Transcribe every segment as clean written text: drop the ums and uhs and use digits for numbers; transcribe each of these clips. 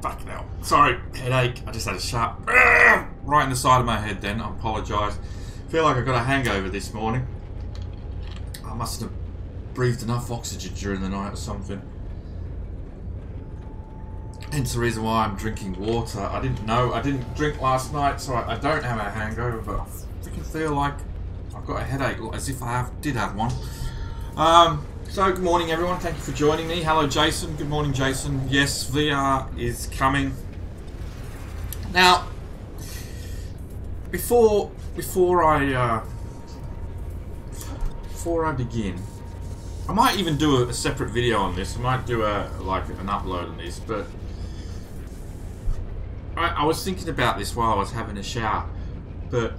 Fucking hell. Sorry, headache. I just had a sharp right in the side of my head then. I apologise. Feel like I got a hangover this morning. I must have breathed enough oxygen during the night or something. Hence the reason why I'm drinking water. I didn't know. I didn't drink last night, so I don't have a hangover, but I freaking feel like I've got a headache, as if I did have one. So good morning everyone, thank you for joining me. Hello Jason, good morning Jason. Yes, VR is coming. Now, before I begin, I might even do a separate video on this. I might do an upload on this, but I was thinking about this while I was having a shower, but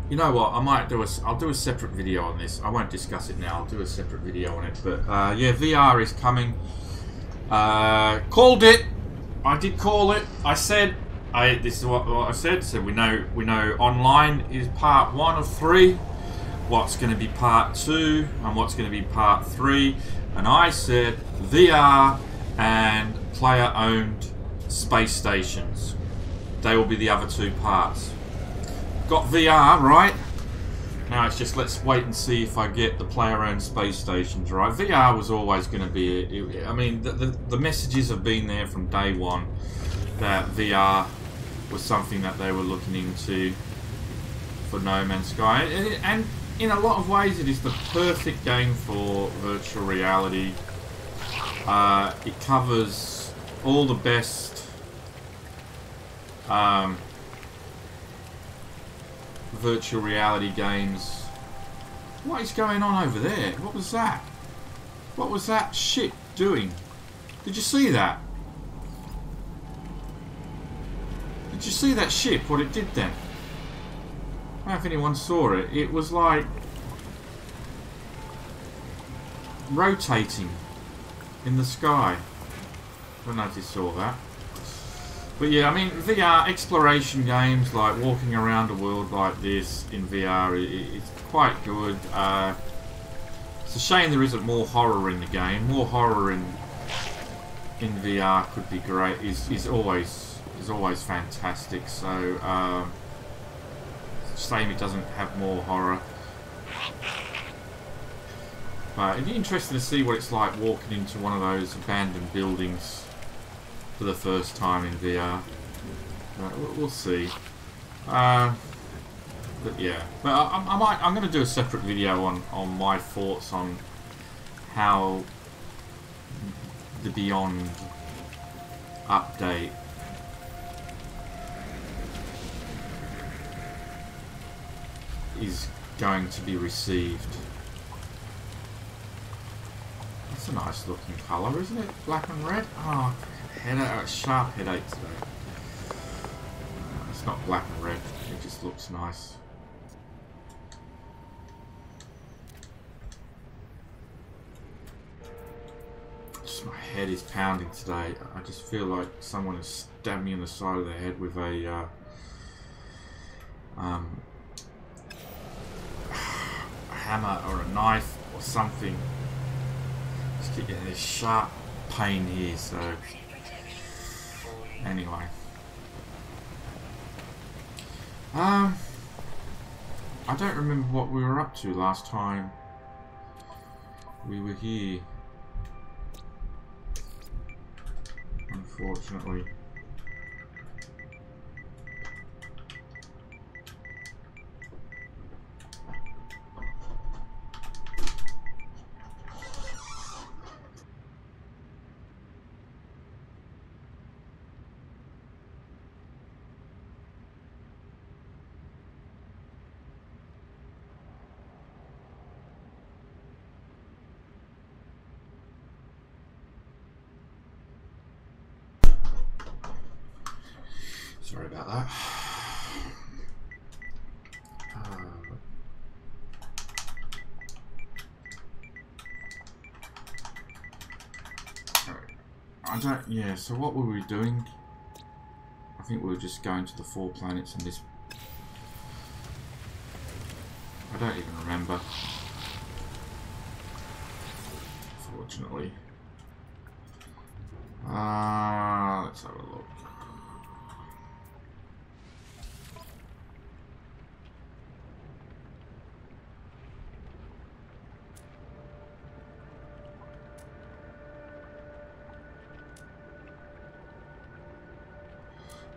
you know what? I'll do a separate video on this. I won't discuss it now. I'll do a separate video on it. But yeah, VR is coming. Called it. I did call it. I said. This is what I said. So we know online is part 1 of 3. What's going to be part 2 and what's going to be part 3. And I said VR and player-owned space stations. They will be the other 2 parts. Got VR right. Now it's just let's wait and see if I get the player-owned space stations right. VR was always going to be. I mean, the messages have been there from day one that VR was something that they were looking into for No Man's Sky, and in a lot of ways it is the perfect game for virtual reality. It covers all the best. Virtual reality games. What is going on over there? What was that? What was that ship doing? Did you see that? Did you see that ship? What it did then? I don't know if anyone saw it. It was like rotating in the sky. I don't know if you saw that. But yeah, I mean, VR exploration games, like walking around a world like this in VR, it's quite good. It's a shame there isn't more horror in the game. More horror in VR could be great. Is always fantastic. So it's a shame it doesn't have more horror. But it'd be interesting to see what it's like walking into one of those abandoned buildings for the first time in VR. We'll see. But yeah, but I'm going to do a separate video on my thoughts on how the Beyond update is going to be received. That's a nice looking colour, isn't it? Black and red. Oh, sharp headache today. It's not black and red, it just looks nice. Just my head is pounding today. I just feel like someone has stabbed me in the side of the head with a hammer or a knife or something. Just keep getting this sharp pain here, so anyway. I don't remember what we were up to last time we were here, unfortunately. Sorry about that. Yeah, so what were we doing? I think we were just going to the 4 planets and this. I don't even remember. Unfortunately. Let's have a look.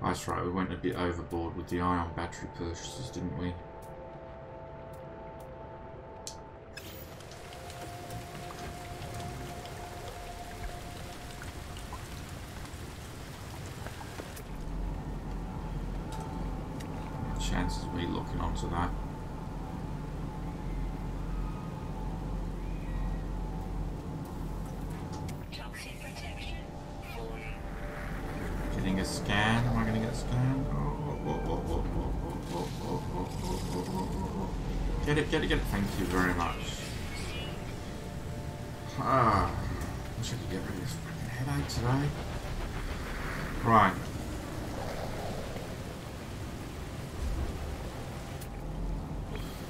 That's right, we went a bit overboard with the ion battery purchases, didn't we? Chances of me looking onto that. Getting a scan. Am I going to get a scan? Get it, get it, get it. Thank you very much. I wish I could get rid of this freaking headache today. Right.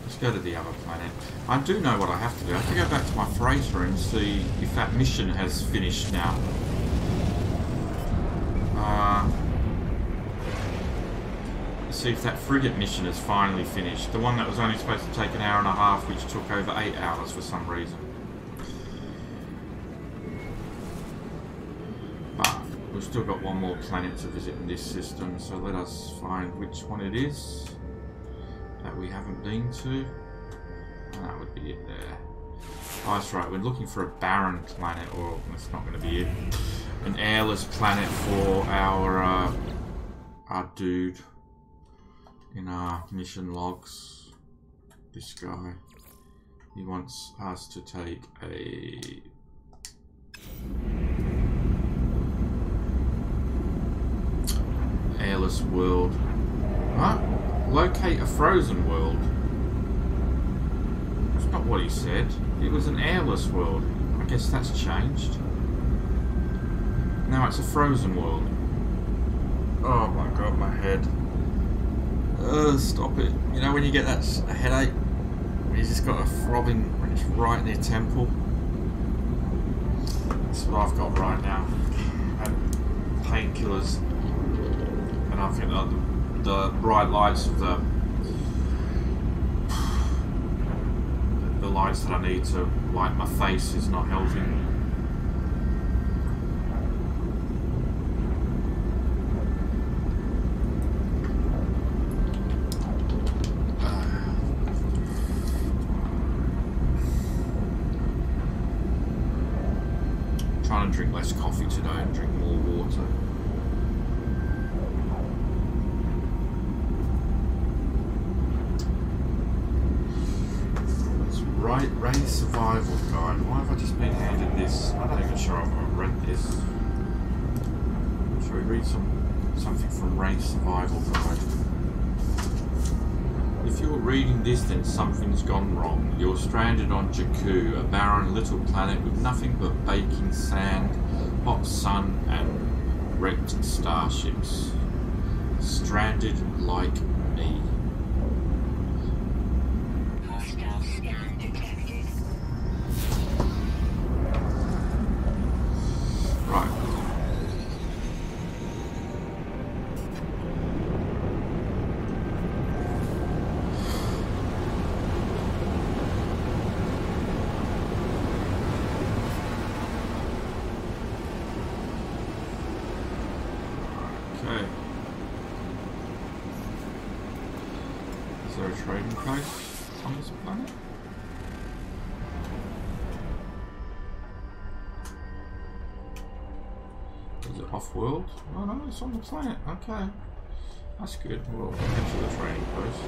Let's go to the other planet. I do know what I have to do. I have to go back to my freighter and see if that mission has finished now. See if that frigate mission has finally finished. The one that was only supposed to take an hour and a half, which took over 8 hours for some reason. But we've still got one more planet to visit in this system, so let us find which one it is that we haven't been to. And that would be it there. Oh, that's right, we're looking for a barren planet, or that's not going to be it. An airless planet for our dude in our mission logs. This guy. He wants us to take a airless world. Huh? Locate a frozen world. That's not what he said. It was an airless world. I guess that's changed. Now it's a frozen world. Oh my god, my head. Stop it. You know when you get that headache? When you just got a throbbing when it's right in your temple? That's what I've got right now. And painkillers. And I think the bright lights of the lights that I need to light my face is not helping. Trying to drink less coffee today and drink more water. Raid survival guide. Why have I just been handed this? I'm not even sure I've read this. Shall we read something from Raid survival guide? If you're reading this, then something's gone wrong. You're stranded on Jakku, a barren little planet with nothing but baking sand, hot sun, and wrecked starships. Stranded like me. Is there a trading place on this planet? Is it off-world? Oh no, it's on the planet. Okay. That's good. We'll get to the trading post.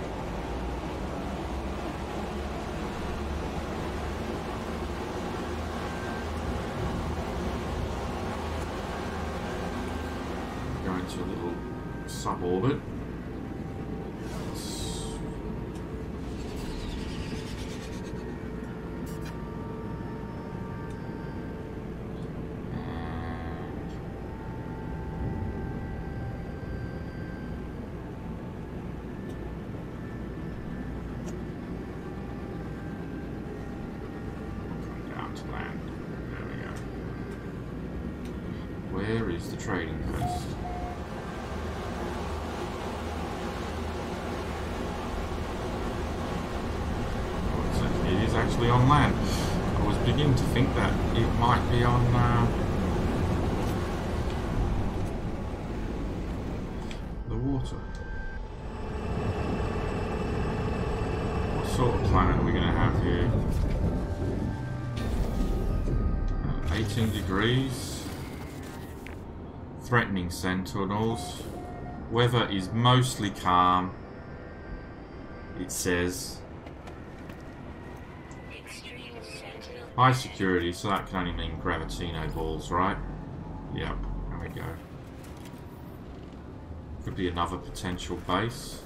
Going to a little sub-orbit. Where Where's the trading post? Oh, it is actually on land. I was beginning to think that it might be on the water. What sort of planet are we going to have here? 18 degrees. Threatening sentinels. Weather is mostly calm. It says. High security, so that can only mean Gravitino balls, right? Yep, there we go. Could be another potential base.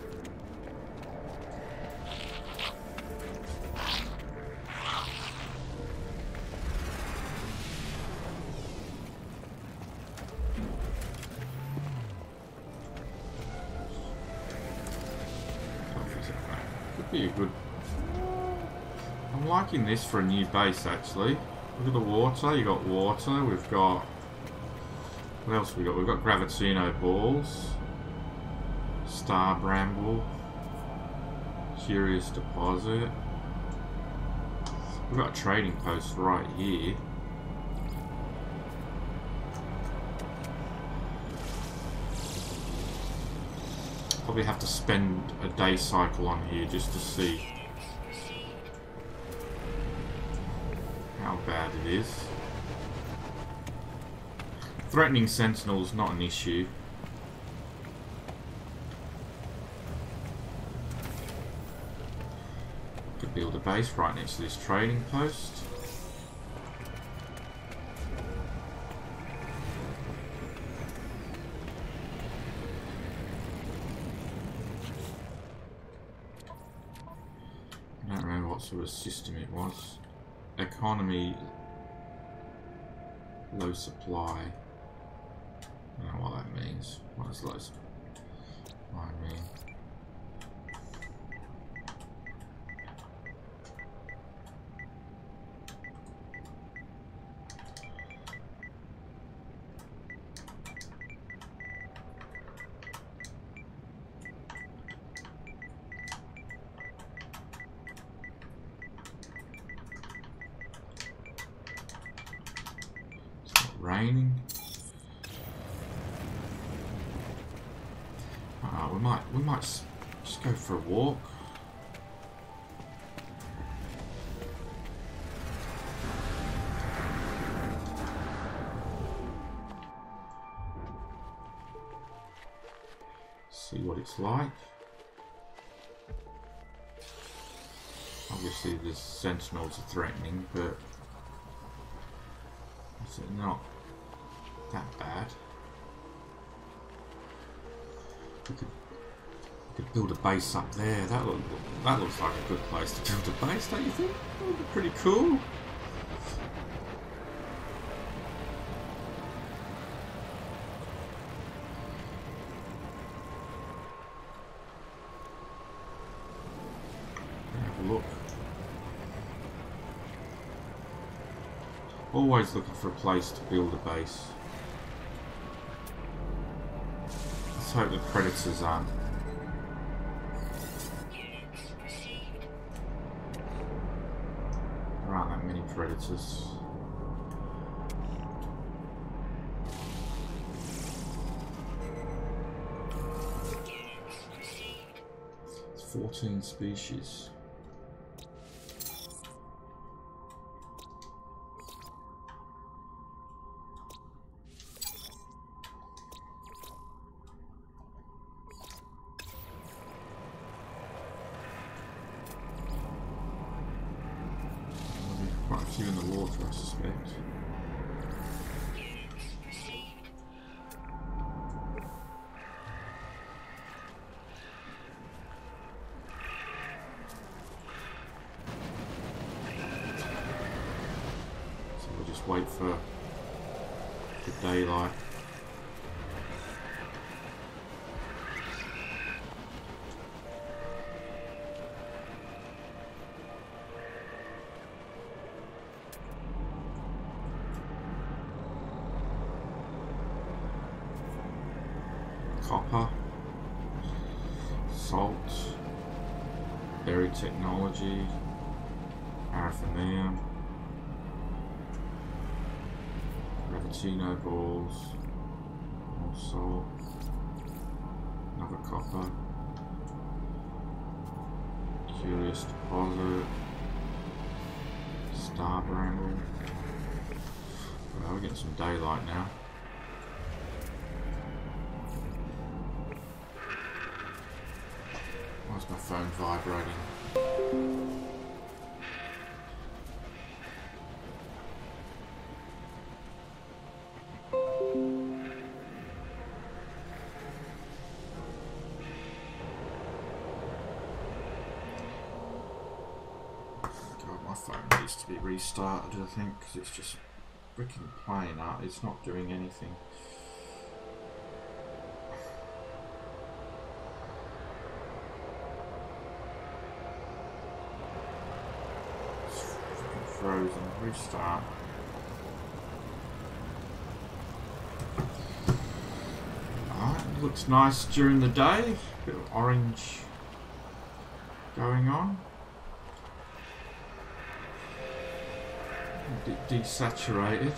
Could be a good... I'm liking this for a new base, actually. Look at the water. You got water. We've got... What else have we got? We've got Gravitino balls. Star Bramble. Curious deposit. We've got a trading post right here. Probably have to spend a day cycle on here just to see how bad it is. Threatening sentinels, not an issue. Could build a base right next to this trading post. I don't remember what sort of system it was. Economy, low supply. I don't know what that means. What does low supply mean? Raining. We might just go for a walk. See what it's like. Obviously the sentinels are threatening, but is it not that bad? We could build a base up there. That looks like a good place to build a base, don't you think? That would be pretty cool. Have a look. Always looking for a place to build a base. Let's hope the predators aren't. There aren't that many predators. It's 14 species. Quite a few in the water, I suspect. So we'll just wait for the daylight. copper, salt, berry technology, paraffinium, gravitino balls, more salt, another copper, curious deposit, star bramble. Well, we're getting some daylight now. Why's my phone vibrating? God, my phone needs to be restarted, I think, because it's just freaking playing up. It's not doing anything. Frozen. Restart. Alright, looks nice during the day. Bit of orange going on. A bit desaturated.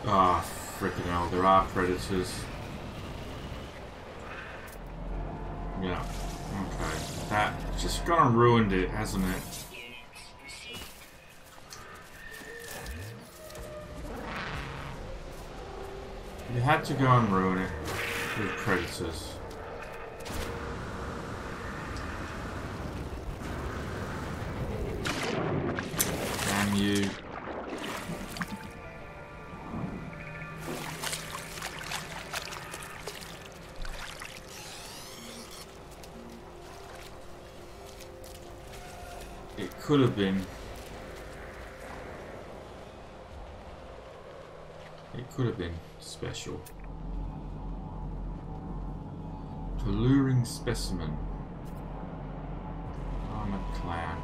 Ah, freaking hell, there are predators. Yeah, okay. That just gone and ruined it, hasn't it? You had to go and ruin it with predators. Damn you. It could have been. It could have been special. Alluring specimen. Armored clown.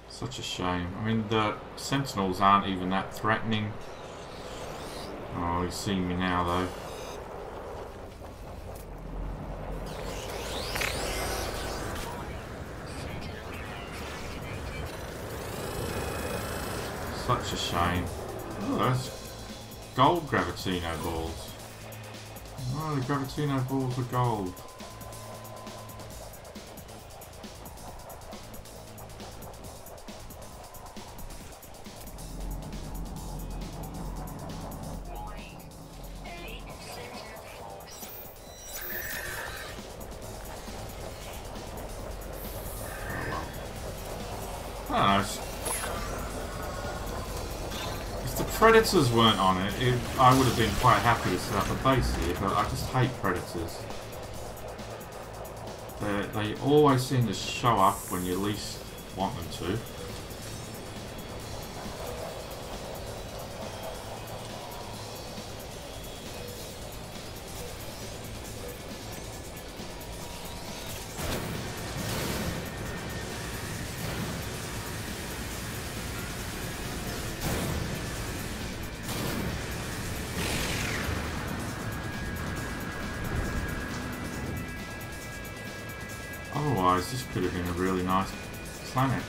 Such a shame. I mean, the sentinels aren't even that threatening. Oh, he's seeing me now, though. Such a shame. Oh, that's gold gravitino balls. Oh, the gravitino balls are gold. If the predators weren't on it, I would have been quite happy to set up a base here, but I just hate predators. They always seem to show up when you least want them to. Otherwise, this could have been a really nice planet.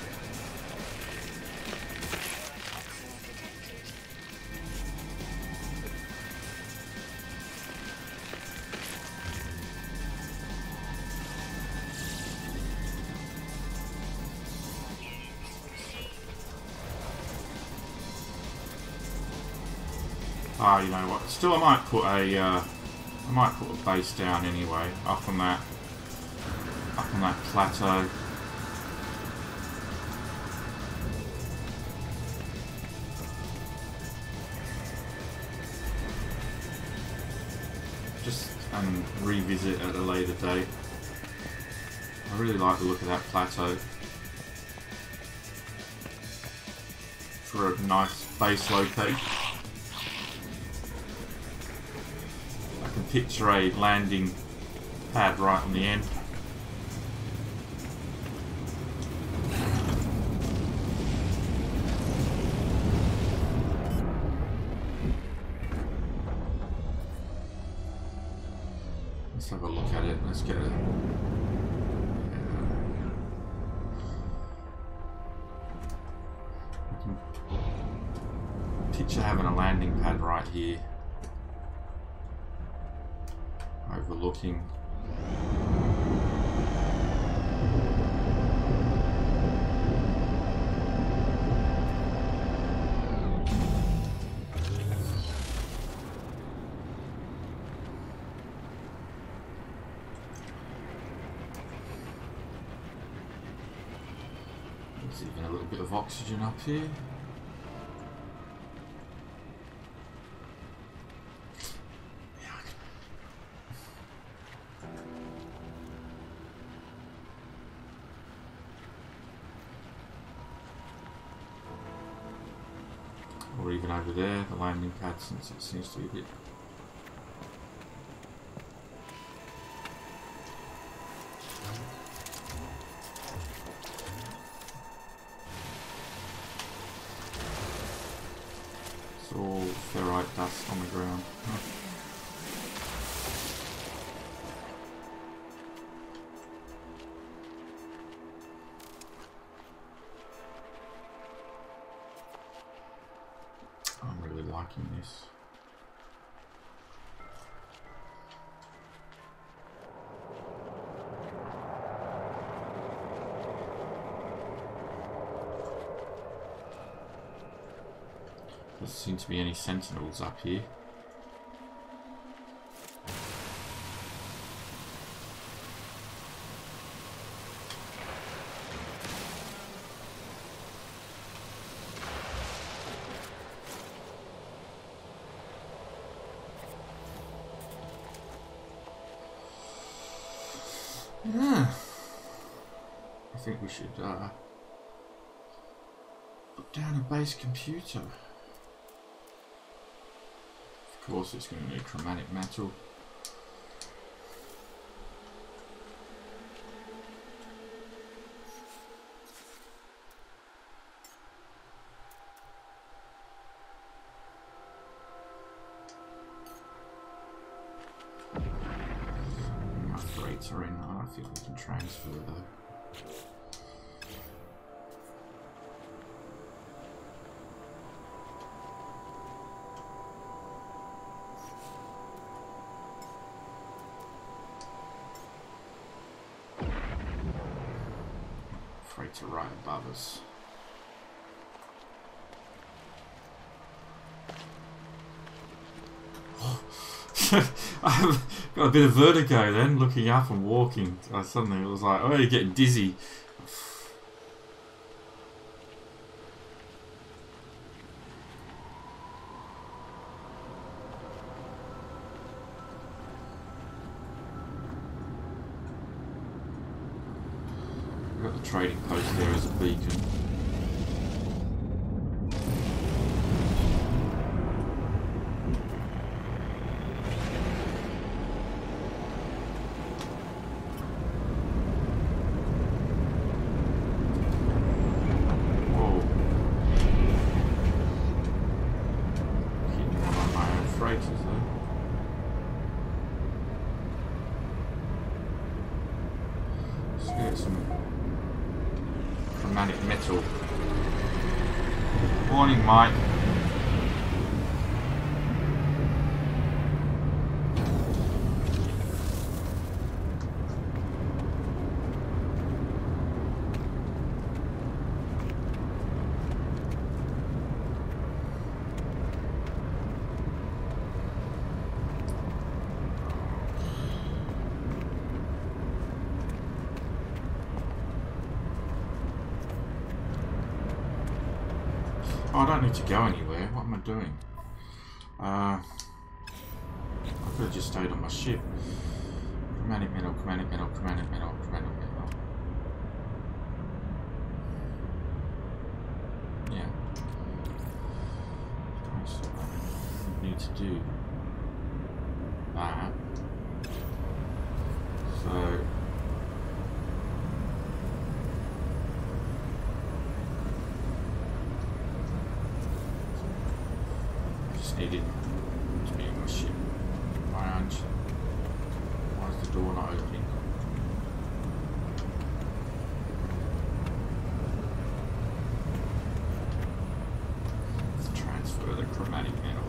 Ah, you know what? Still, I might put a base down anyway, up on that plateau. Just revisit at a later date. I really like the look of that plateau for a nice base location. I can picture a landing pad right on the end. Let's have a look at it. Let's get it. I can picture having a landing pad right here, overlooking. There's even a little bit of oxygen up here. Or even over there, the landing pad, since it seems to be a bit. It's all ferrite dust on the ground. I'm really liking this. Doesn't seem to be any sentinels up here. Yeah. I think we should put down a base computer. Of course, it's going to need chromatic metal. My freights are in. I don't think we can transfer though. Freights are right above us. I've got a bit of vertigo then, looking up and walking. Suddenly it was like, oh, you're getting dizzy. We've got the trading post there as a beacon. metal. Morning, Mike. Oh, I don't need to go anywhere. What am I doing? I could have just stayed on my ship. Chromatic metal, chromatic metal, chromatic metal, chromatic metal. Yeah. So I need to do that. So needed to be in my ship. Why is the door not opening? Let's transfer the chromatic metal.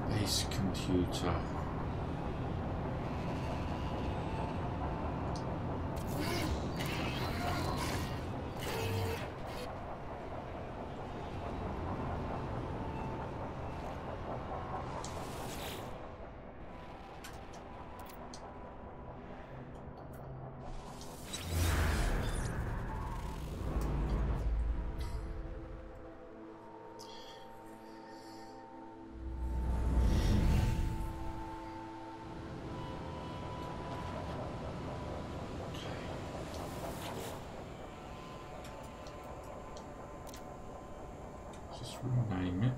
Base computer. Just rename it.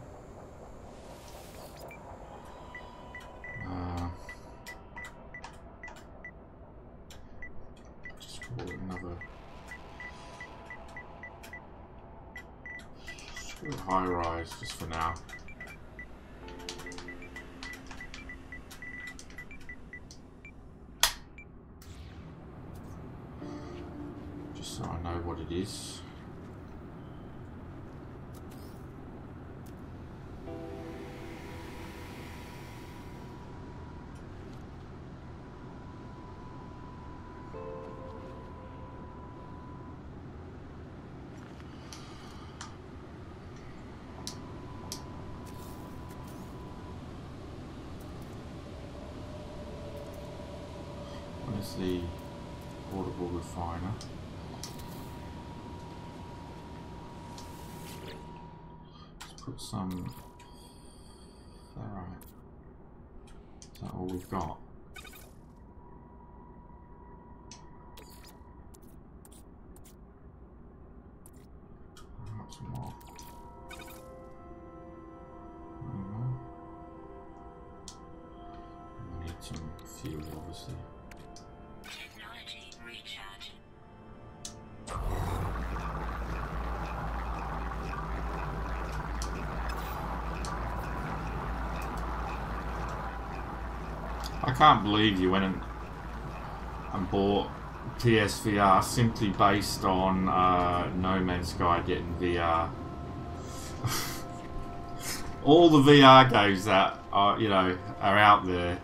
Just call it another. Just call it high rise just for now. Just so I know what it is. The portable refiner. Let's put some ferrite. Is that all we've got? Need some fuel, obviously. Technology recharge. I can't believe you went and bought PSVR simply based on No Man's Sky getting VR. All the VR games that are, you know, are out there,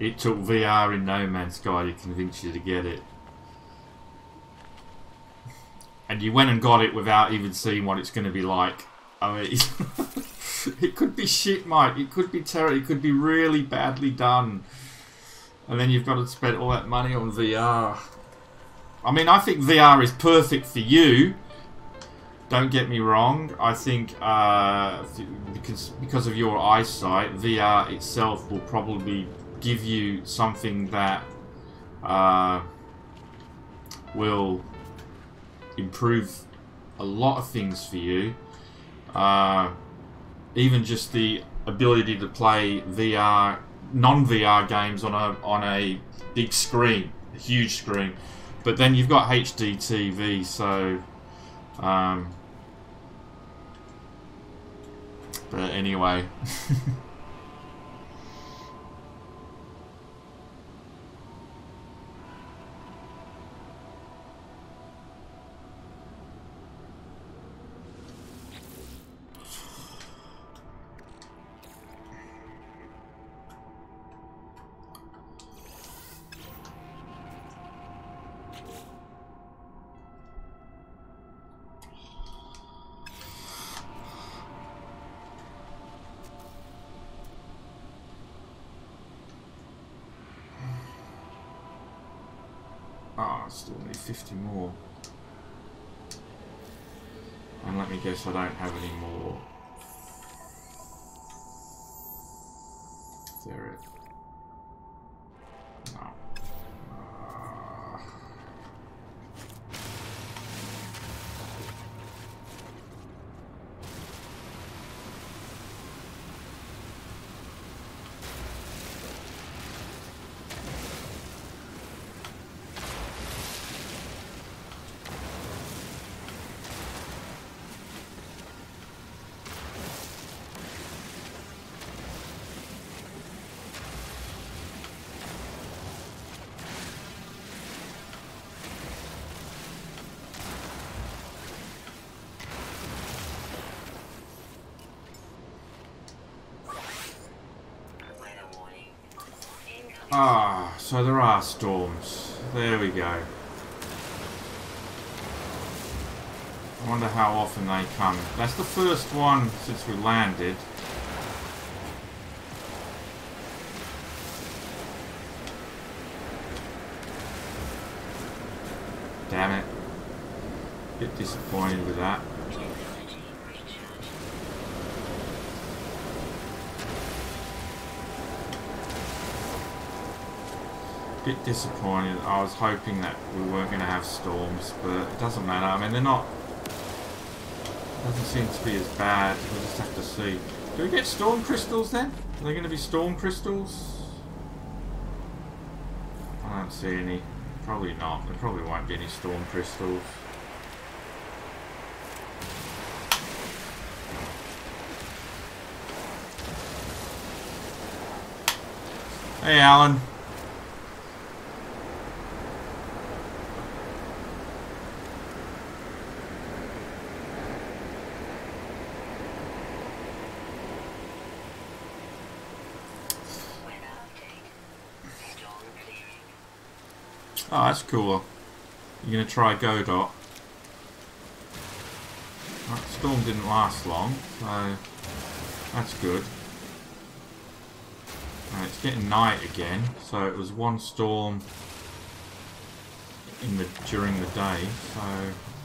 it took VR in No Man's Sky to convince you to get it. And you went and got it without even seeing what it's going to be like. I mean, it could be shit, mate. It could be terrible. It could be really badly done. And then you've got to spend all that money on VR. I mean, I think VR is perfect for you. Don't get me wrong. I think because of your eyesight, VR itself will probably give you something that will improve a lot of things for you. Even just the ability to play VR, non-VR games on a big screen, a huge screen. But then you've got HD TV, so but anyway. I still need 50 more. And let me guess, I don't have any more. Ferret. No. Ah, so there are storms. There we go. I wonder how often they come. That's the first one since we landed. Damn it. Bit disappointed with that. Bit disappointed. I was hoping that we weren't going to have storms, but it doesn't matter. I mean, they're not. Doesn't seem to be as bad. We'll just have to see. Do we get storm crystals then? Are they going to be storm crystals? I don't see any. Probably not. There probably won't be any storm crystals. Hey, Alan. Oh, that's cool. You're going to try Godot. That storm didn't last long, so that's good. And it's getting night again, so it was one storm during the day, so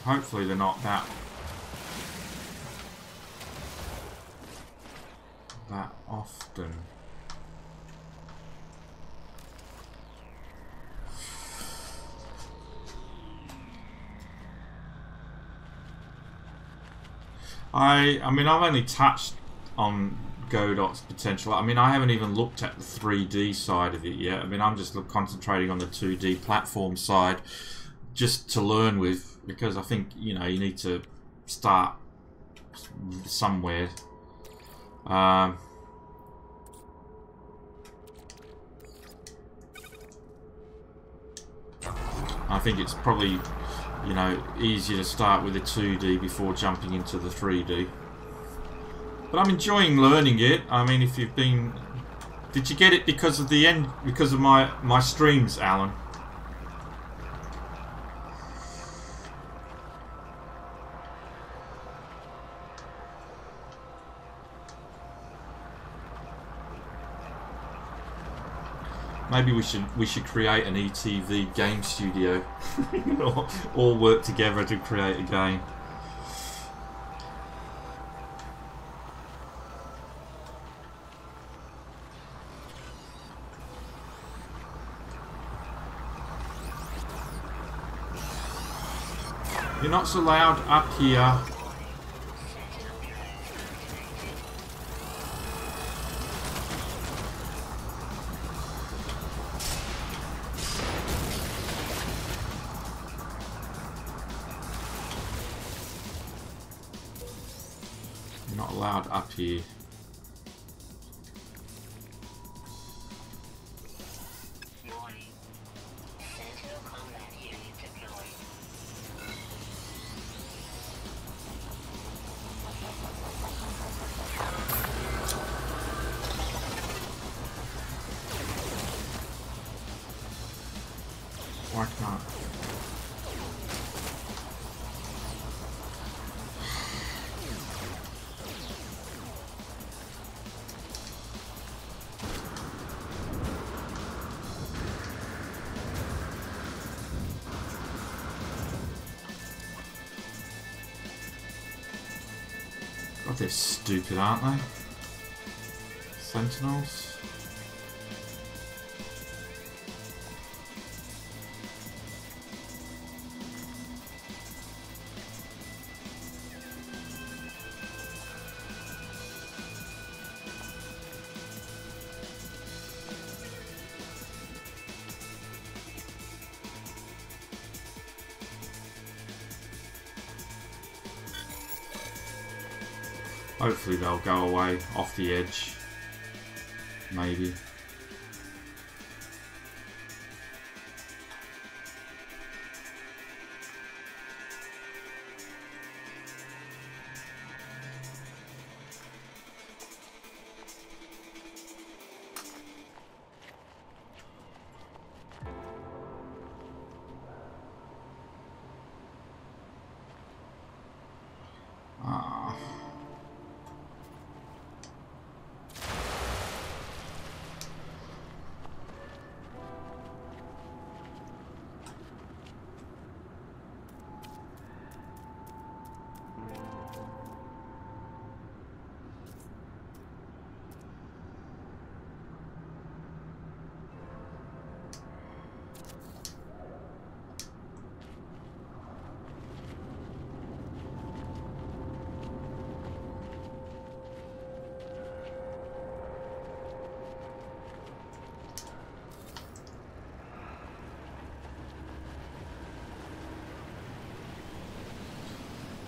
hopefully they're not that often. I mean, I've only touched on Godot's potential. I mean, I haven't even looked at the 3D side of it yet. I mean, I'm just concentrating on the 2D platform side just to learn with, because I think, you know, you need to start somewhere. I think it's probably, you know, easier to start with the 2D before jumping into the 3D. But I'm enjoying learning it. I mean, if you've been... Did you get it because of the end, because of my streams, Alan? Maybe we should create an ETV game studio. all work together to create a game. You're not so loud up here. You're not allowed up here. Why can't? God, they're stupid, aren't they? Sentinels. Hopefully they'll go away off the edge. Maybe.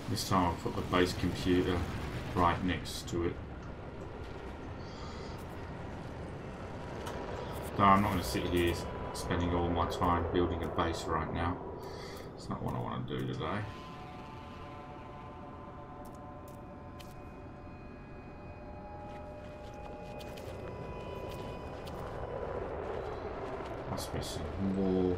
This time I'll put the base computer right next to it. No, I'm not going to sit here spending all my time building a base right now. It's not what I want to do today. Must be some more.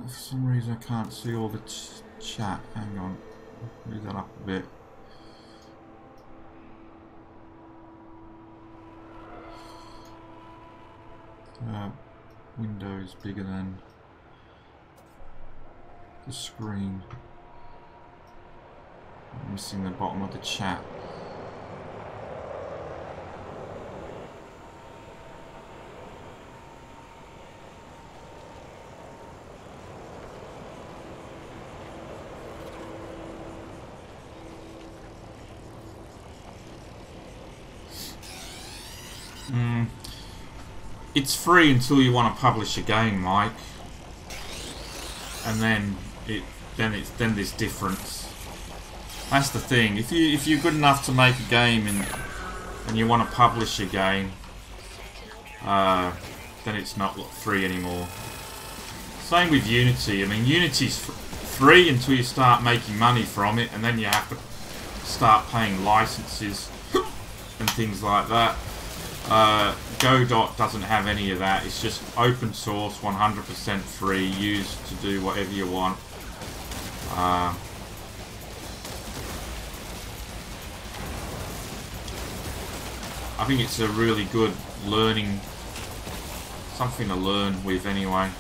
For some reason I can't see all the chat. Hang on, move that up a bit. Windows bigger than the screen. I'm missing the bottom of the chat. It's free until you want to publish a game, Mike, and then there's difference. That's the thing. If you're good enough to make a game and you want to publish a game, then it's not free anymore. Same with Unity. I mean, Unity's free until you start making money from it, and then you have to start paying licenses and things like that. Godot doesn't have any of that. It's just open source, 100% free, used to do whatever you want. I think it's a really good learning, something to learn with anyway.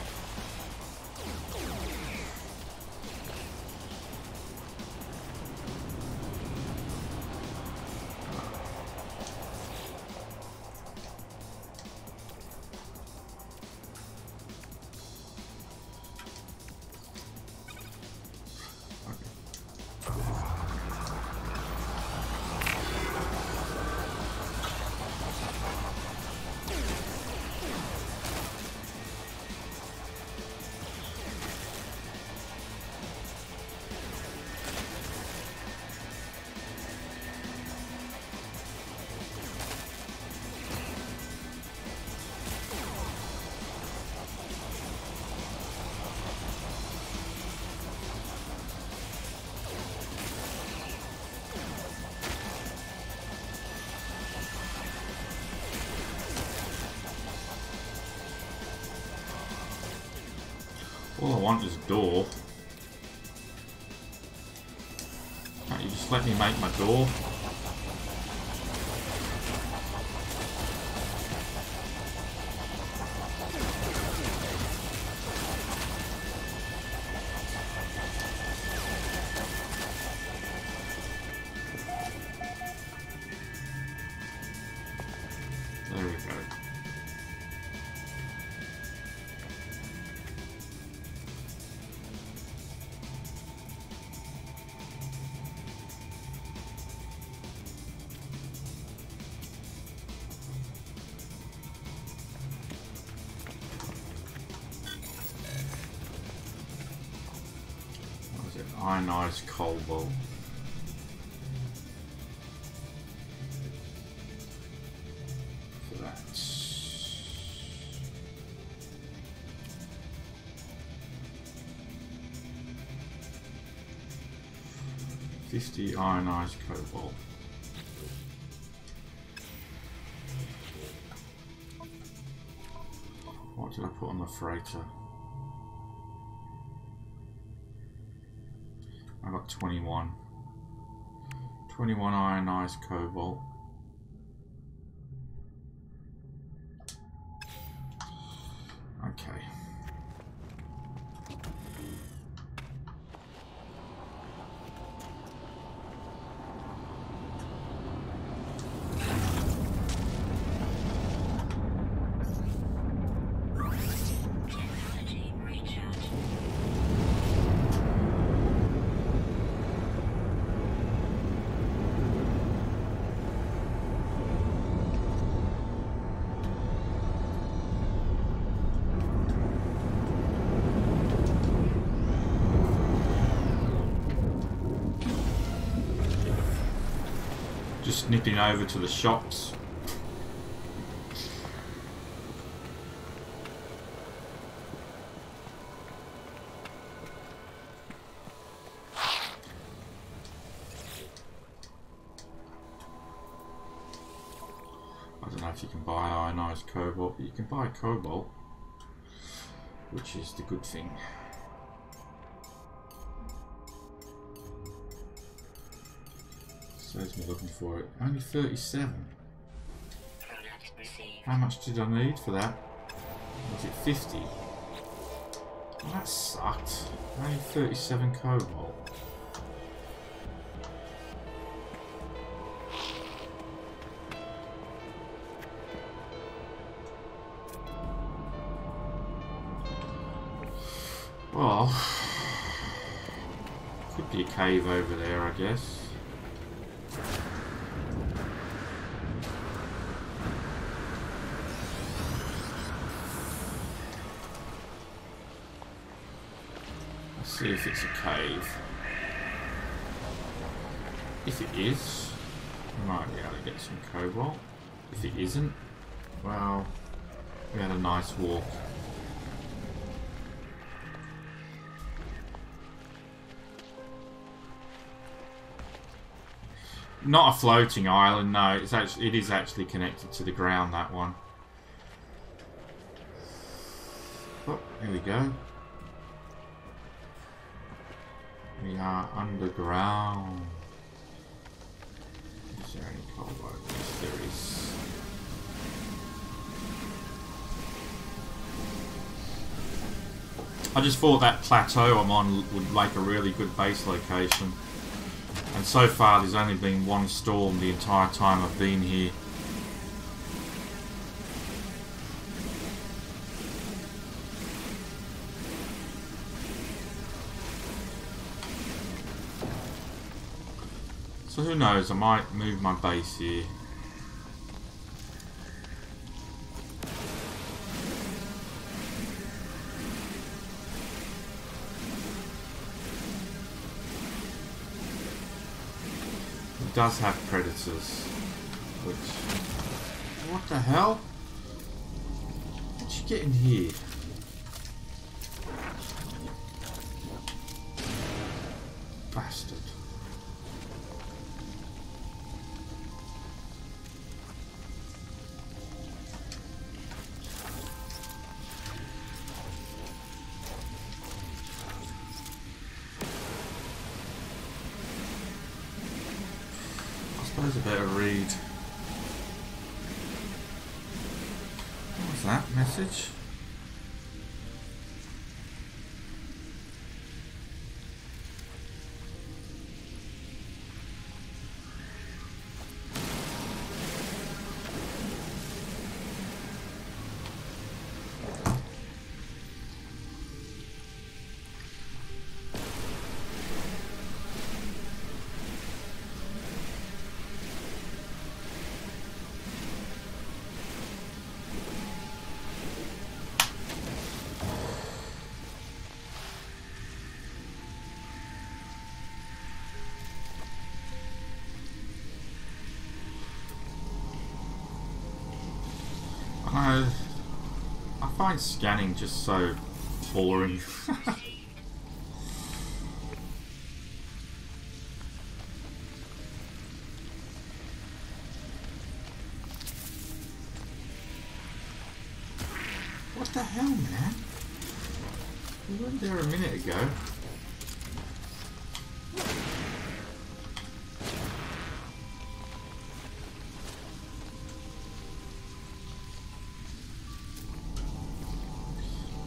All I want is a door. Can't you just let me make my door? There we go. Ionized cobalt. So that's 50 ionized cobalt. What did I put on the freighter? I got 21. 21 ionized cobalt. Okay. Technology recharge. Just nipping over to the shops. I don't know if you can buy ionized cobalt, but you can buy cobalt, which is the good thing. Saves me looking for it. Only 37. Product received. How much did I need for that? Was it 50? Well, that sucked. Only 37 cobalt. Well, could be a cave over there, I guess. Let's see if it's a cave. If it is, we might be able to get some cobalt. If it isn't, well, we had a nice walk. Not a floating island, no. It is actually connected to the ground, that one. Oh, here we go. We are underground. Is there any cobalt? Yes, there is. I just thought that plateau I'm on would make a really good base location. And so far there's only been one storm the entire time I've been here. So who knows, I might move my base here. It does have predators, which... What the hell? How'd you get in here? Bastard. I better read. What was that message? I find scanning just so boring. What the hell, man? We weren't there a minute ago.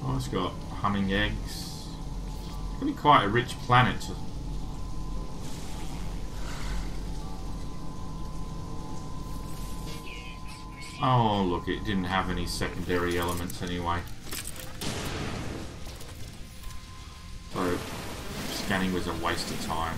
Oh, it's got humming eggs. It's going to be quite a rich planet. Oh, look, it didn't have any secondary elements anyway. So, scanning was a waste of time.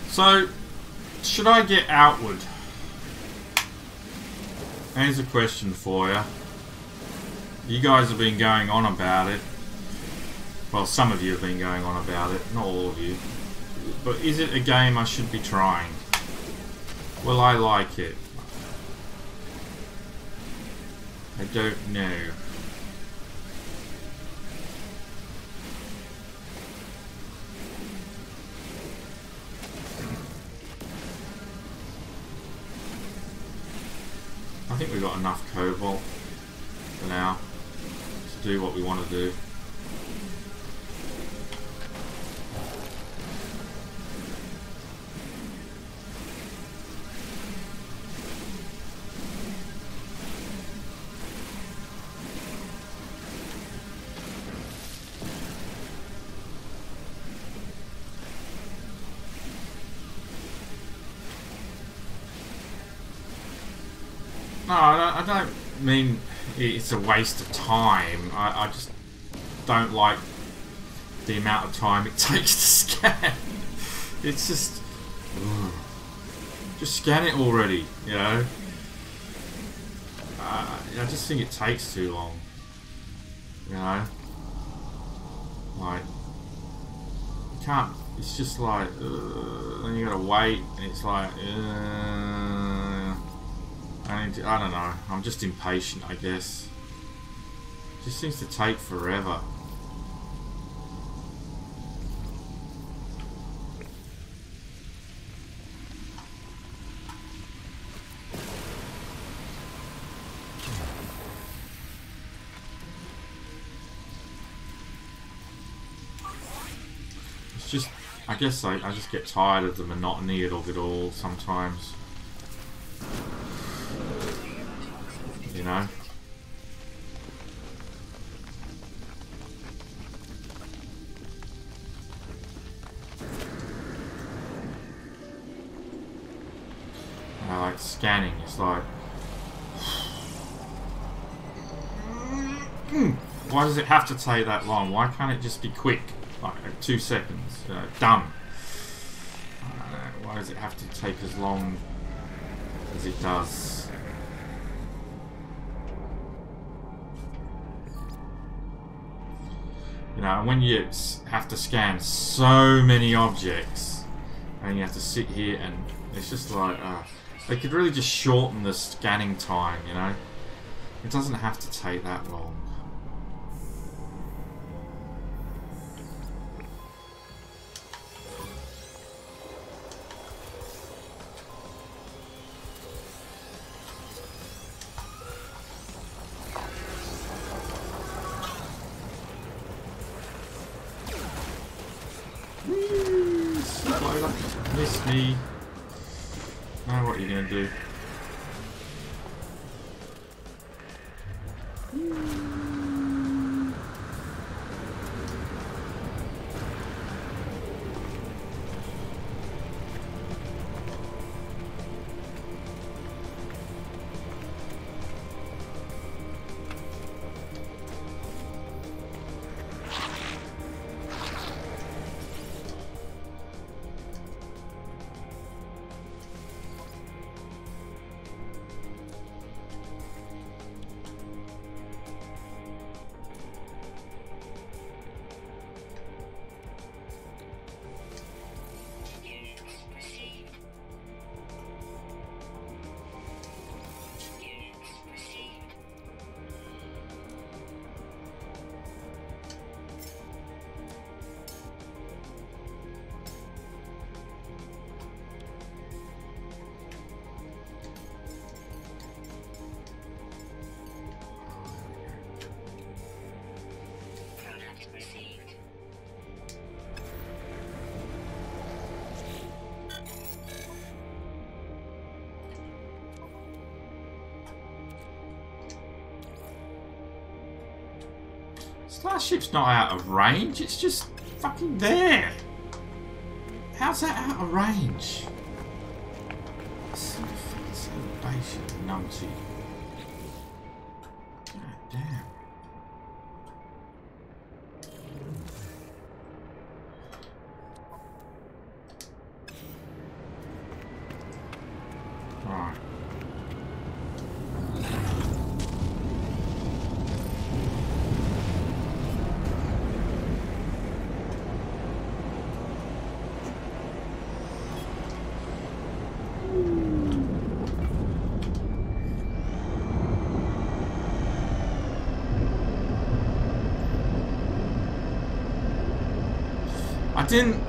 So, should I get outward? Here's a question for you. You guys have been going on about it. Well, some of you have been going on about it, not all of you. But is it a game I should be trying? Will I like it? I don't know. I think we've got enough cobalt. do what we want to do. No, I don't mean it's a waste of time. I just don't like the amount of time it takes to scan. It's just scan it already, you know. I just think it takes too long, you know. Like, you can't. It's just like then you gotta wait, and it's like. I don't know. I'm just impatient, I guess. It just seems to take forever. It's just, I guess I just get tired of the monotony of it all sometimes. You know? Like scanning, it's like why does it have to take that long? Why can't it just be quick? Like 2 seconds, done. Why does it have to take as long as it does? You know, and when you have to scan so many objects and you have to sit here and it's just like, they could really just shorten the scanning time, you know? It doesn't have to take that long. Miss me. Now what are you gonna do? Starship's not out of range, it's just fucking there. How's that out of range? So basic and numpty. God damn. Right.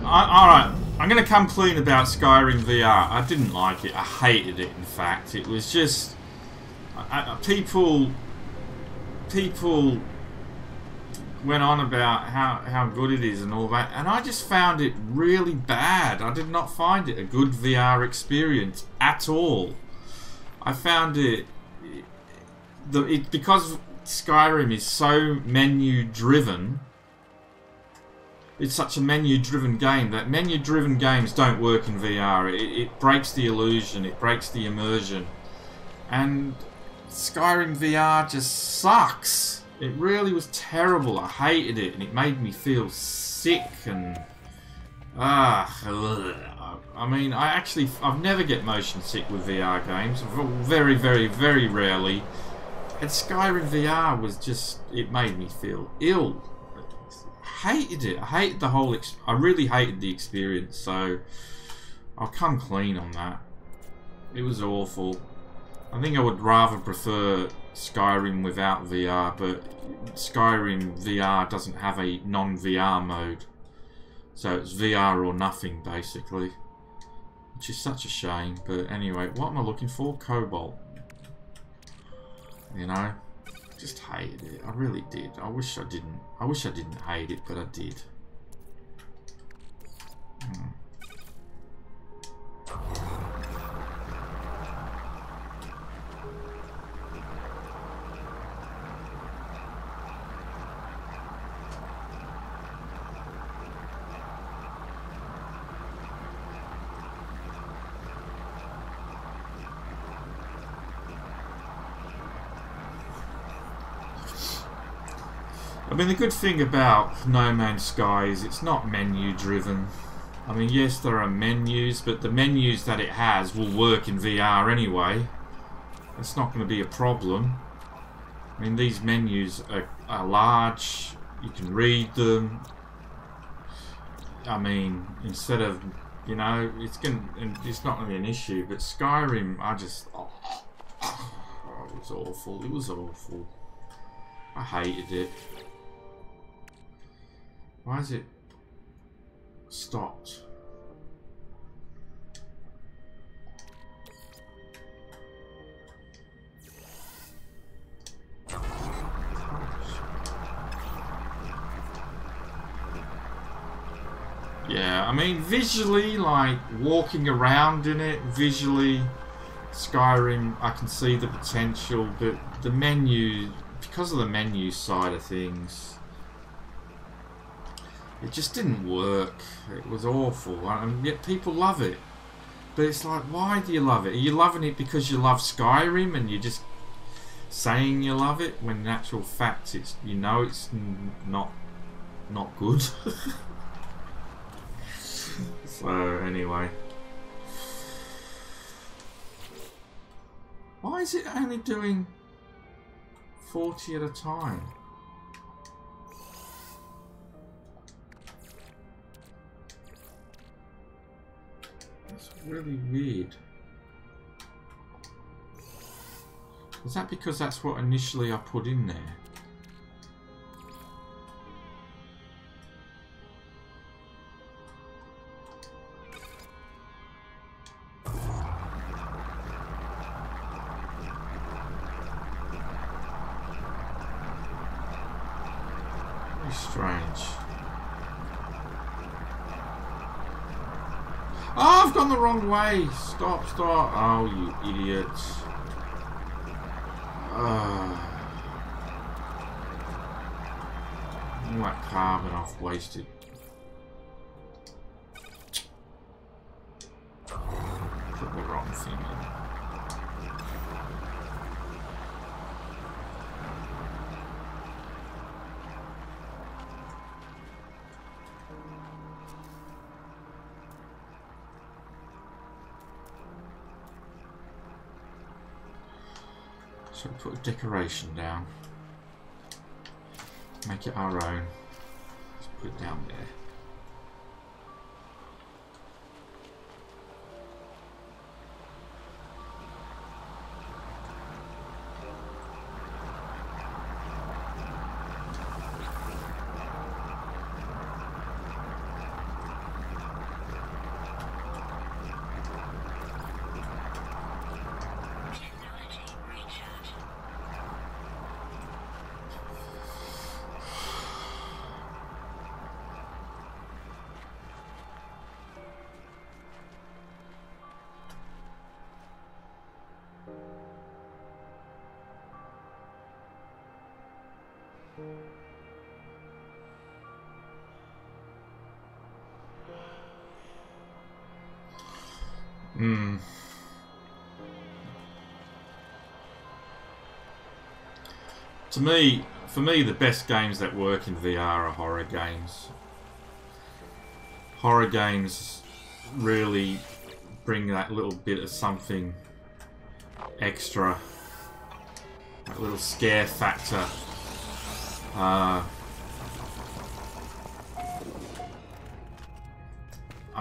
Alright, I'm going to come clean about Skyrim VR. I didn't like it. I hated it, in fact. It was just... people went on about how good it is and all that, and I just found it really bad. I did not find it a good VR experience at all. I found it because Skyrim is so menu driven. It's such a menu-driven game that menu-driven games don't work in VR. It breaks the illusion, it breaks the immersion. And Skyrim VR just sucks. It really was terrible. I hated it, and it made me feel sick and... I mean, I've never get motion sick with VR games. Very, very, very rarely. And Skyrim VR was just... It made me feel ill. Hated it. I hated the whole. I really hated the experience. So I'll come clean on that. It was awful. I think I would rather prefer Skyrim without VR, but Skyrim VR doesn't have a non-VR mode, so it's VR or nothing basically, which is such a shame. But anyway, what am I looking for? Cobalt. You know. Just hated it. I really did. I wish I didn't hate it, but I did. I mean, the good thing about No Man's Sky is it's not menu driven. I mean, yes, there are menus, but the menus that it has will work in VR anyway. It's not going to be a problem. I mean, these menus are large, you can read them. I mean, instead of, you know, it's not going to be an issue. But Skyrim, it was awful. It was awful. I hated it. Why is it stopped? Yeah, I mean, visually, like walking around in it, visually, Skyrim, I can see the potential, but the menu, because of the menu side of things, it just didn't work. It was awful, and yet people love it. But it's like, why do you love it? Are you loving it because you love Skyrim and you're just saying you love it, when in actual fact it's, you know, it's not good? So anyway, why is it only doing 40 at a time? That's really weird. Is that because that's what initially I put in there? Very strange. Oh, I've gone the wrong way. Stop, stop. Oh, you idiots. All that carbon I've wasted. Put the wrong thing in. So put a decoration down. Make it our own. Let's put it down there. For me, the best games that work in VR are horror games. Horror games really bring that little bit of something extra, that little scare factor. I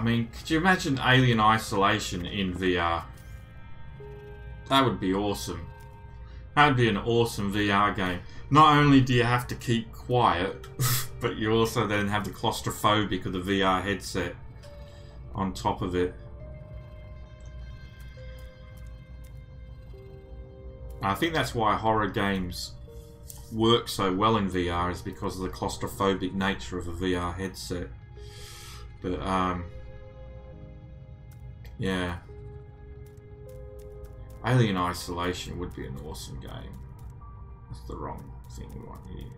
mean, could you imagine Alien Isolation in VR? That would be awesome. That would be an awesome VR game. Not only do you have to keep quiet, but you also then have the claustrophobic of the VR headset on top of it. I think that's why horror games work so well in VR, is because of the claustrophobic nature of a VR headset. But yeah, Alien Isolation would be an awesome game. That's the wrong thing we want here.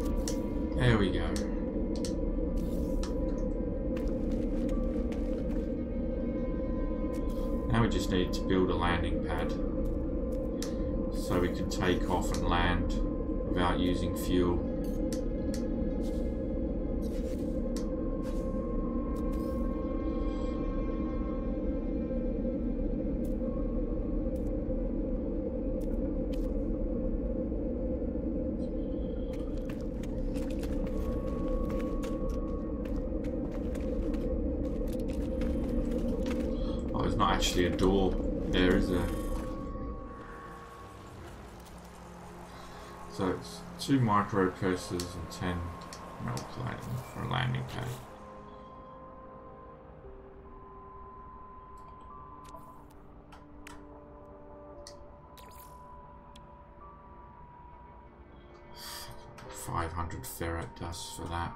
Okay, there we go. Now we just need to build a landing pad so we can take off and land without using fuel. Actually a door there, is there? So it's 2 microprocessors and 10 metal plating for a landing pad. $500 ferret dust for that.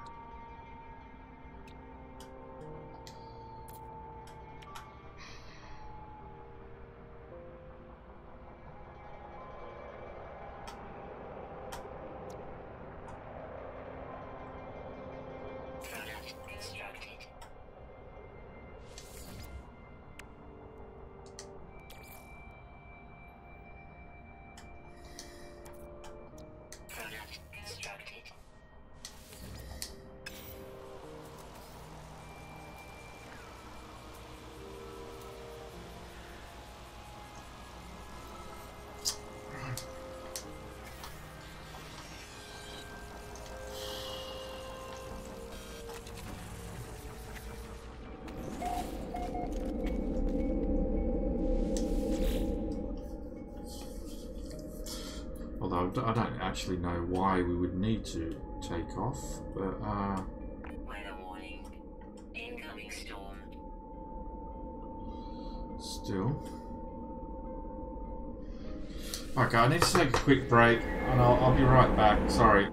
I don't actually know why we would need to take off, but Weather warning. Incoming storm. Still. Okay, I need to take a quick break, and I'll be right back. Sorry.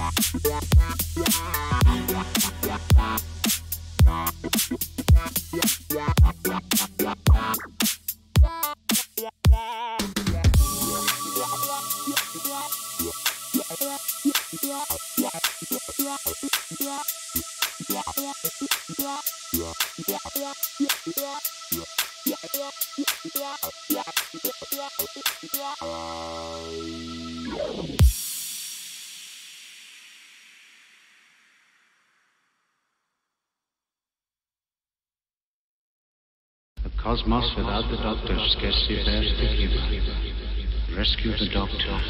A cosmos without the doctor scarcely bears the giver. Rescue the doctor.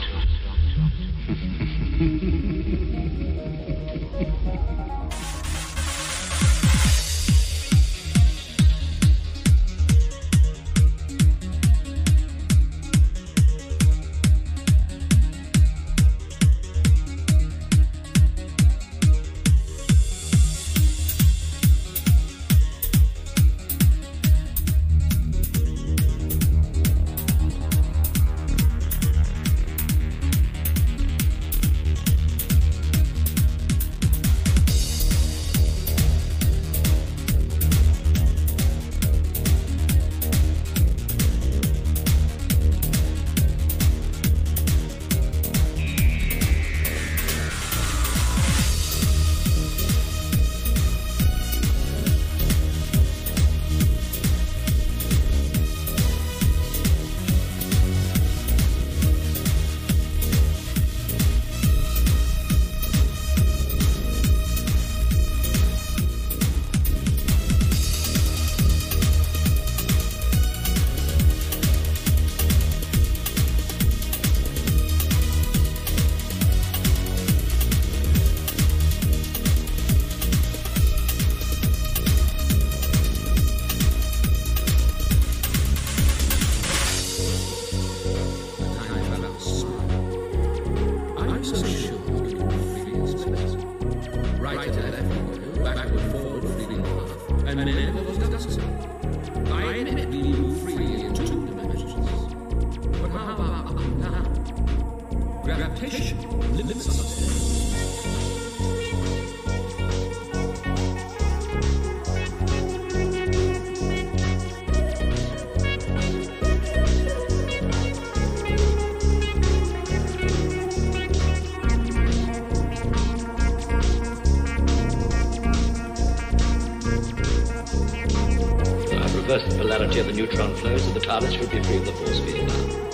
Reverse the polarity of the neutron flow so the TARDIS should be free of the force field now.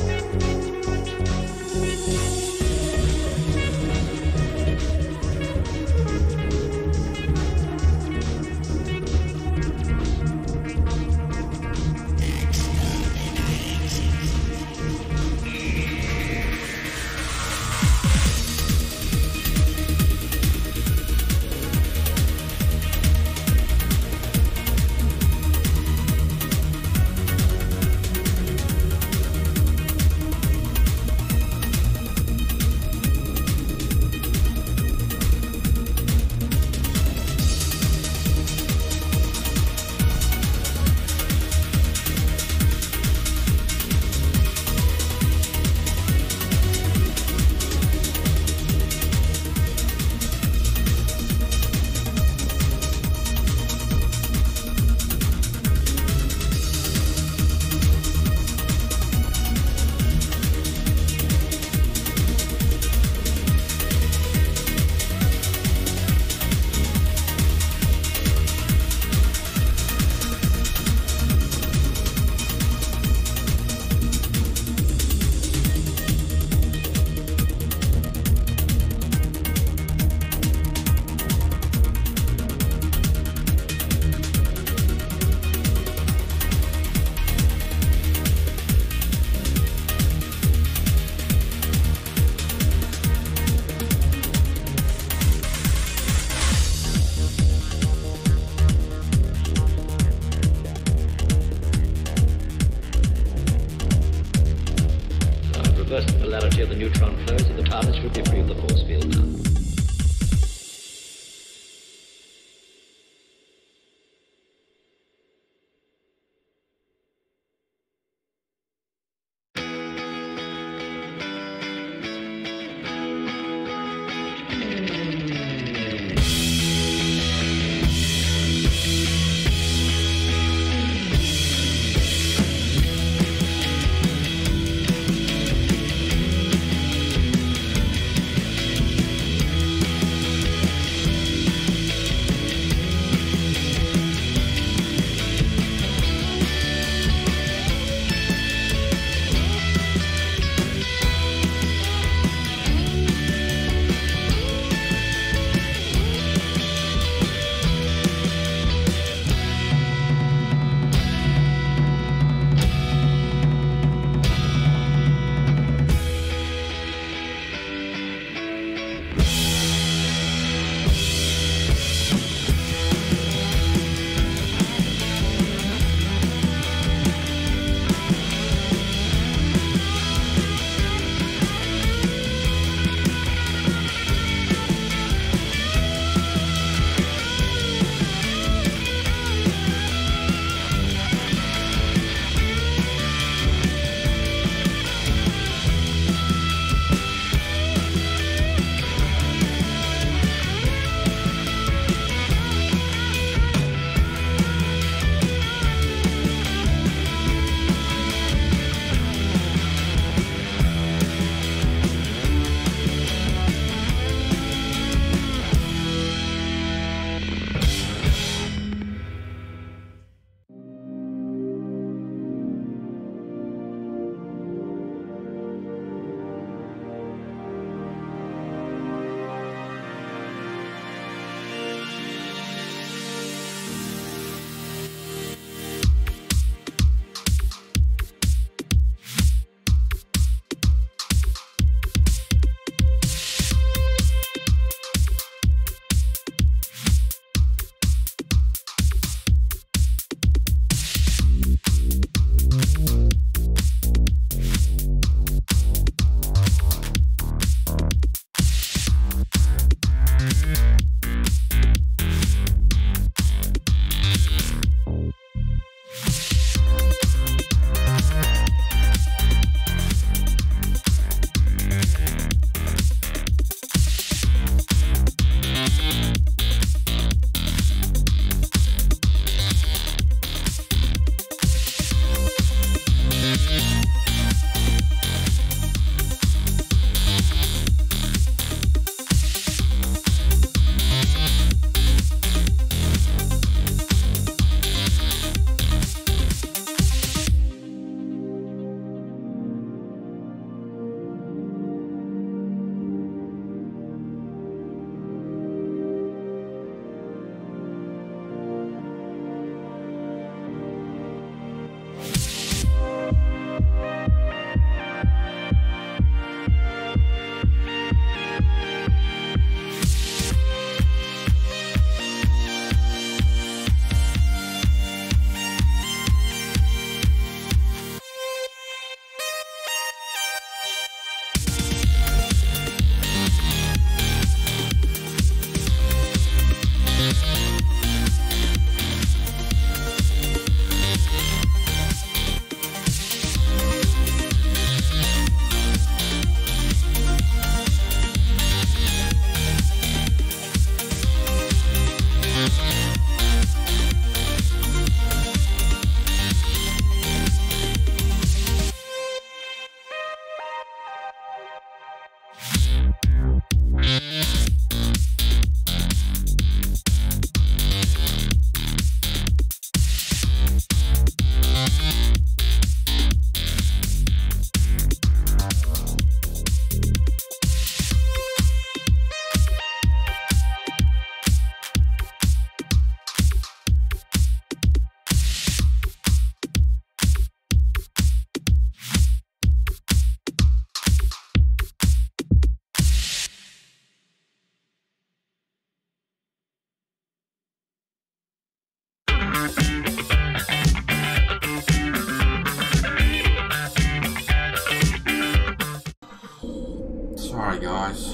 Sorry guys.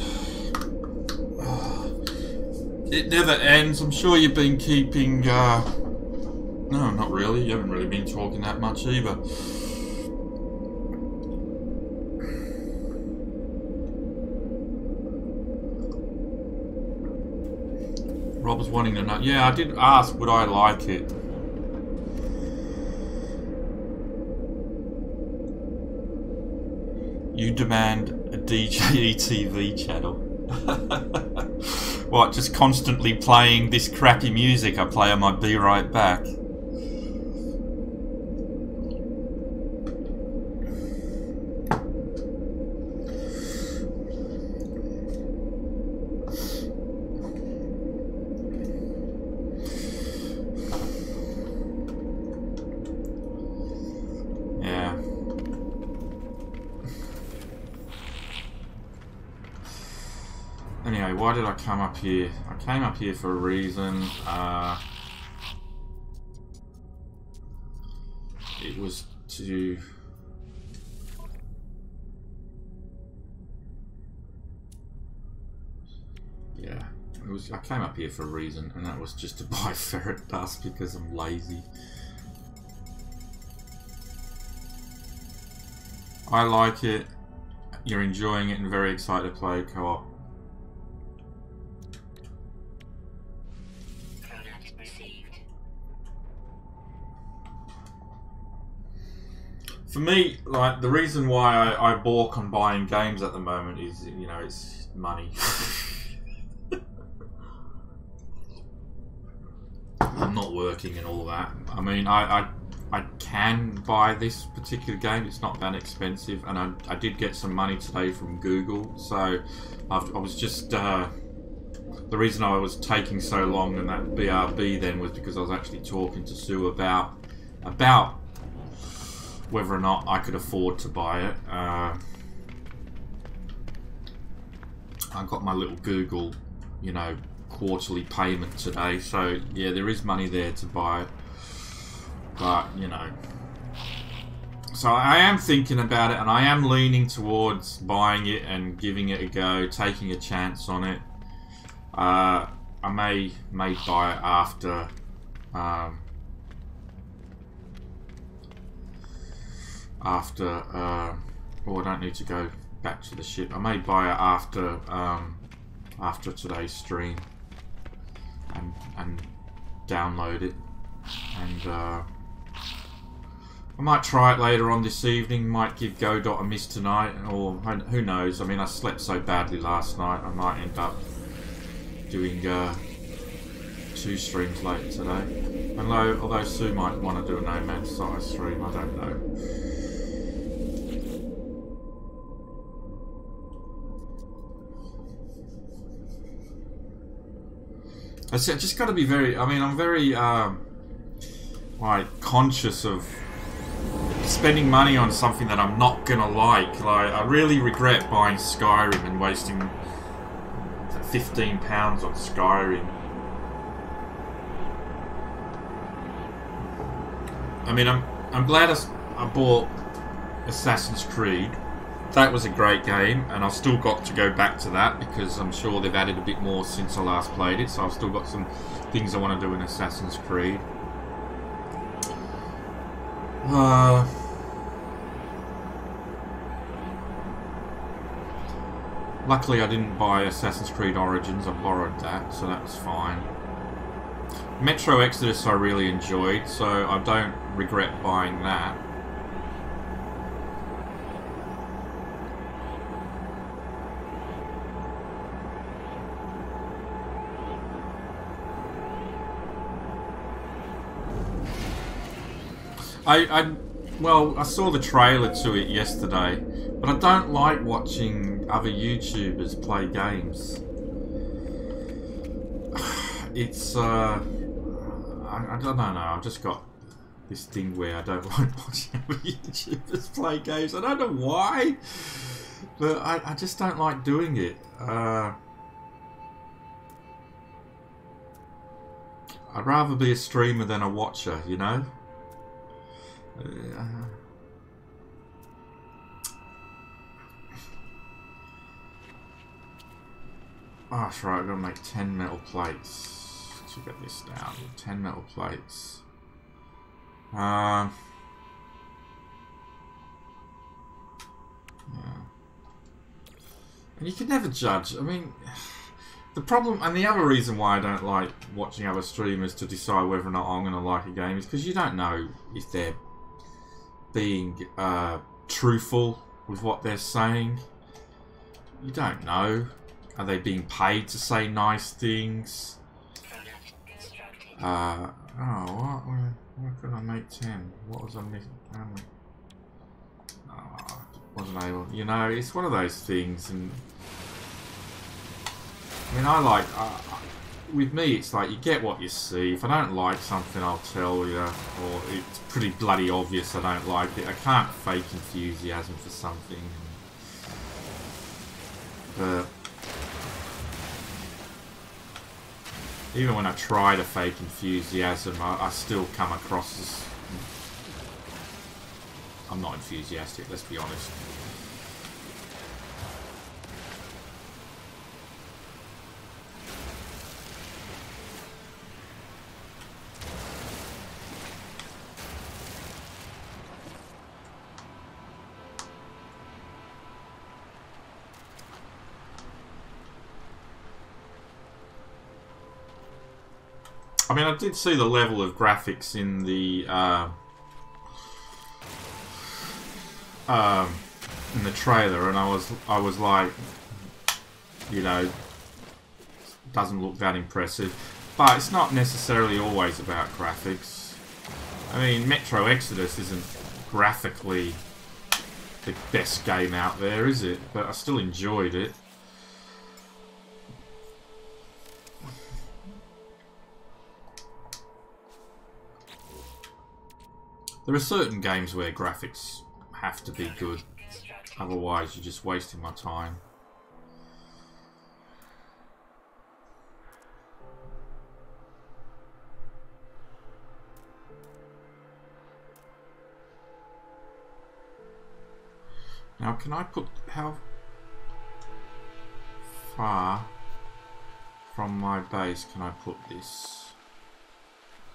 It never ends. I'm sure you've been keeping... No, not really. You haven't really been talking that much either. Rob's wanting to know. Yeah, I did ask, would I like it? You demand a DJ ETV channel. What, just constantly playing this crappy music I play on my Be Right Back? Anyway, why did I come up here? I came up here for a reason. It was to... Yeah, it was. I came up here for a reason, and that was just to buy ferret dust because I'm lazy. I like it. You're enjoying it and very excited to play co-op. For me, like, the reason why I balk on buying games at the moment is, you know, it's money. I'm not working and all that. I mean, I can buy this particular game. It's not that expensive, and I did get some money today from Google. So I was just the reason I was taking so long in that BRB then was because I was actually talking to Sue about whether or not I could afford to buy it. I got my little Google, you know, quarterly payment today, so yeah, there is money there to buy it. But, you know, so I am thinking about it, and I am leaning towards buying it and giving it a go, taking a chance on it. I may buy it after. Oh, I don't need to go back to the ship. I may buy it after today's stream and download it, and I might try it later on this evening. Might give Godot a miss tonight, or who knows. I mean, I slept so badly last night, I might end up doing 2 streams later today. And although Sue might want to do a No Man's Sky stream, I don't know. I just got to be very. I mean, I'm very like conscious of spending money on something that I'm not gonna like. Like, I really regret buying Skyrim and wasting £15 on Skyrim. I mean, I'm glad I bought Assassin's Creed. That was a great game, and I've still got to go back to that because I'm sure they've added a bit more since I last played it. So I've still got some things I want to do in Assassin's Creed. Luckily, I didn't buy Assassin's Creed Origins. I borrowed that, so that's fine. Metro Exodus I really enjoyed, so I don't regret buying that. Well, I saw the trailer to it yesterday, but I don't like watching other YouTubers play games. It's, I don't know, I've just got this thing where I don't like watching other YouTubers play games. I don't know why, but I just don't like doing it. I'd rather be a streamer than a watcher, you know? Oh, that's right, I've got to make 10 metal plates to get this down. 10 metal plates. Yeah. And you can never judge. I mean, the problem, and the other reason why I don't like watching other streamers to decide whether or not I'm going to like a game is because you don't know if they're being truthful with what they're saying. You don't know. Are they being paid to say nice things? Oh, what could I make 10? What was I missing? Oh, wasn't able. You know, it's one of those things, and I mean, I like. With me, it's like you get what you see. If I don't like something, I'll tell you, or it's pretty bloody obvious I don't like it. I can't fake enthusiasm for something. But even when I try to fake enthusiasm, I still come across as I'm not enthusiastic. Let's be honest. I mean, I did see the level of graphics in the trailer, and I was like, you know, doesn't look that impressive. But it's not necessarily always about graphics. I mean, Metro Exodus isn't graphically the best game out there, is it? But I still enjoyed it. There are certain games where graphics have to be good, otherwise you're just wasting my time. Now, can I put how far? from my base can I put this?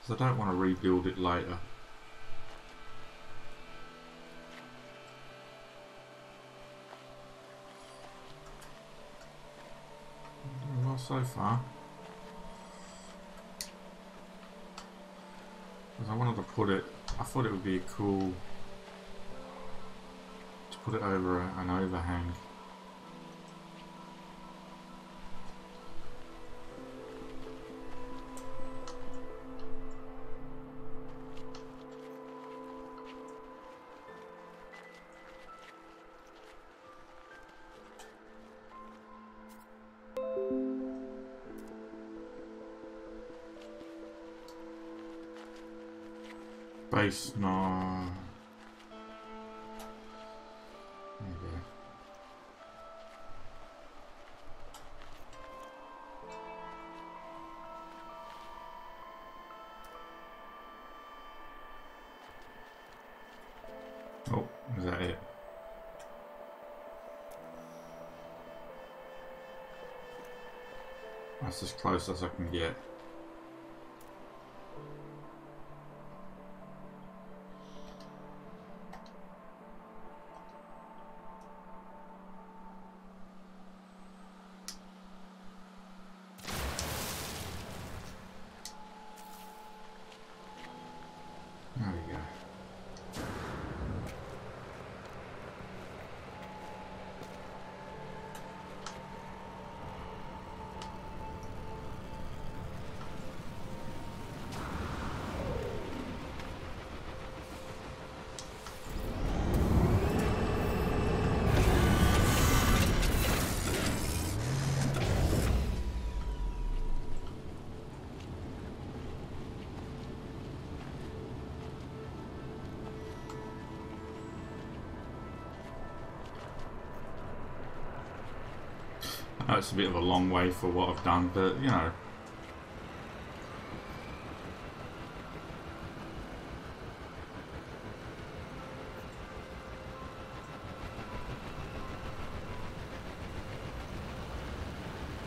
Because I don't want to rebuild it later. Doing well so far. Because I wanted to put it, I thought it would be cool to put it over an overhang. Base, no. Okay. Oh, is that it? That's as close as I can get. There we go. I know it's a bit of a long way for what I've done, but you know.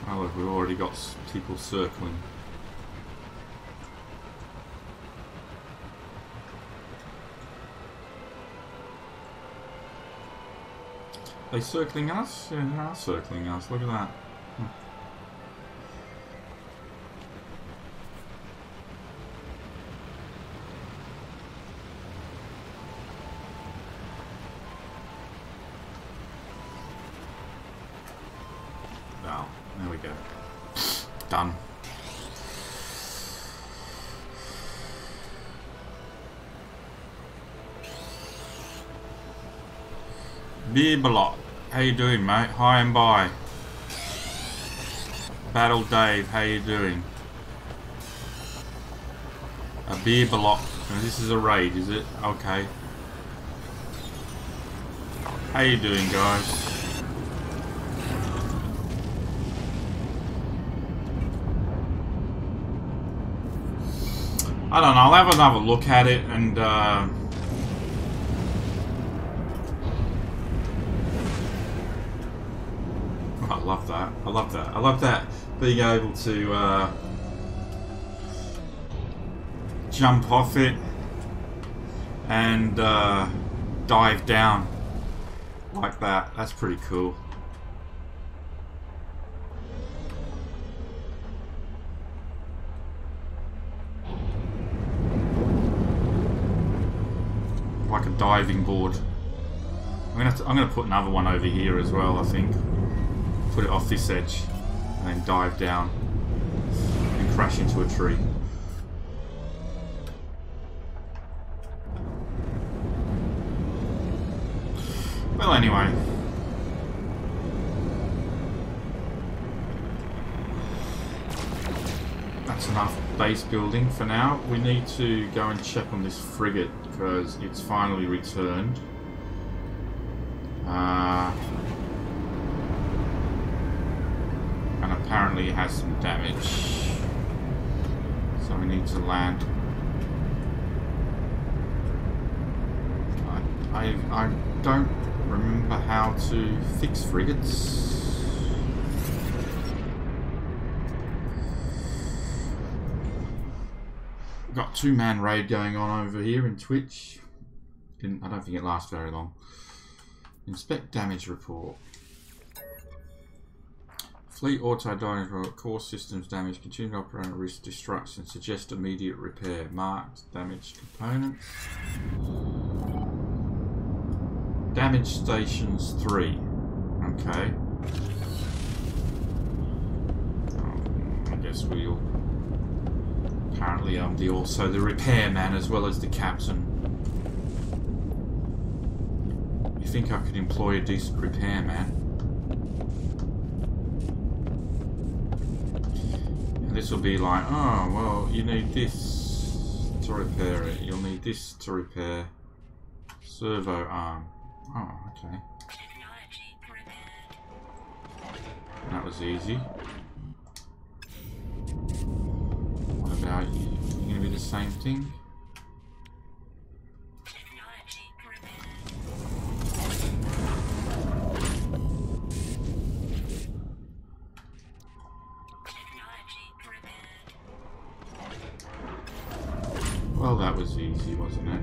Oh look, we've already got people circling. Are they circling us? Yeah, they are circling us. Look at that. Oh, there we go. Done. Beerbalot, how you doing, mate? Hi and bye. Battle Dave, how you doing? A Beerbalot. This is a raid, is it? Okay. How you doing, guys? I don't know. I'll have another look at it and. I love that. I love that. I love that being able to jump off it and dive down like that. That's pretty cool. Like a diving board. I'm gonna put another one over here as well, I think. Put it off this edge and then dive down and crash into a tree. Well, anyway. That's enough base building for now. We need to go and check on this frigate because it's finally returned. And apparently it has some damage. So we need to land. I don't remember how to fix frigates. Got 2-man raid going on over here in Twitch. I don't think it lasts very long. Inspect damage report. Fleet auto damage report. Core systems damage. Continue to operate at risk destruction. Suggest immediate repair. Marked damaged components. Damage stations 3. Okay. I guess we'll. Apparently I'm also the repairman as well as the captain. You think I could employ a decent repairman? And this will be like, oh well, you need this to repair it. You'll need this to repair. Servo arm. Oh, okay. That was easy. What about you? You gonna be the same thing? Well, that was easy, wasn't it?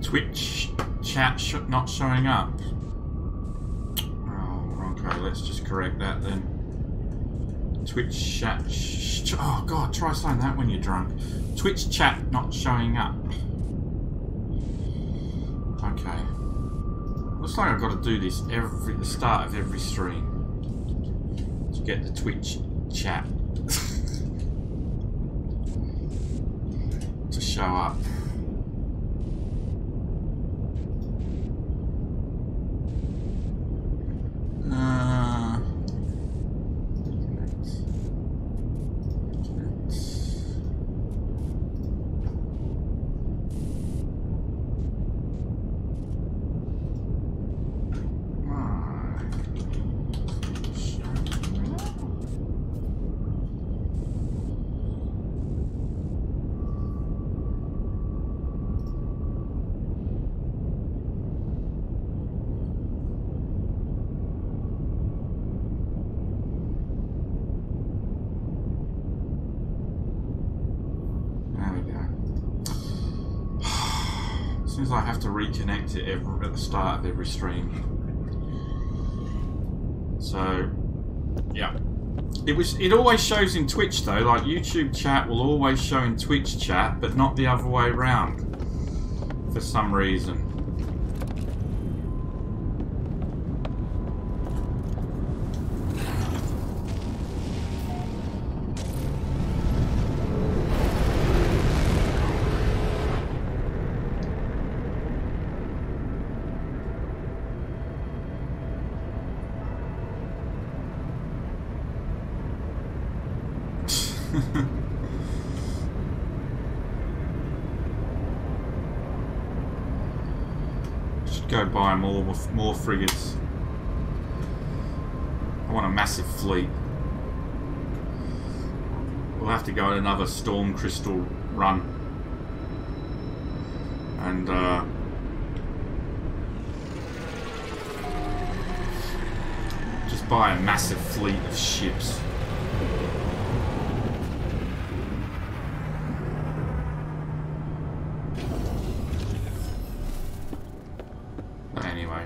Twitch chat not showing up. Oh, okay, let's just correct that then. Twitch chat. Oh god, try saying that when you're drunk. Twitch chat not showing up. Okay. Looks like I've got to do this the start of every stream to get the Twitch chat to show up. I have to reconnect it at the start of every stream. So, yeah. It always shows in Twitch though, like YouTube chat will always show in Twitch chat, but not the other way around for some reason. Go buy more frigates. I want a massive fleet. We'll have to go on another Storm Crystal run. And just buy a massive fleet of ships.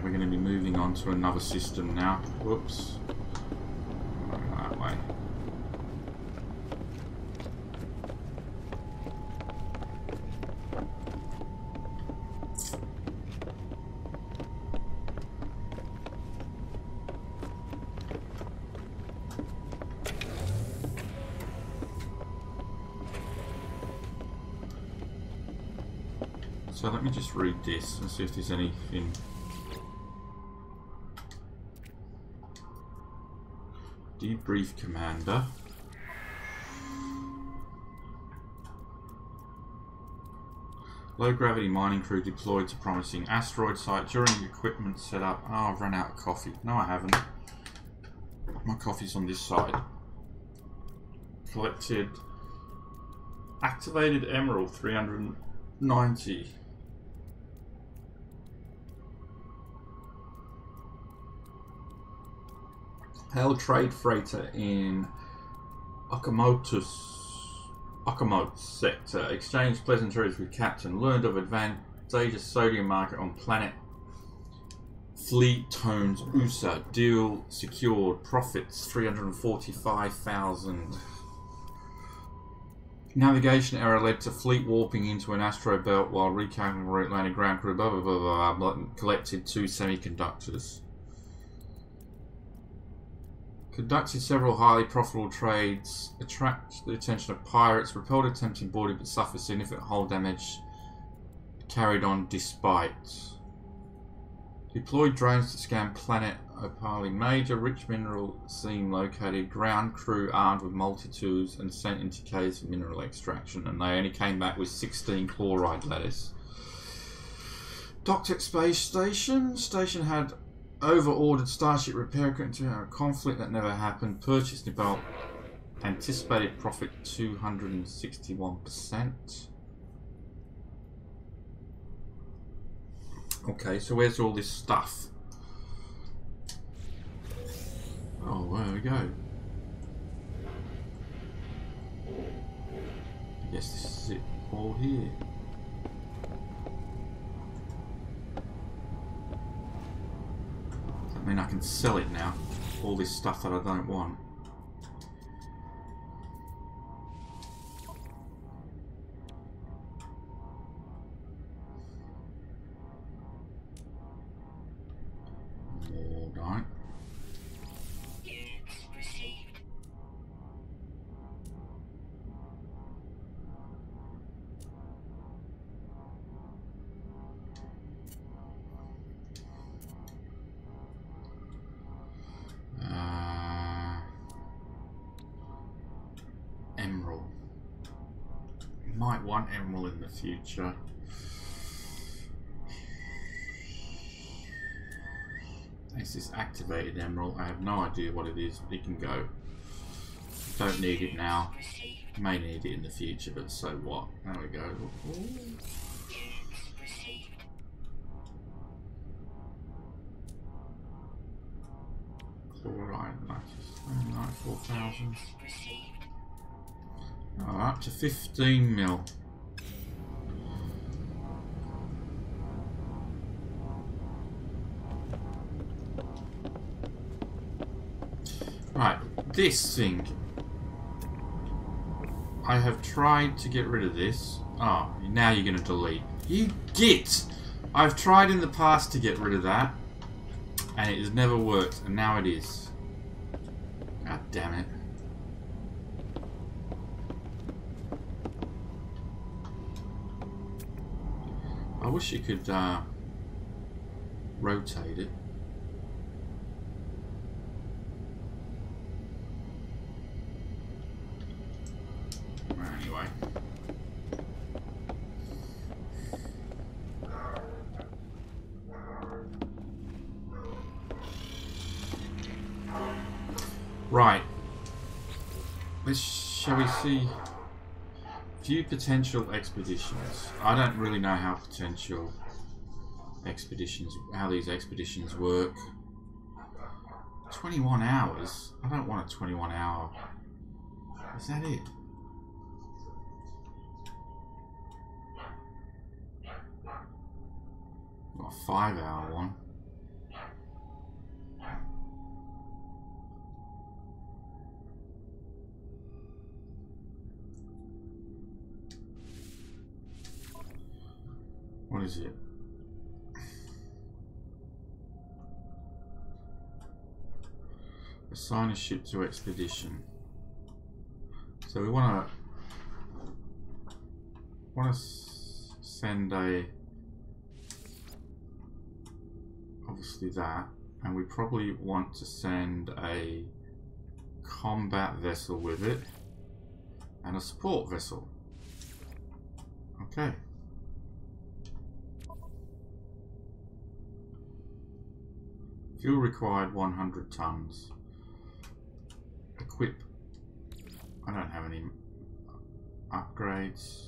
We're going to be moving on to another system now. Whoops. That way. So let me just read this and see if there's anything. Debrief Commander. Low gravity mining crew deployed to promising asteroid site during equipment setup. Oh, I've run out of coffee. No, I haven't. My coffee's on this side. Collected Activated Emerald 390. Hail trade freighter in Okamoto sector. Exchanged pleasantries with captain. Learned of advantageous sodium market on planet. Fleet tones USA. Deal secured. Profits 345,000. Navigation error led to fleet warping into an astro belt while recalculating route. Landed ground crew. Blah blah blah blah. Collected 2 semiconductors. Conducted several highly profitable trades. Attracted the attention of pirates. Repelled attempting boarding but suffered significant hull damage. Carried on despite. Deployed drones to scan planet Opali. Major rich mineral seam located. Ground crew armed with multi-tools and sent into caves for mineral extraction. And they only came back with 16 chloride lattice. Docked at space station. Station had over-ordered starship repair equipment to a conflict that never happened. Purchased in bulk. Anticipated profit 261%. Okay, so where's all this stuff? Oh, there we go. I guess this is it all here. Does that mean I can sell it now? All this stuff that I don't want. Alright. Units received. Emerald. Might want emerald in the future. It's this activated emerald. I have no idea what it is. It can go. Don't need it now. May need it in the future, but so what? There we go. Chloride, 94,000. Oh, up to 15 mil. Right, this thing. I have tried to get rid of this. Oh, now you're going to delete. You git! I've tried in the past to get rid of that, and it has never worked, and now it is. God damn it. I wish you could rotate it. Anyway. Right. Shall we see? View potential expeditions. I don't really know how potential expeditions, how these expeditions work. 21 hours? I don't want a 21 hour. Is that it? Got a 5 hour one. What is it? Assign a ship to expedition. So we want to send a, obviously that, and we probably want to send a combat vessel with it and a support vessel. Okay. Fuel required 100 tons. Equip. I don't have any. Upgrades.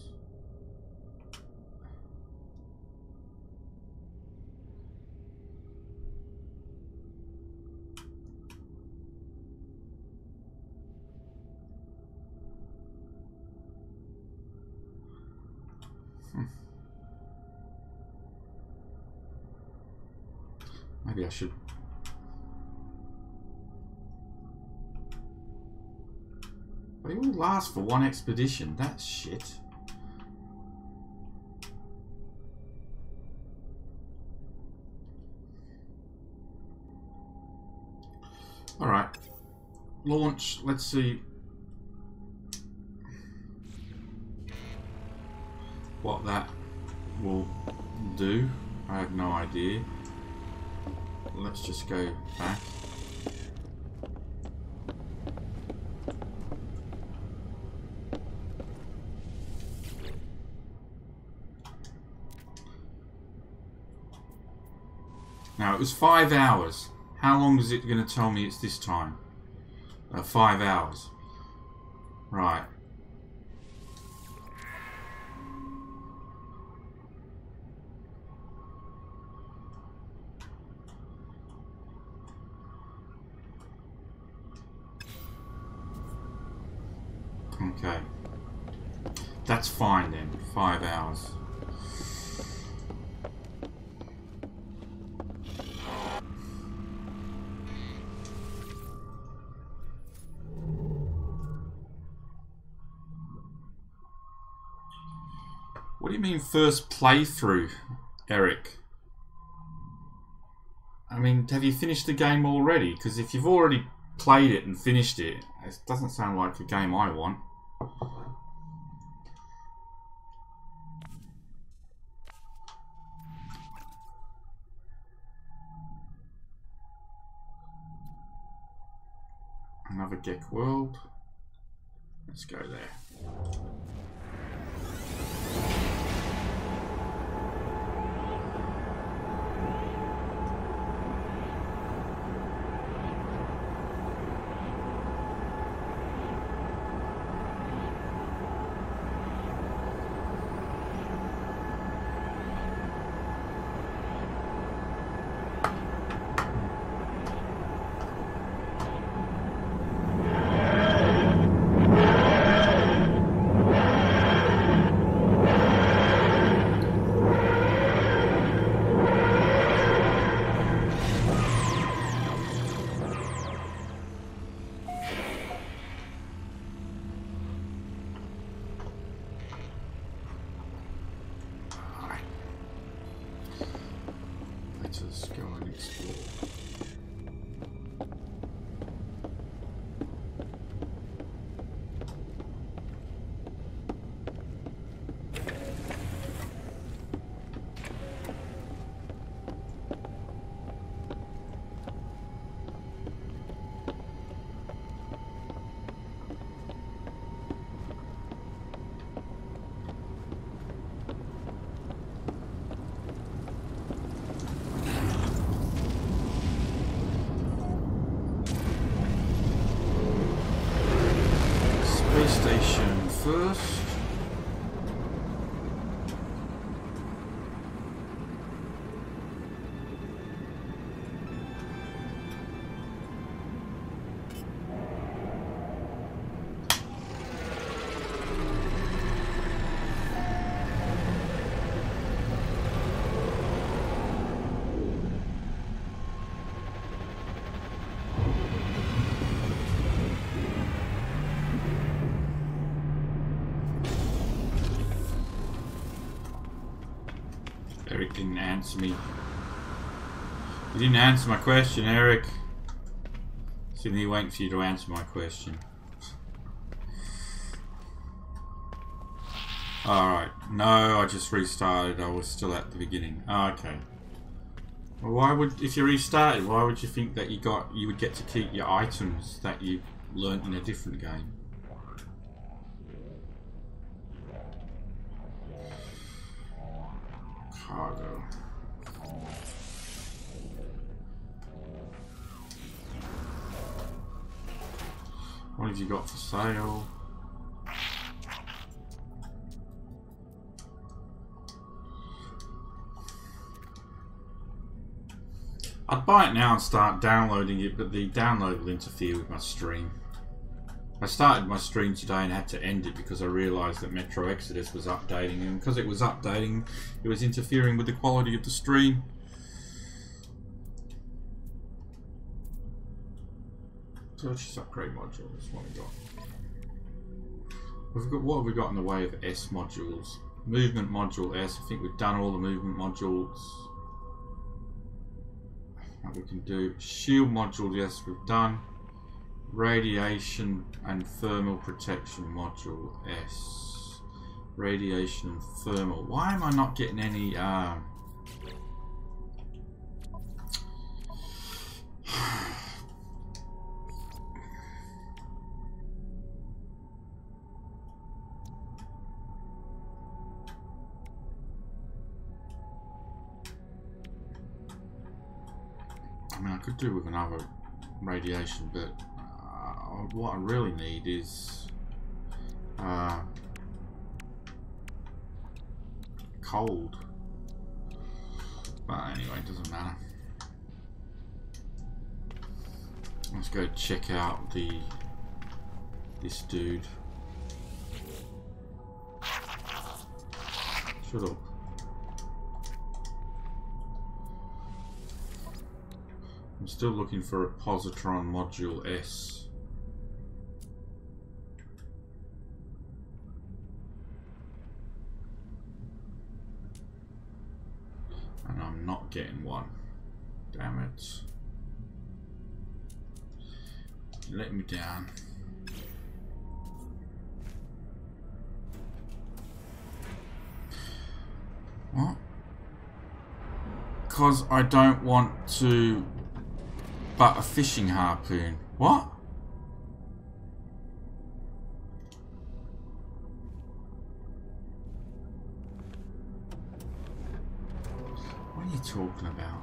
Maybe I should. But it will last for one expedition. That's shit. Alright. Launch. Let's see what that will do. I have no idea. Let's just go back. Now, it was 5 hours. How long is it going to tell me it's this time? 5 hours. Right. Okay. That's fine then. 5 hours. What do you mean first playthrough, Eric? I mean, have you finished the game already? Because if you've already played it and finished it, it doesn't sound like the game I want. Another Gek world. Let's go there. Let's go and explore. Station first. Eric didn't answer me. You didn't answer my question, Eric. Sitting here waiting for you to answer my question. Alright. No, I just restarted. I was still at the beginning. Oh, okay. Well, why would, if you restarted, why would you think that you would get to keep your items that you learnt in a different game? Cargo. What have you got for sale? I'd buy it now and start downloading it, but the download will interfere with my stream. I started my stream today and had to end it because I realised that Metro Exodus was updating, and because it was updating, it was interfering with the quality of the stream. Purchase upgrade module, that's what we got. What have we got in the way of S modules? Movement module S, I think we've done all the movement modules. What we can do, shield module, yes, we've done. Radiation and thermal protection module S. Radiation and thermal. Why am I not getting any I mean, I could do with another radiation, but what I really need is cold. But anyway, it doesn't matter. Let's go check out this dude. Shut up. I'm still looking for a positron module S. And I'm not getting one. Damn it. Let me down. What? Because I don't want to but a fishing harpoon. What? What are you talking about?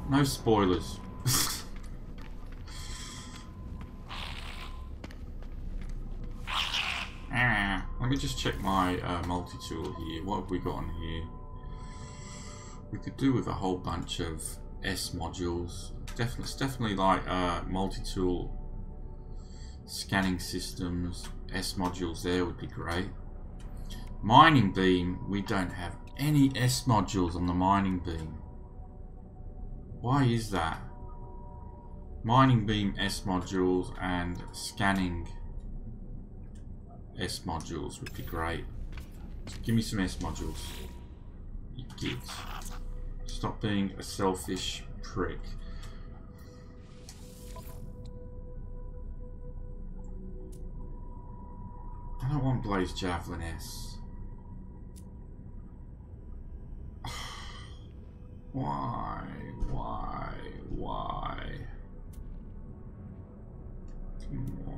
No spoilers. Let me just check my multi-tool here. What have we got on here? We could do with a whole bunch of S modules. It's definitely like multi-tool scanning systems. S modules there would be great. Mining beam, we don't have any S modules on the mining beam. Why is that? Mining beam S modules and scanning S modules would be great. Give me some S modules. You git. Stop being a selfish prick. I don't want Blaze Javelin S. Why? Come on.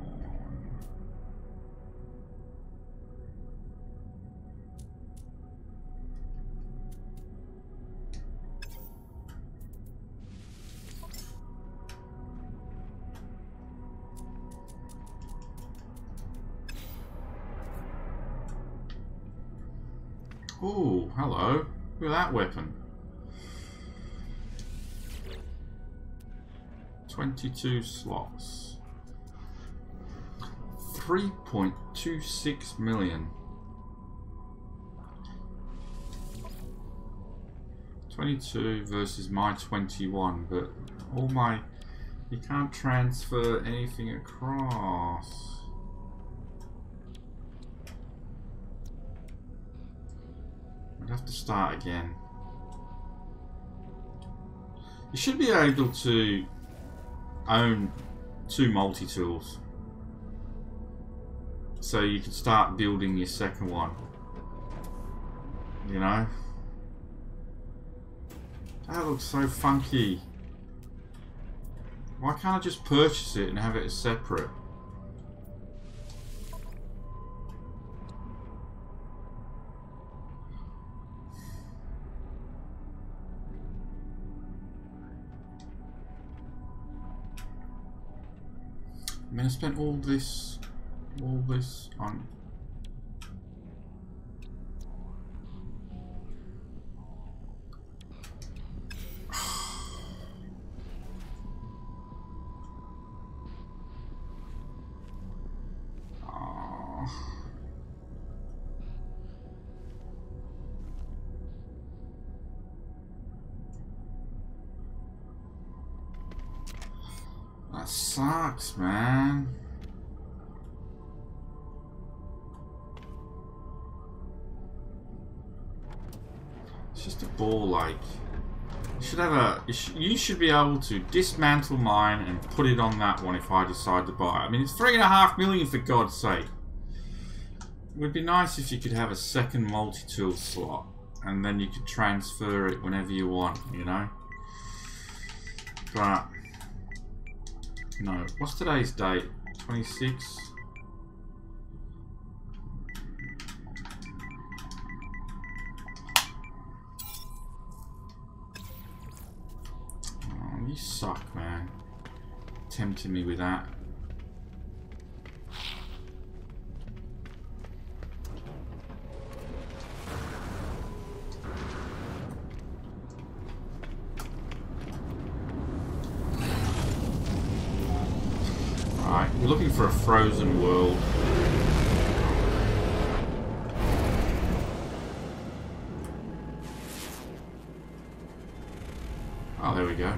Oh, hello. Look at that weapon. 22 slots. 3.26 million. 22 versus my 21, but all my... You can't transfer anything across. I'd have to start again. You should be able to own 2 multi-tools, so you can start building your second one. You know? That looks so funky. Why can't I just purchase it and have it as separate? I mean, I spent all this on... That sucks, man. It's just a ball like. You should have a. You should be able to dismantle mine and put it on that one if I decide to buy it. I mean, it's 3.5 million for God's sake. It would be nice if you could have a second multi-tool slot and then you could transfer it whenever you want, you know? But no. What's today's date? 26? Oh, you suck, man. Tempting me with that. Alright, we're looking for a frozen world. Oh, there we go.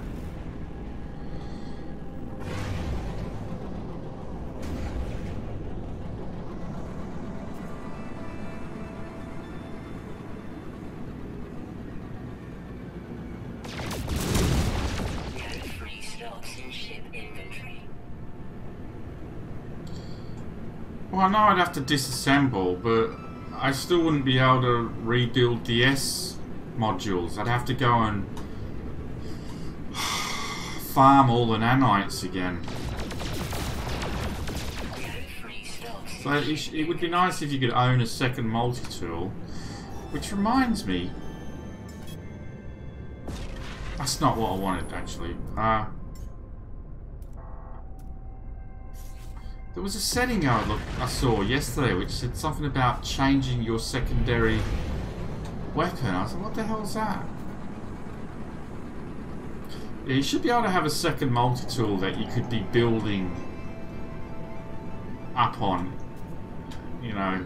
Free stocks in ship inventory. Well, I know I'd have to disassemble, but I still wouldn't be able to rebuild the S modules. I'd have to go and farm all the nanites again. So it would be nice if you could own a second multi-tool. Which reminds me... That's not what I wanted, actually. There was a setting I saw yesterday which said something about changing your secondary weapon. I was like, what the hell is that? Yeah, you should be able to have a second multi-tool that you could be building up on, you know.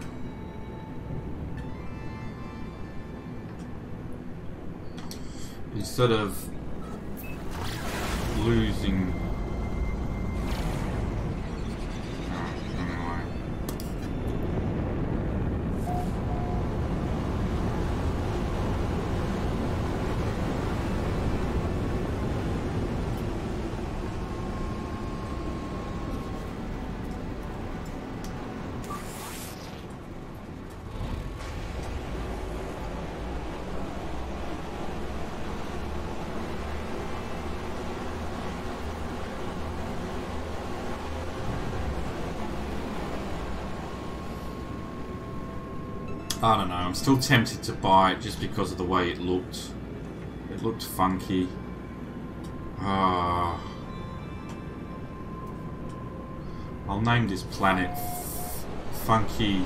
Instead of losing. I don't know, I'm still tempted to buy it just because of the way it looked. It looked funky. I'll name this planet Funky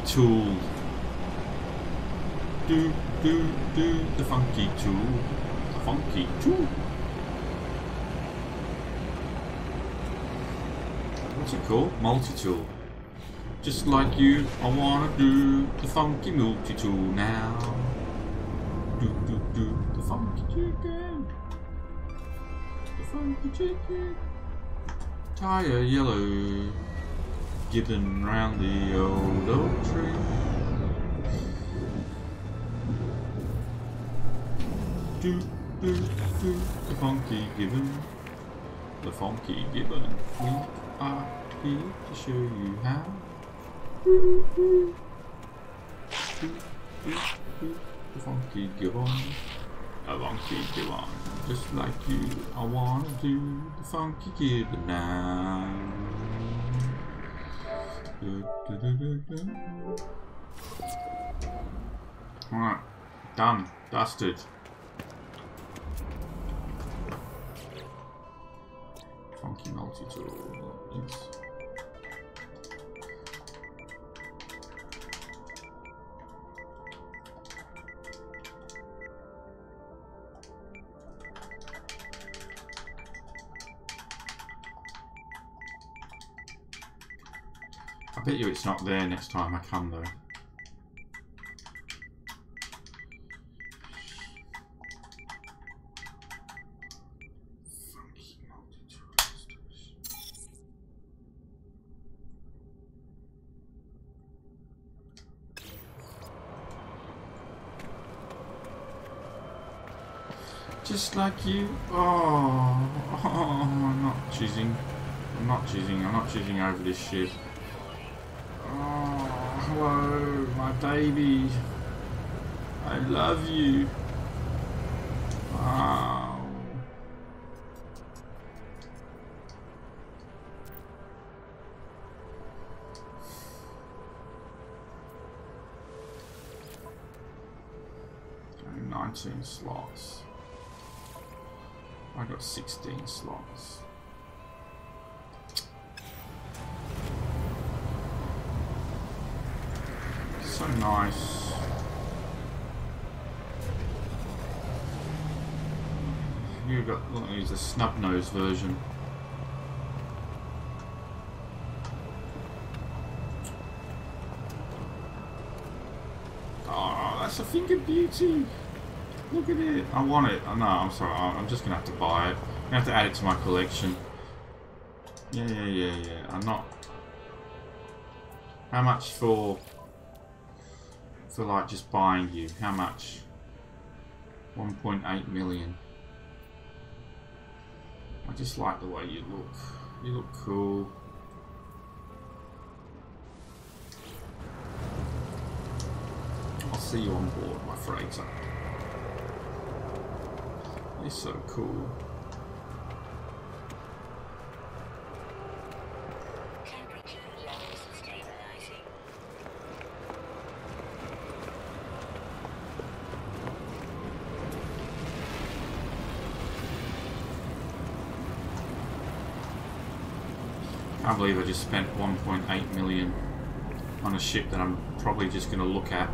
Tool. Do the Funky Tool. The Funky Tool. What's it called? Multi-tool. Just like you, I wanna do the funky multi-tool now. Do the funky chicken. The funky chicken. Tire yellow. Gibbon round the old oak tree. Do the funky gibbon. The funky gibbon. We are here to show you how. The funky gibbon. A funky gibbon. Just like you, I wanna do the funky gibbon now. Alright, done, dusted. Funky multi-tool. Yes. I bet you it's not there next time I come though. Just like you. Oh, I'm not choosing. I'm not choosing. I'm not choosing over this shit. Oh, hello, my baby. I love you. Wow. Only 19 slots. I got 16 slots. So nice. You got use a snub nose version. Oh, that's a finger beauty. Look at it. I want it. Oh, no, I'm sorry. I'm just going to have to buy it. I'm going to have to add it to my collection. Yeah. I'm not... How much for like just buying you? How much? 1.8 million. I just like the way you look. You look cool. I'll see you on board, my freighter. You're so cool. Temperature levels stabilizing. I can't believe I just spent 1.8 million on a ship that I'm probably just going to look at.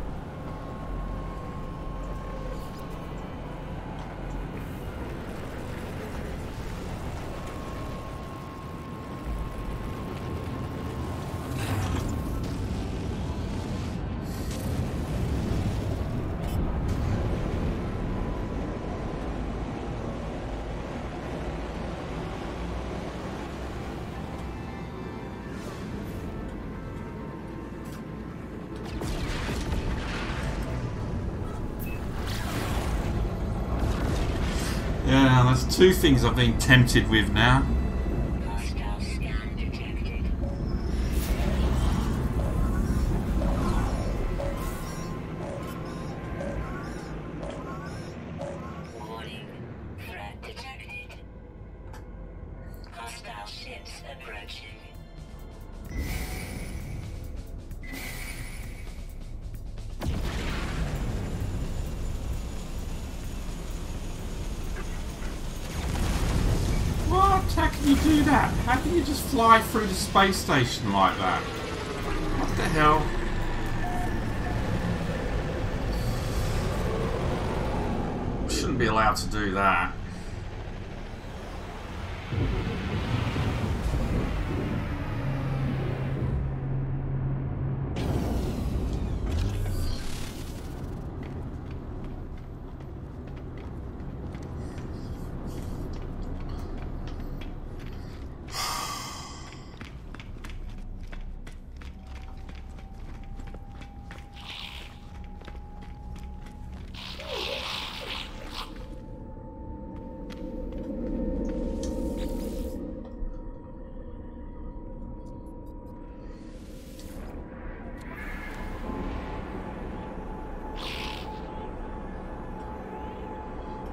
Yeah, that's two things I've been tempted with now. Hostile scan detected. Warning. Threat detected. Hostile ships approaching. What? How can you do that? How can you just fly through the space station like that? What the hell? Shouldn't be allowed to do that.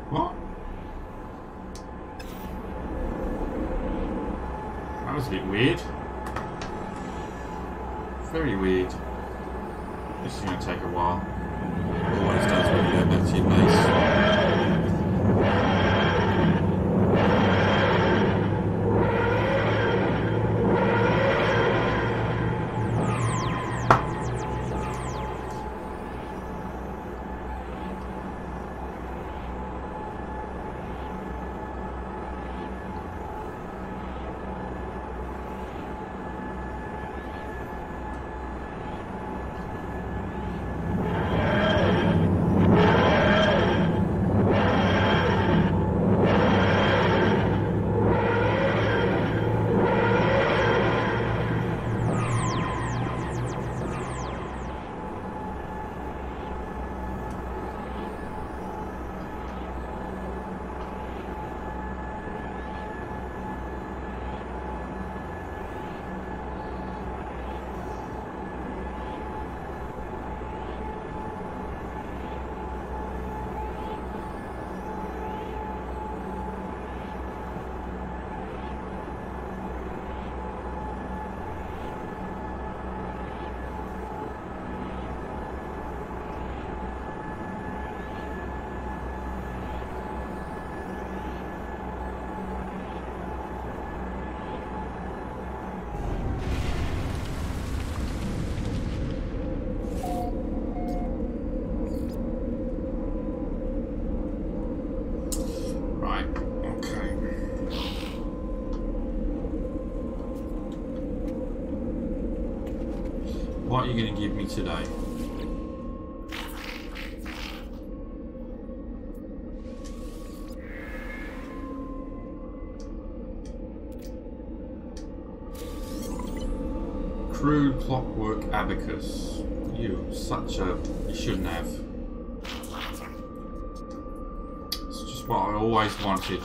What? That was a bit weird. Very weird. This is going to take a while. Always does when you go back to your base. What are you going to give me today? Crude clockwork abacus. You shouldn't have. It's just what I always wanted.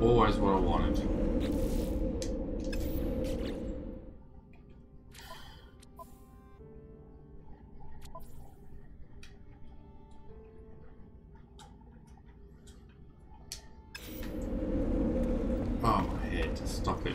Always what I wanted. Oh, my head. Stop it.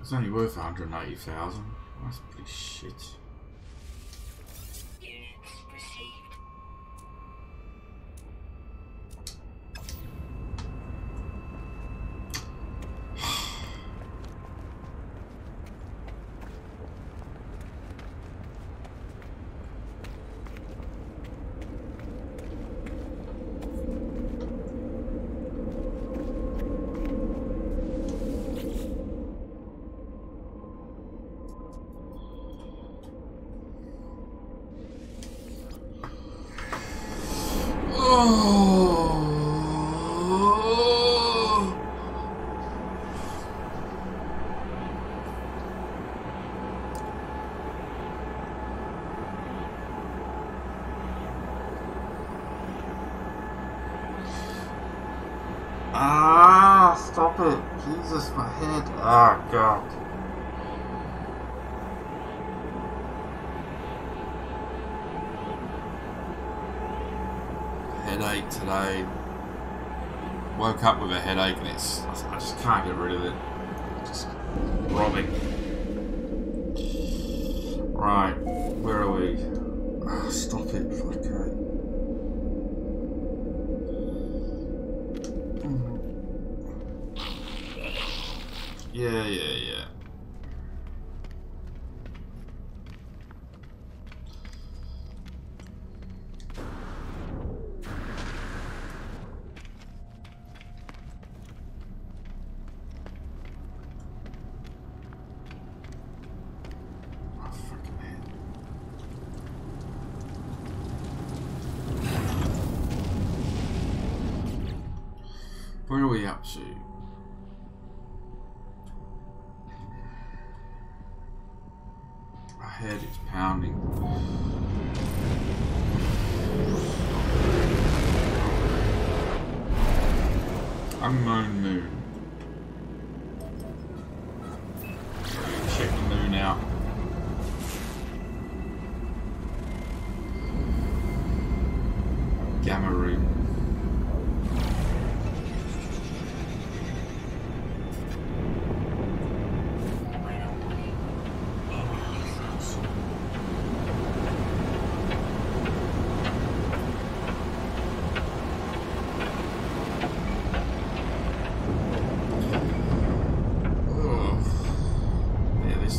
It's only worth 180,000. That's pretty shit. Units received. Stop it. Jesus, my head. Oh, God. Headache today. Woke up with a headache and I just can't get rid of it. Just robbing. Right, where are we? Oh, stop it. Okay. Yeah. Oh, fucking head. Where are we up to? My head is pounding. Unknown moon. Check the moon out. Gamma room.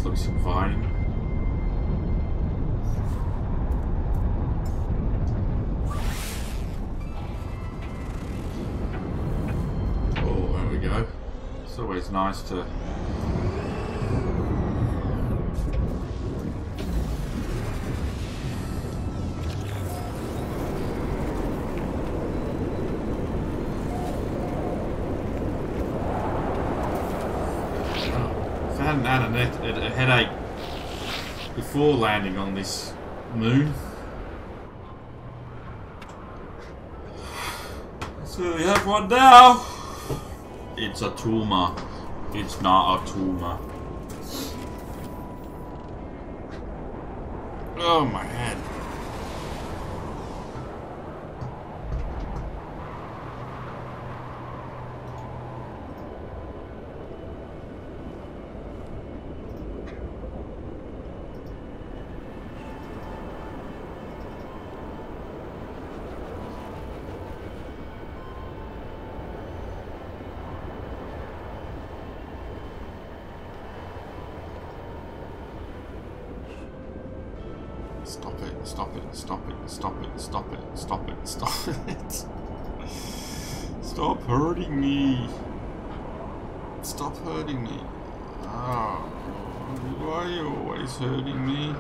Looks inviting. Oh, there we go. It's always nice to had a headache before landing on this moon. So we have one now. It's a tumor. It's not a tumor. Oh, my head. Stop it, stop it, stop it, stop it, stop it, stop it. Stop hurting me. Stop hurting me. Oh, why are you always hurting me?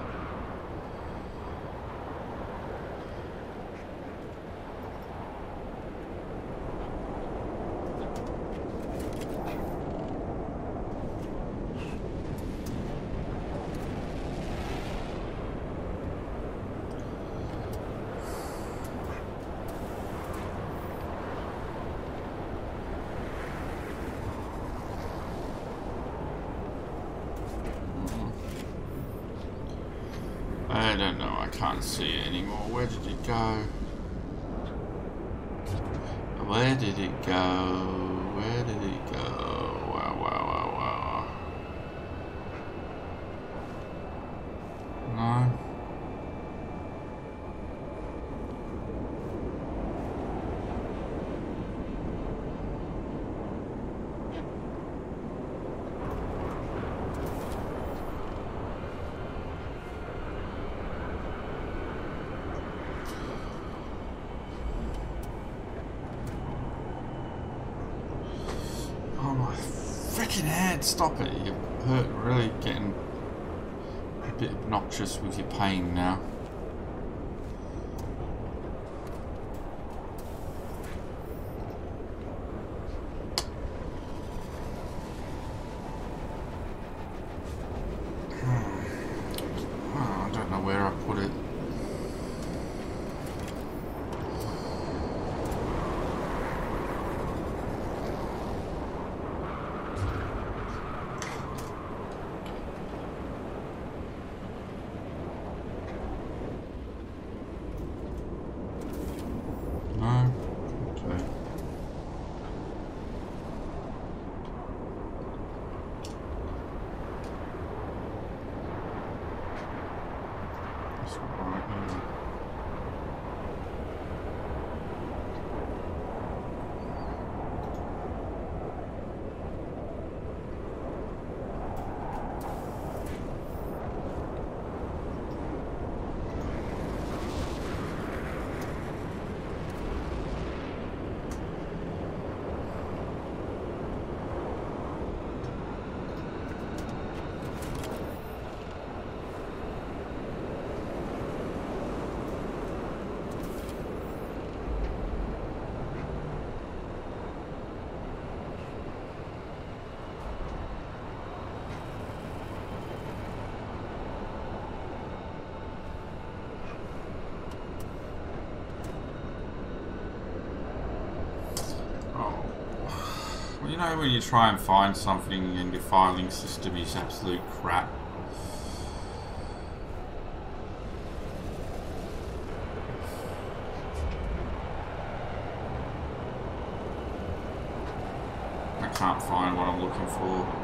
I don't know, I can't see it anymore. Where did it go? Where did it go? Where did it go? Wow, wow, wow, wow. No. Oh my freaking head, stop it. You're really getting a bit obnoxious with your pain now. I don't know where I put it. No? Okay. That's alright, no. Well, you know when you try and find something and your filing system is absolute crap. I can't find what I'm looking for.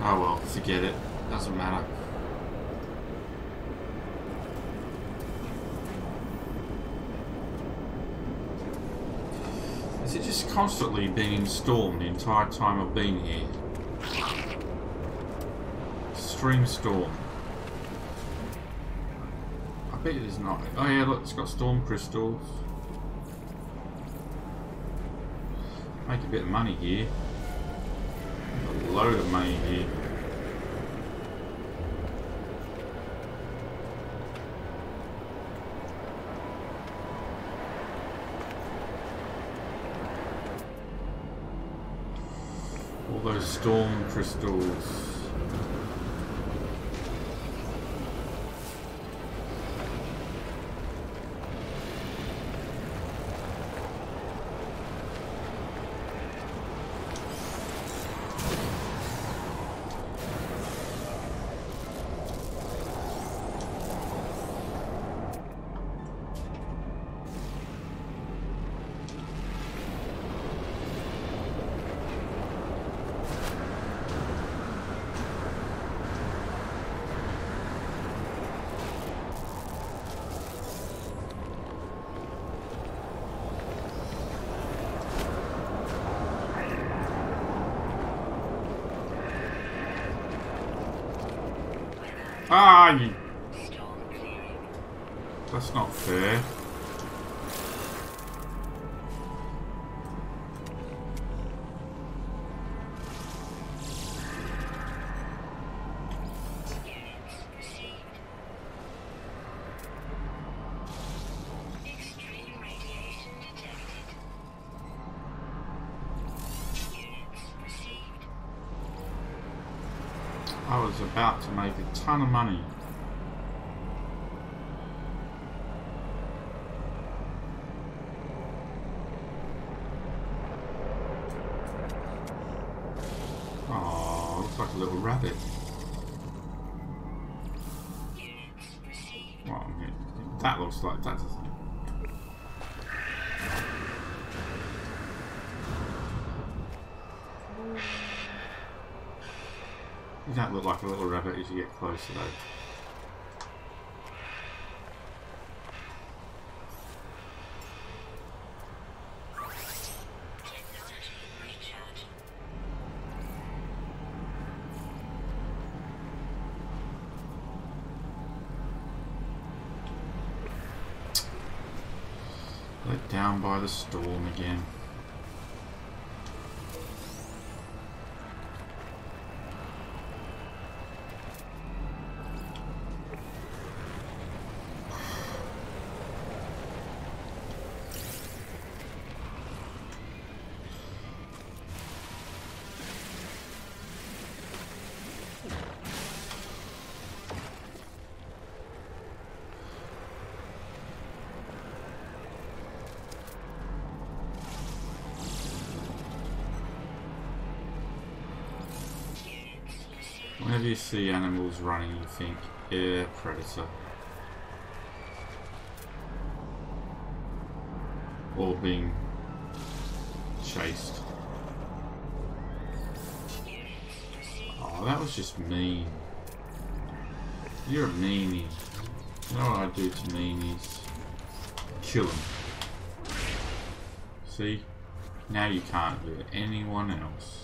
Oh well, forget it. Doesn't matter. Is it just constantly being stormed the entire time I've been here? Extreme storm. I bet it is not. Oh yeah, look, it's got storm crystals. Make a bit of money here. A load of money here. All those storm crystals. Ah, you... That's not fair. I was about to make a ton of money. Oh, looks like a little rabbit. Well, I mean, that looks like that doesn't. You don't look like a little rabbit as you get closer though. Let down by the storm again. Whenever you see animals running, you think, yeah, predator. Or being chased. Oh, that was just mean. You're a meanie. You know what I do to meanies? Kill them. See? Now you can't hurt anyone else.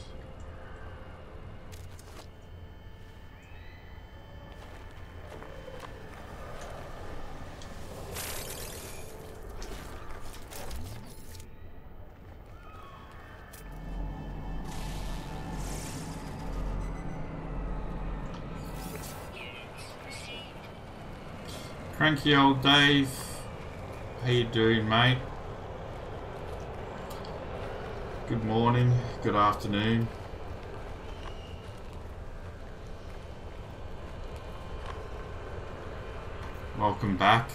Cranky old Dave, how you doing, mate? Good morning, good afternoon. Welcome back.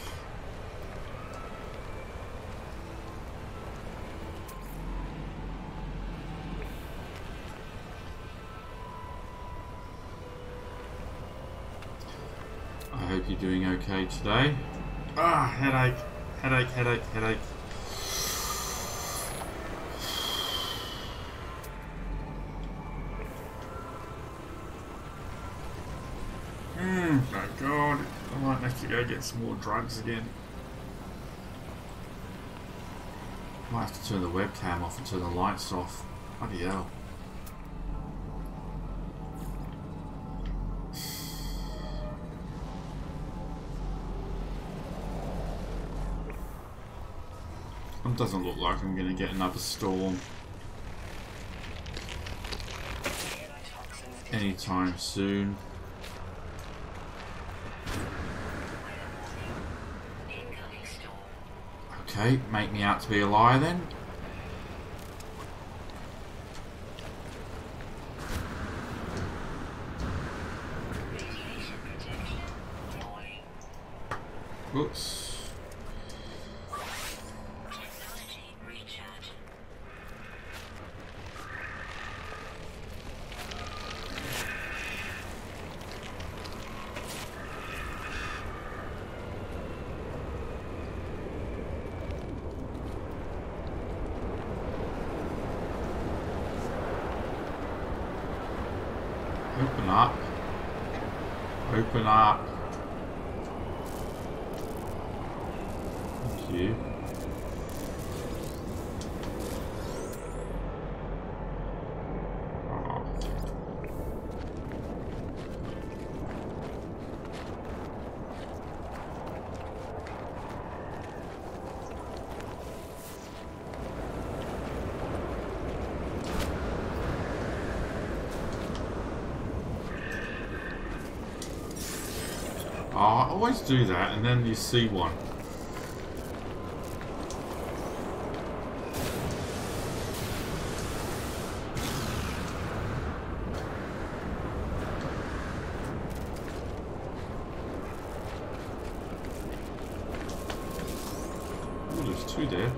I hope you're doing okay today. Ah, headache, headache, headache, headache. My God, I might have to go get some more drugs again. Might have to turn the webcam off and turn the lights off. Bloody hell. It doesn't look like I'm going to get another storm anytime soon. Okay, make me out to be a liar then. Whoops. Open up. Open up. Thank you. Oh. I always do that, and then you see one. Oh, there's two there.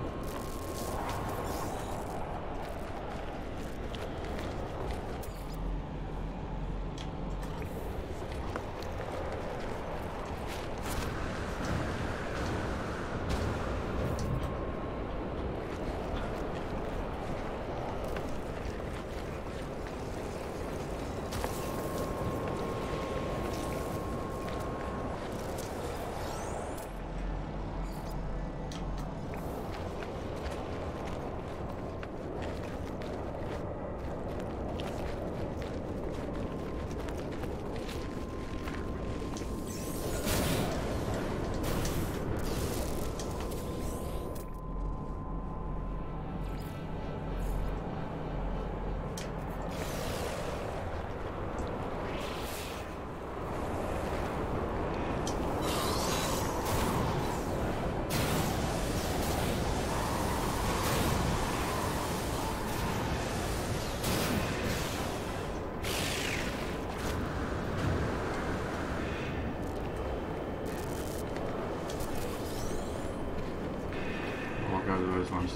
Go to those ones.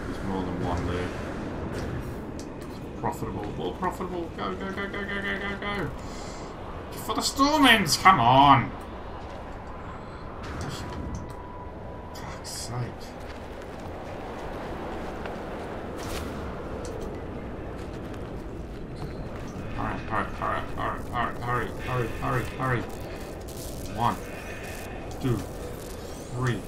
There's more than one there. It's profitable. More profitable. Go, go, go, go, go, go, go, go. For the Stormins, come on. For fuck's sake. Hurry, hurry, hurry, hurry, hurry, hurry, hurry, hurry. 1, 2, 3.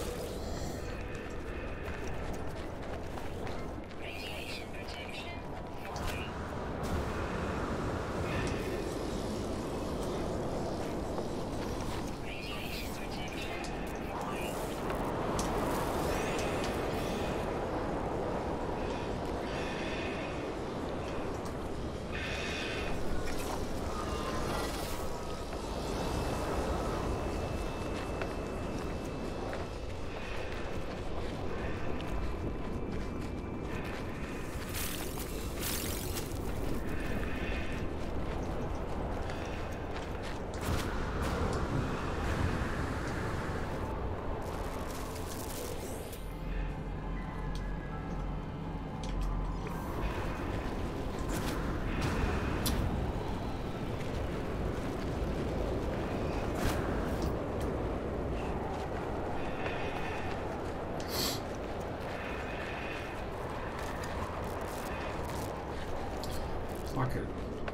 Like a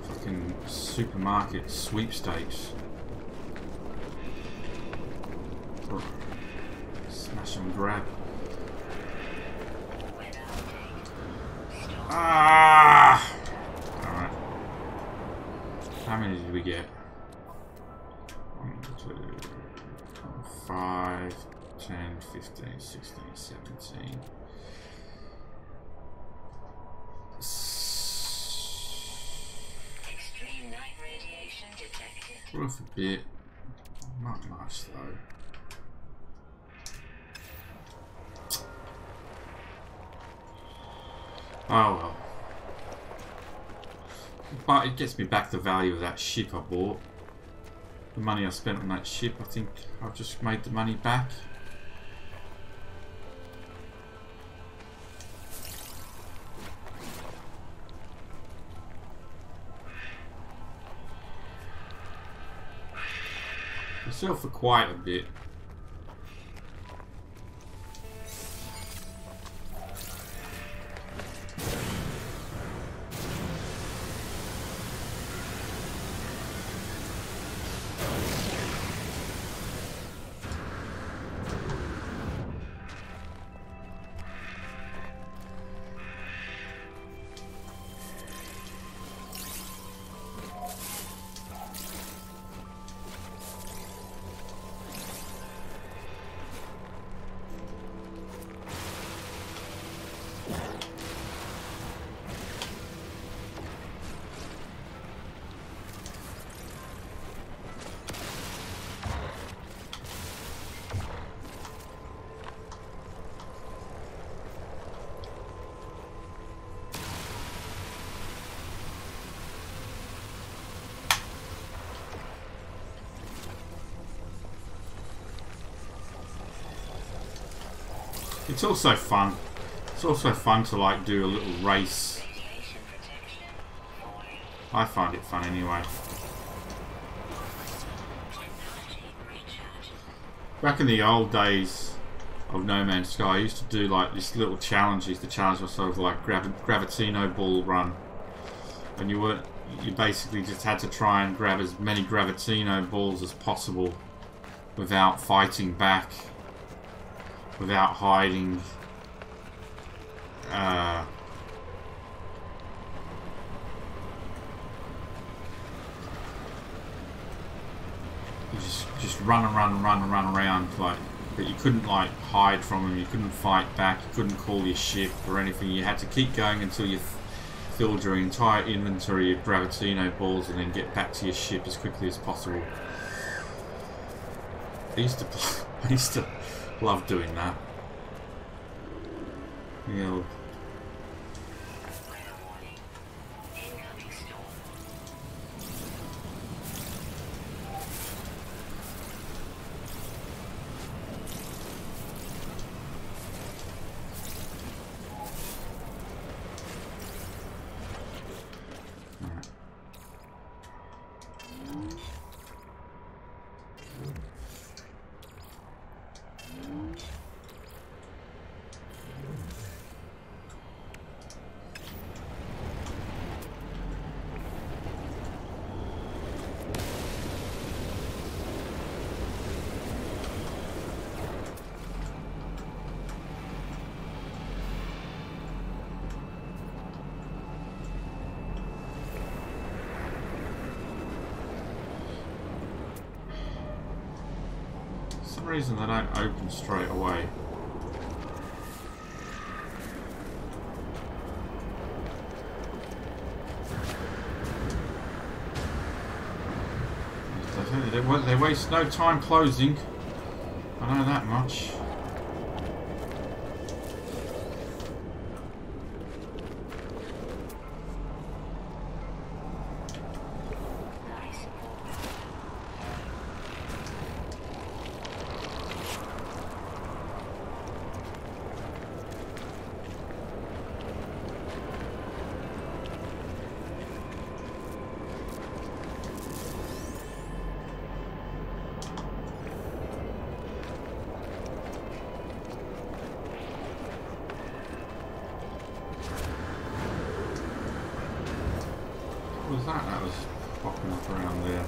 fucking supermarket sweepstakes. Smash and grab. Ah! Alright. How many did we get? 1, 2, 5, 10, 15, 16, 17. Worth a bit. Not much though. Oh well. But it gets me back the value of that ship I bought. The money I spent on that ship, I think I've just made the money back. Sell for quite a bit. It's also fun. It's also fun to like do a little race. I find it fun anyway. Back in the old days of No Man's Sky, I used to do like this little challenge. I used to challenge myself like Gravitino ball run, and you basically just had to try and grab as many Gravitino balls as possible without fighting back, without hiding. You just run around like, but you couldn't like hide from them. You couldn't fight back. You couldn't call your ship or anything. You had to keep going until you filled your entire inventory of Gravitino balls, and then get back to your ship as quickly as possible. I used to love doing that. You know. For some reason they don't open straight away. They waste no time closing. I know that much. What was that? That was popping up around there.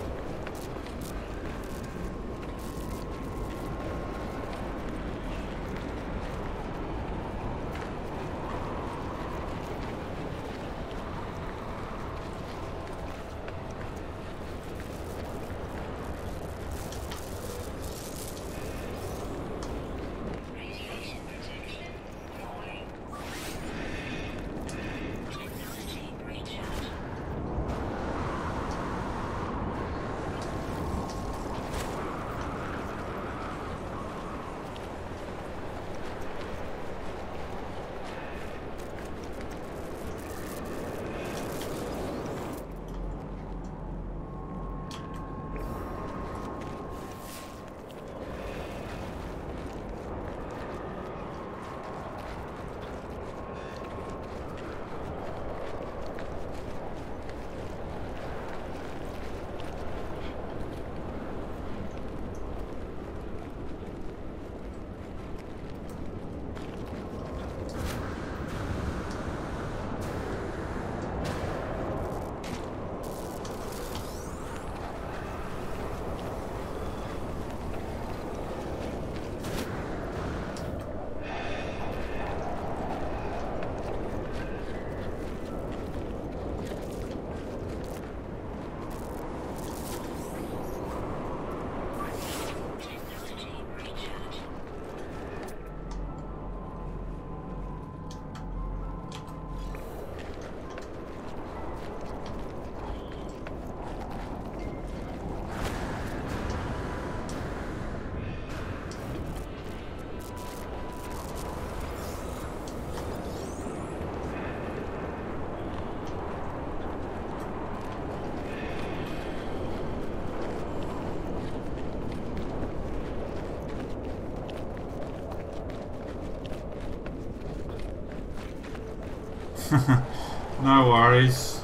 No worries.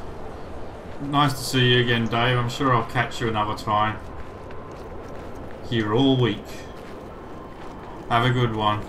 Nice to see you again, Dave. I'm sure I'll catch you another time. Here all week. Have a good one.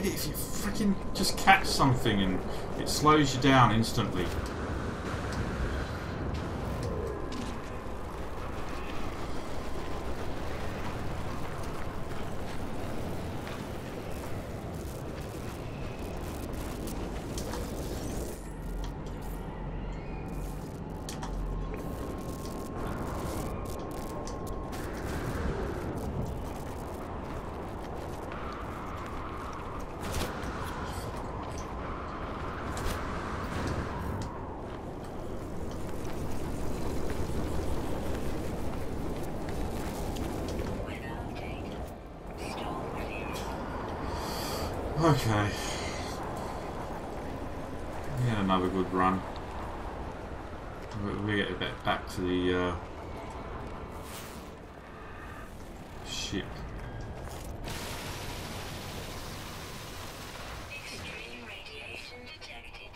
If you freaking just catch something and it slows you down instantly. Okay. We had another good run. We get back to the ship. Extreme radiation detected.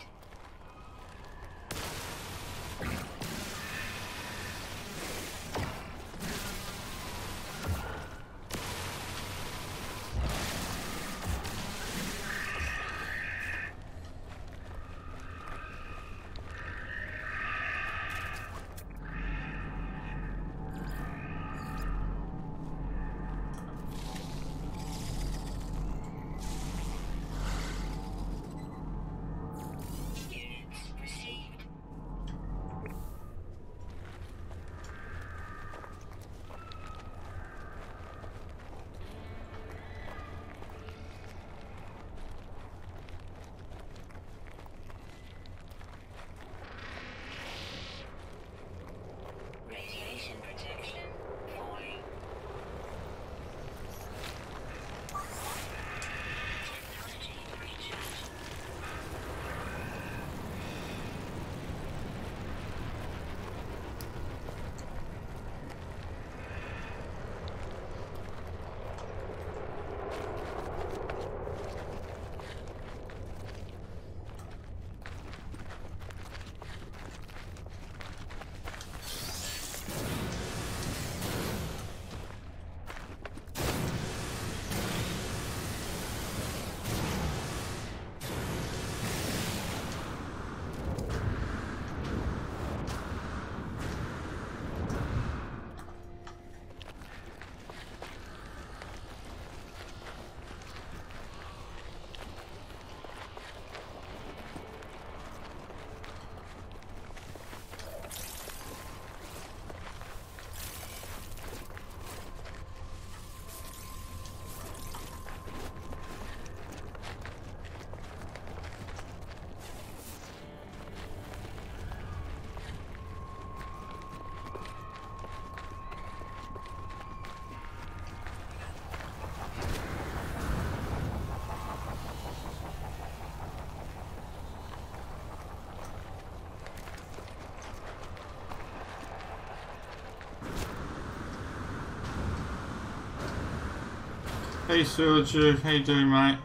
Hey Soldier, how you doing, mate?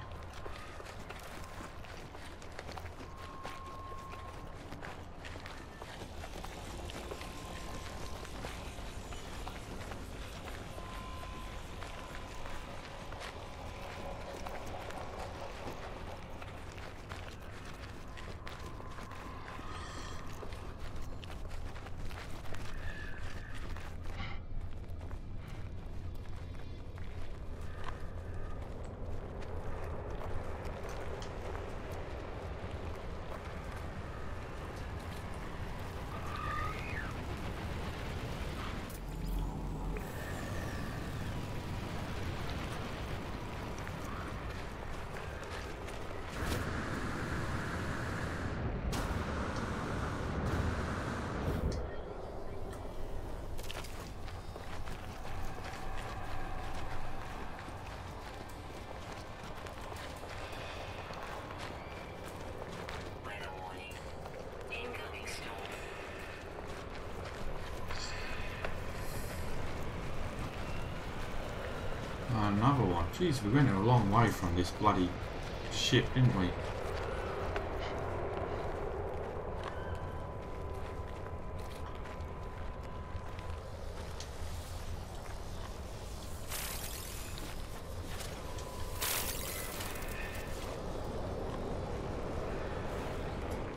Weather warning. Incoming storm. Another one. Jeez, we went a long way from this bloody ship, didn't we?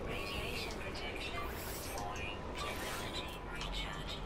Radiation protection. Warning. Technology recharging.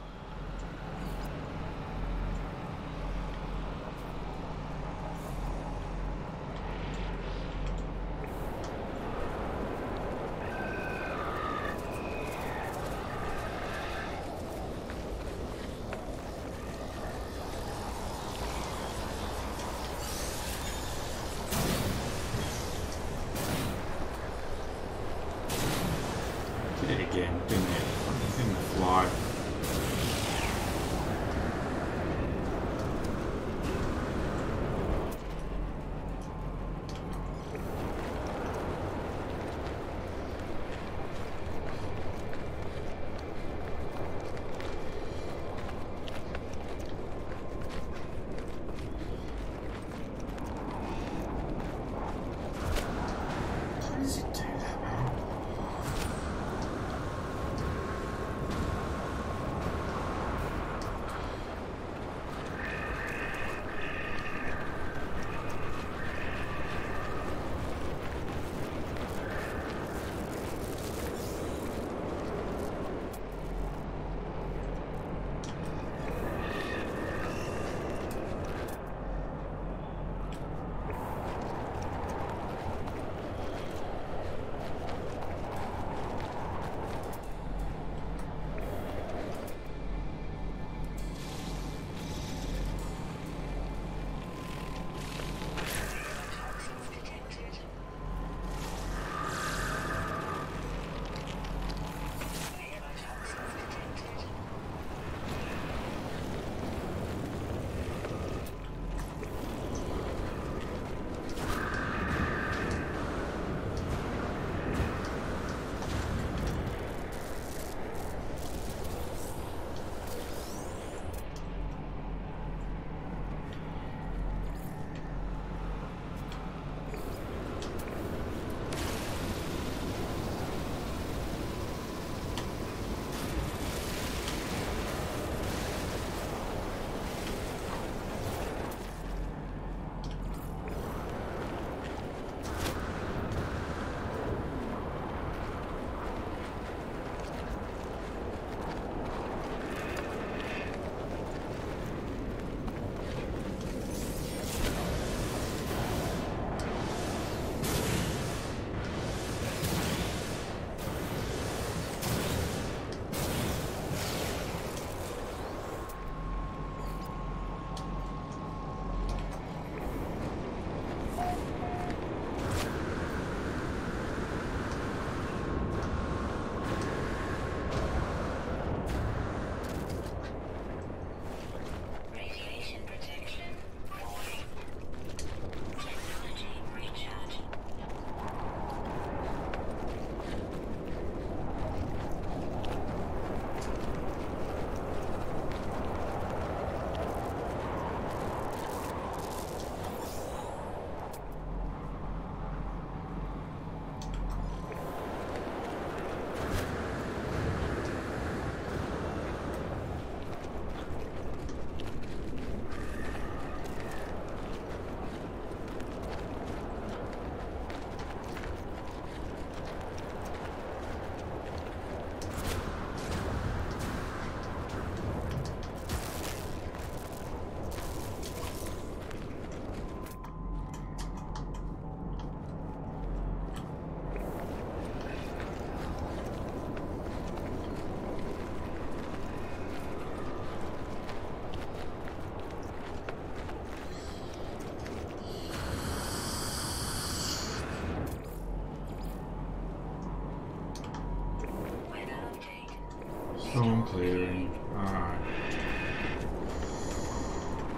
Storm clearing. Alright.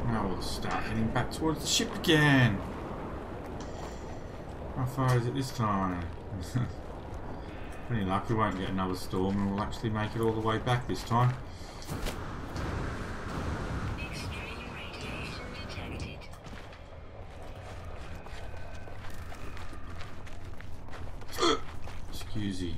Now we'll start heading back towards the ship again. How far is it this time? Any luck, we won't get another storm and we'll actually make it all the way back this time. Extreme radiation detected. Excusey.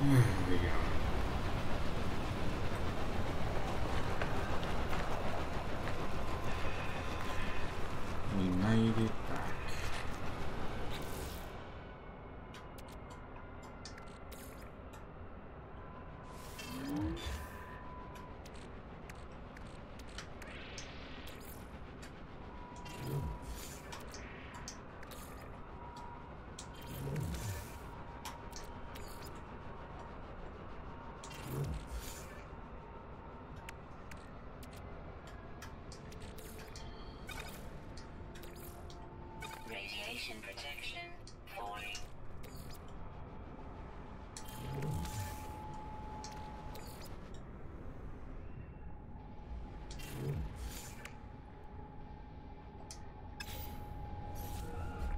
There we go. We made it back. Radiation protection falling.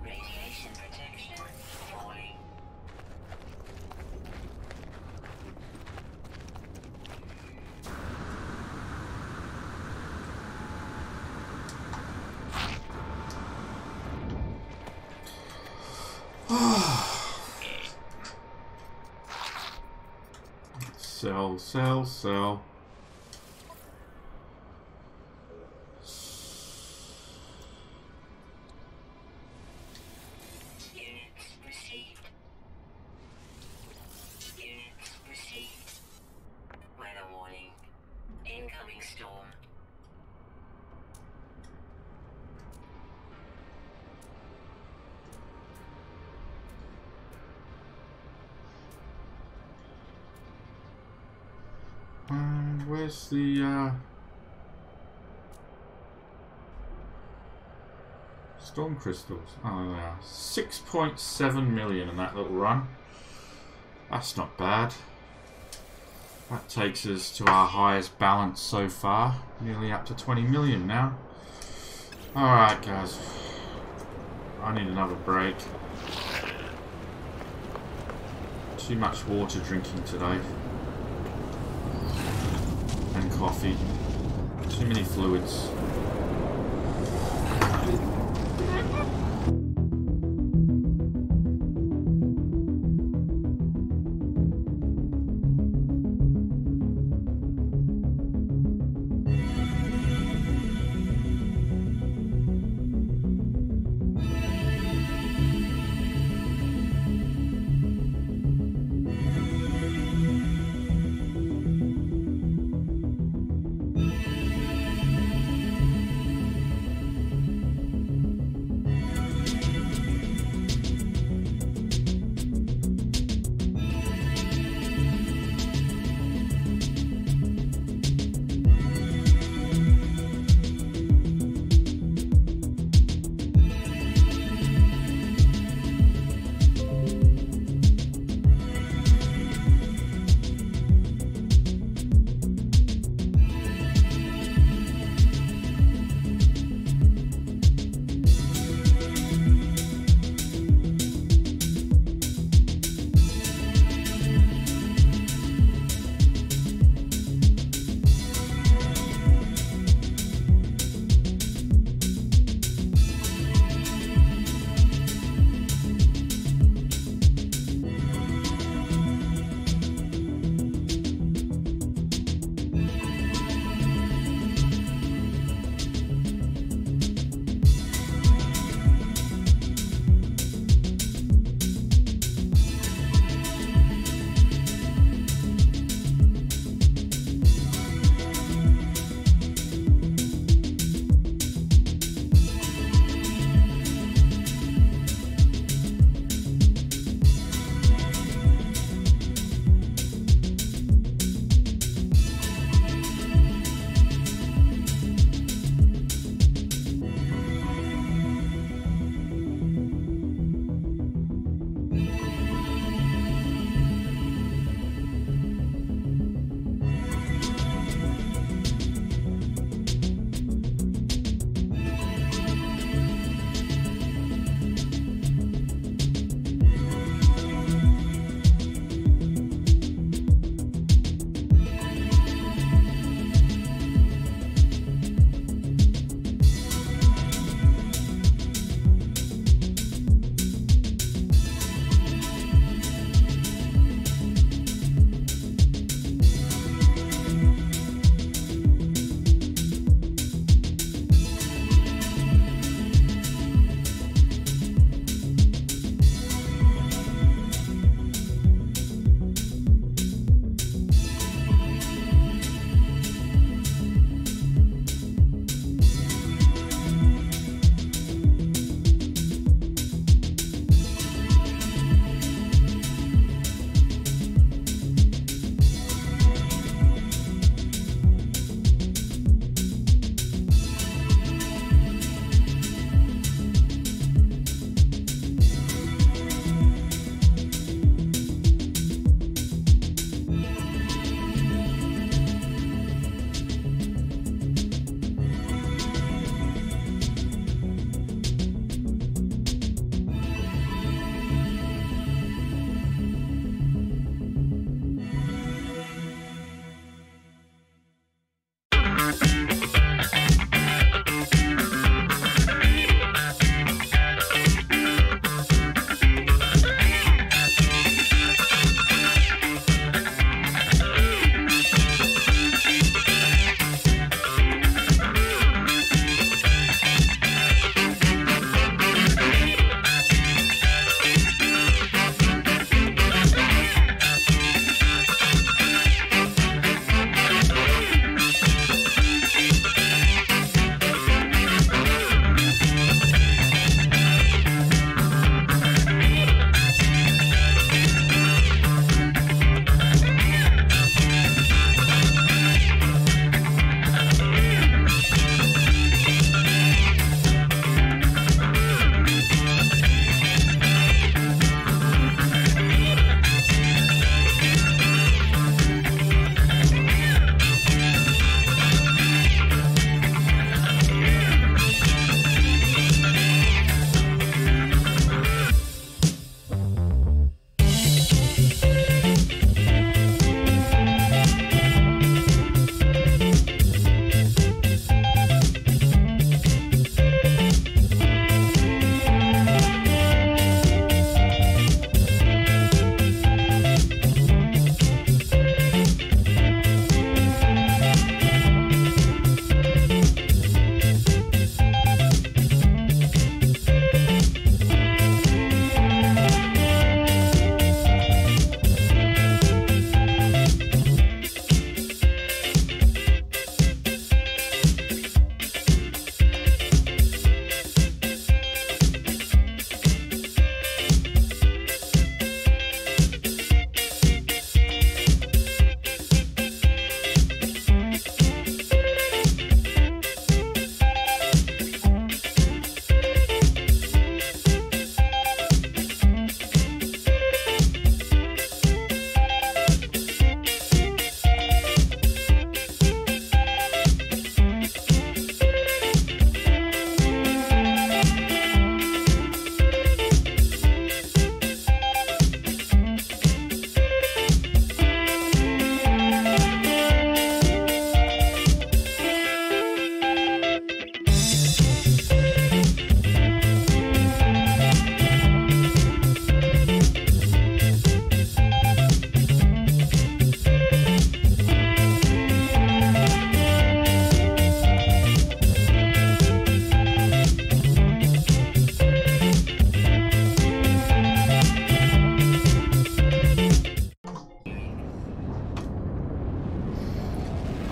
Radiation protection falling. Sell, sell, sell. Units received. Units received. Weather warning. Incoming storm. Where's the storm crystals? Oh, yeah, 6.7 million in that little run. That's not bad. That takes us to our highest balance so far, nearly up to 20 million now. Alright guys, I need another break. Too much water drinking today. And coffee. Too many fluids.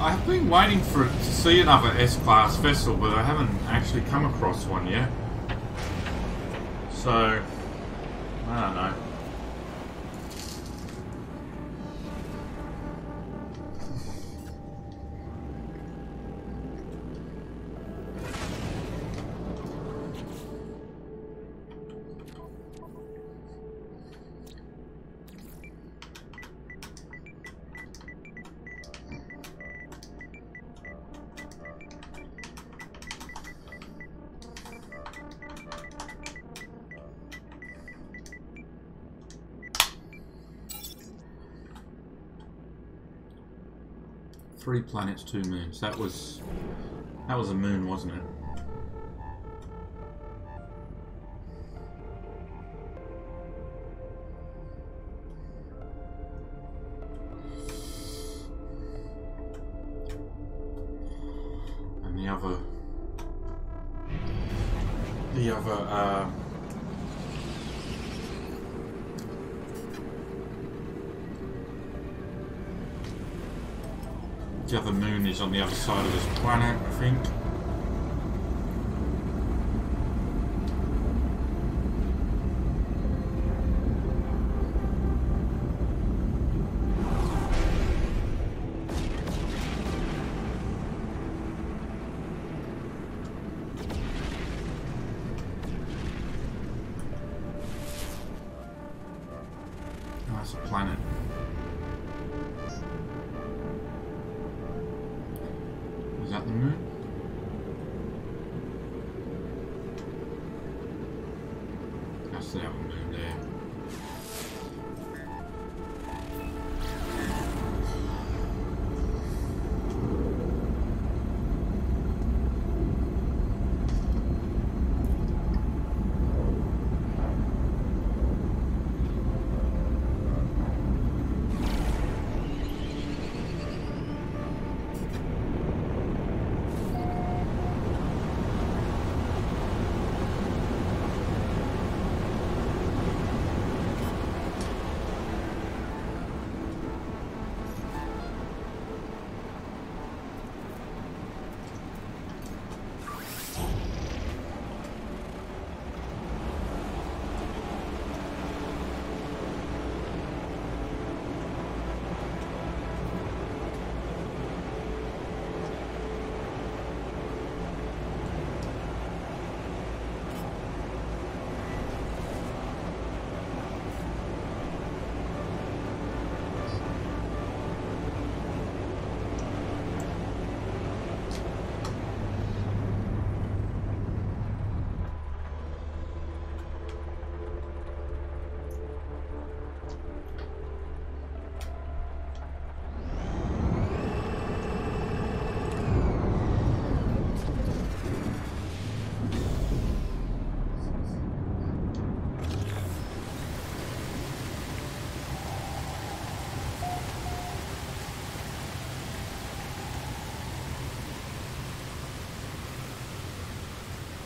I've been waiting for it to see another S-Class vessel, but I haven't actually come across one yet. So, I don't know. Three planets, 2 moons. That was a moon, wasn't it? And the other moon is on the other side of this planet, I think. Oh, that's a planet. Is that the moon? That's the other moon there.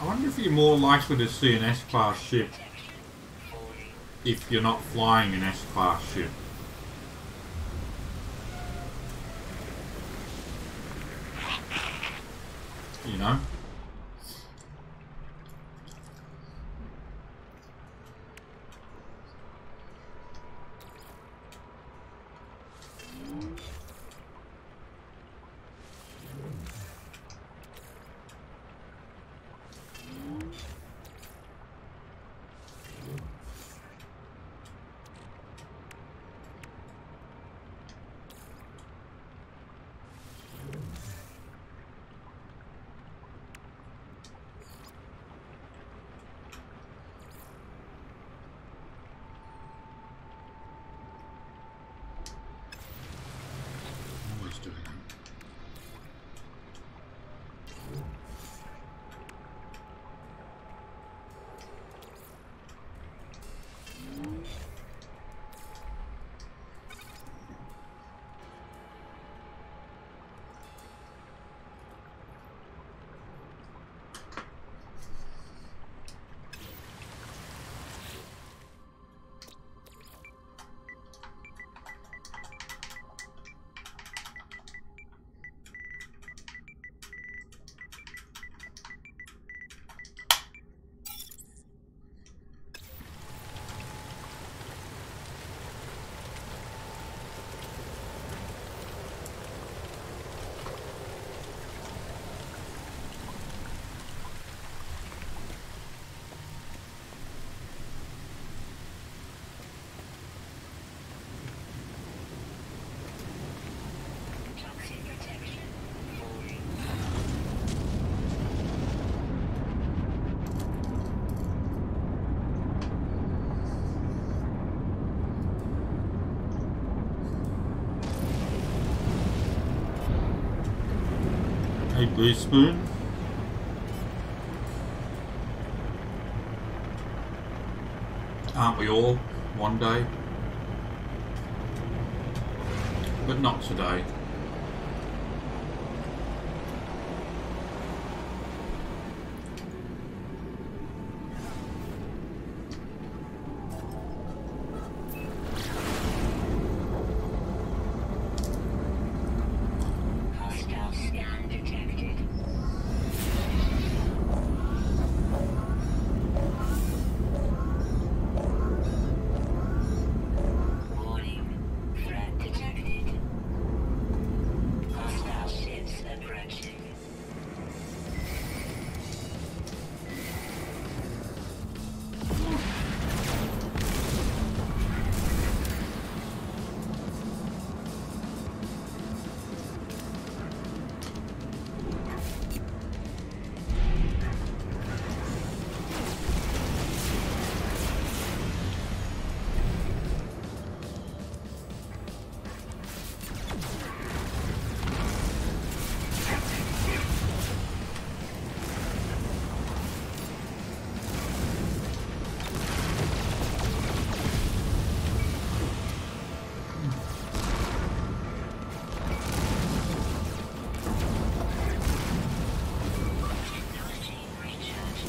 I wonder if you're more likely to see an S-Class ship if you're not flying an S-Class ship. You know? Hey, Blue Spoon. Aren't we all one day? But not today. Hostile scan detected. Warning. Threat detected. Hostile ships approaching. Technology recharge.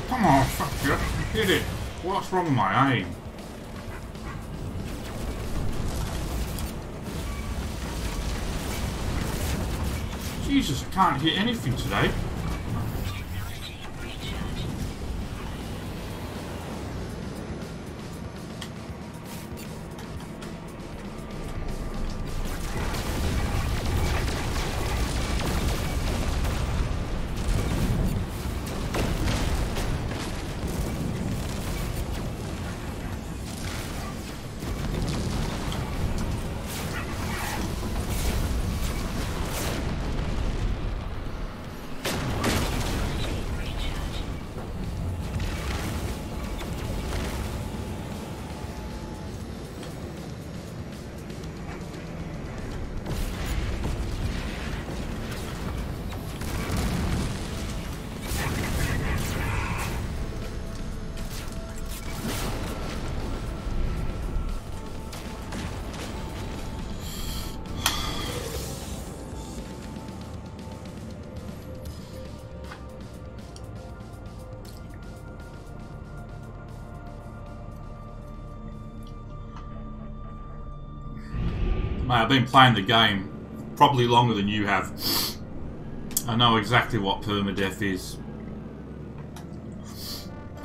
Come on, fuck you. Hit it. What's wrong with my aim? Jesus, I can't hit anything today. Technology recharge. Mate, I've been playing the game probably longer than you have. I know exactly what permadeath is.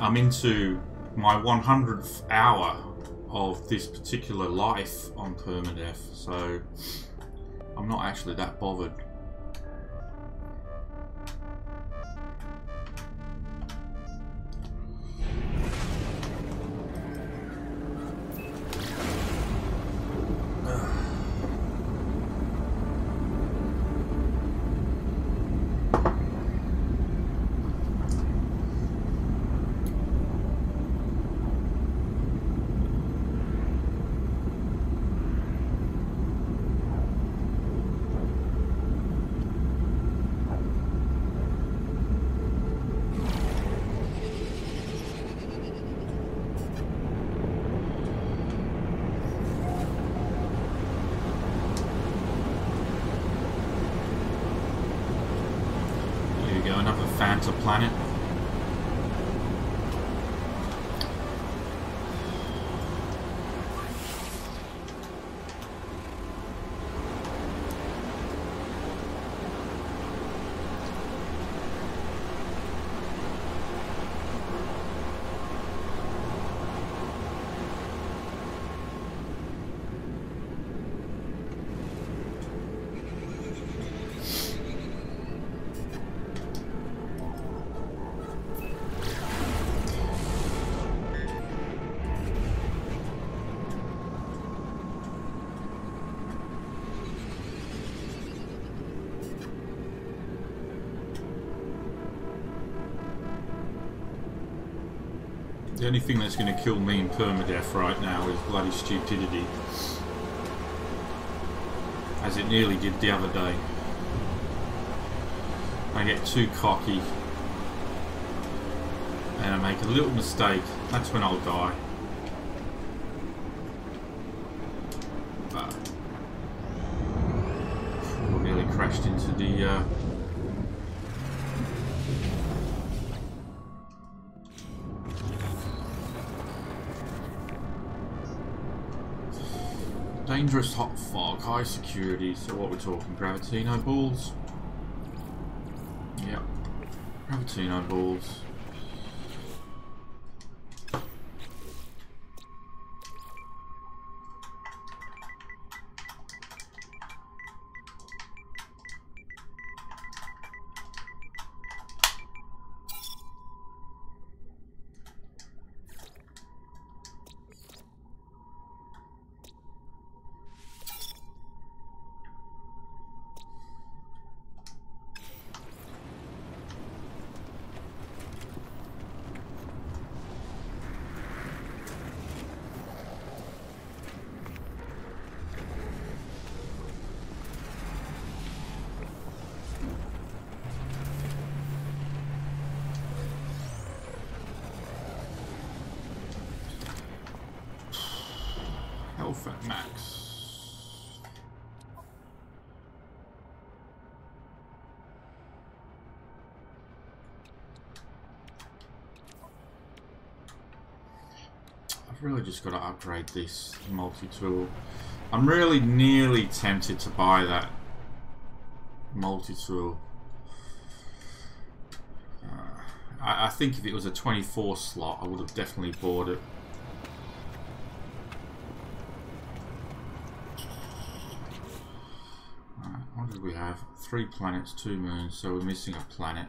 I'm into my 100th hour of this particular life on permadeath, so I'm not actually that bothered. Another Fanta planet. The only thing that's going to kill me in permadeath right now is bloody stupidity. as it nearly did the other day. I get too cocky and I make a little mistake, that's when I'll die. But I nearly crashed into the dangerous hot fog, high security. So what we're talking, Gravitino balls? Yep, Gravitino balls. Health at max. I've really just got to upgrade this multi-tool. I'm really nearly tempted to buy that multi-tool. I think if it was a 24 slot, I would have definitely bought it. What did we have? 3 planets, 2 moons, so we're missing a planet.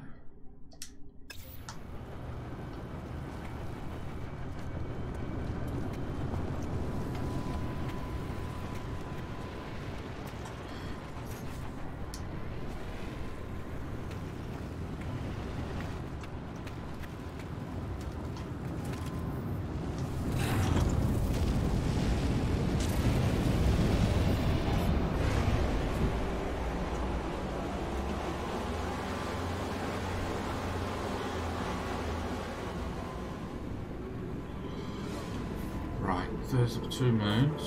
There's 2 moons.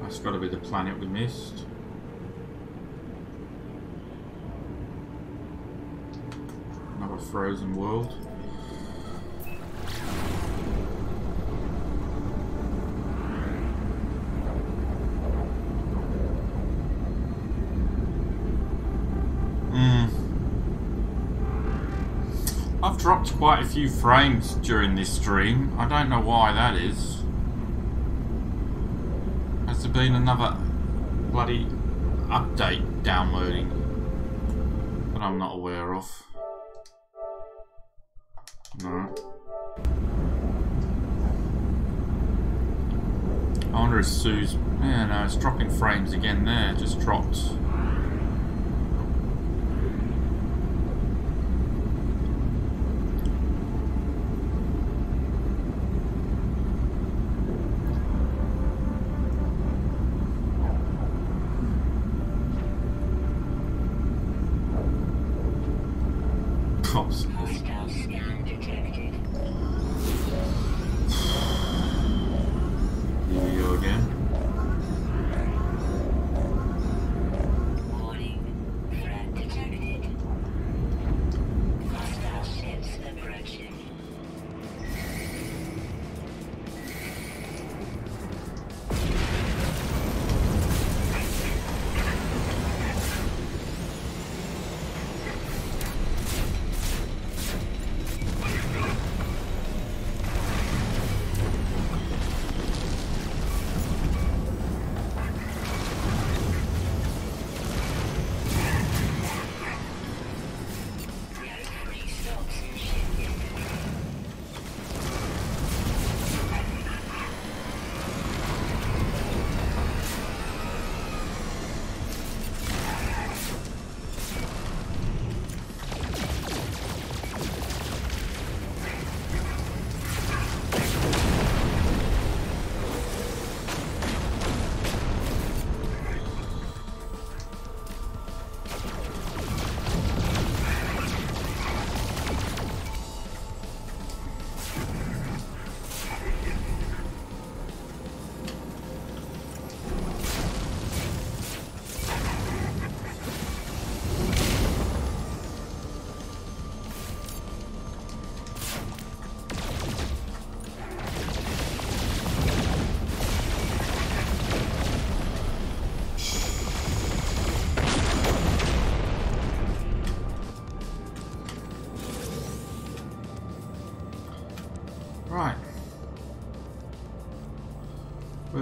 That's got to be the planet we missed. Another frozen world. I've dropped quite a few frames during this stream. I don't know why that is. Has there been another bloody update downloading that I'm not aware of? No. I wonder if Sue's... Yeah, no, it's dropping frames again there. Just dropped. Hostile scan detected. Here we go again.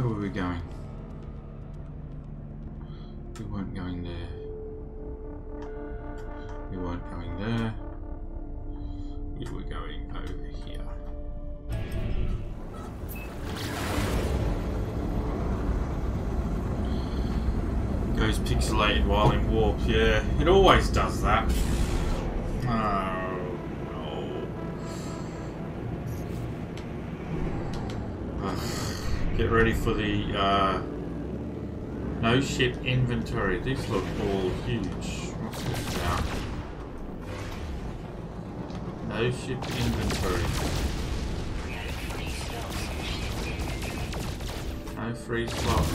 Where were we going? We weren't going there. We weren't going there. We were going over here. Goes pixelated while in warp, yeah. It always does that. Oh, no. Get ready for the no ship inventory. These look all huge. What's this now? No ship inventory. No free slots.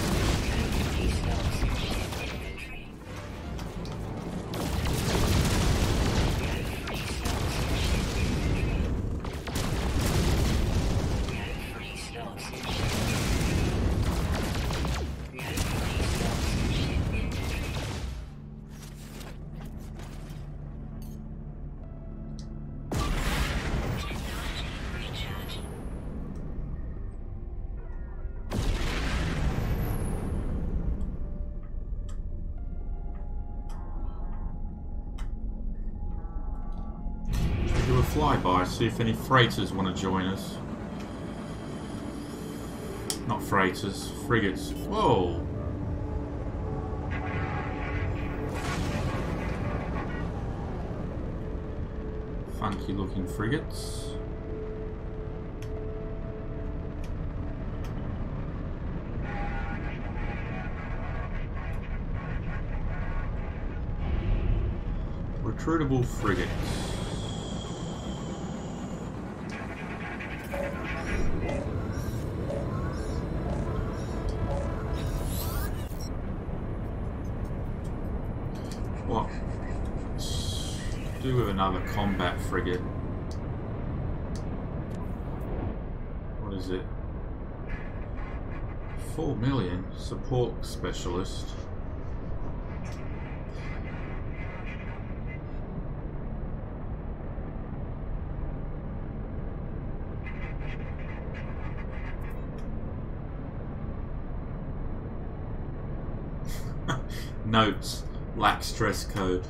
Do a flyby, see if any freighters want to join us. Not freighters, frigates. Whoa! Funky looking frigates. Recruitable frigates. What? Let's do with another combat frigate. What is it? 4 million support specialist. Notes, lacks dress code.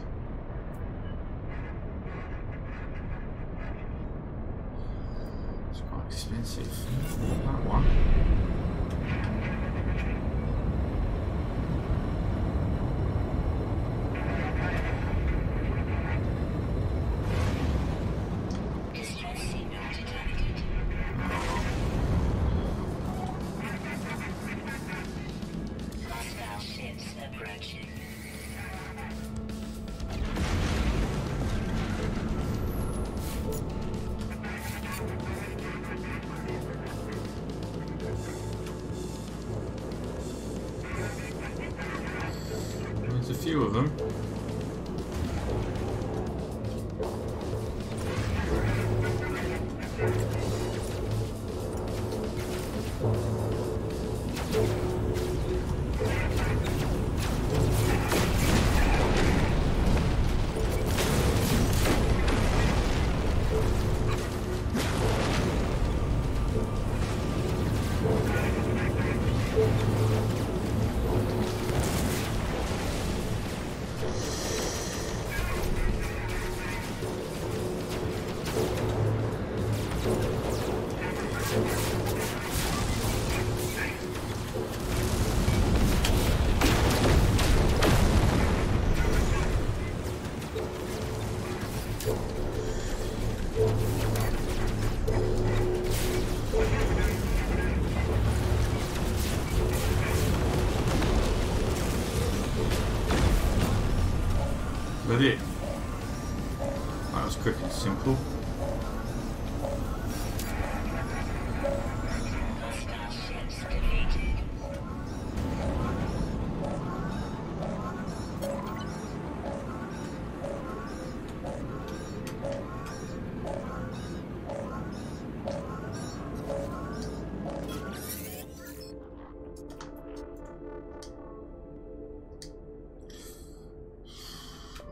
It's quite expensive. That one. Distress signal detected. Hostile ships approaching. There's a few of them. That it? That was quick and simple. Hostile ships defeated.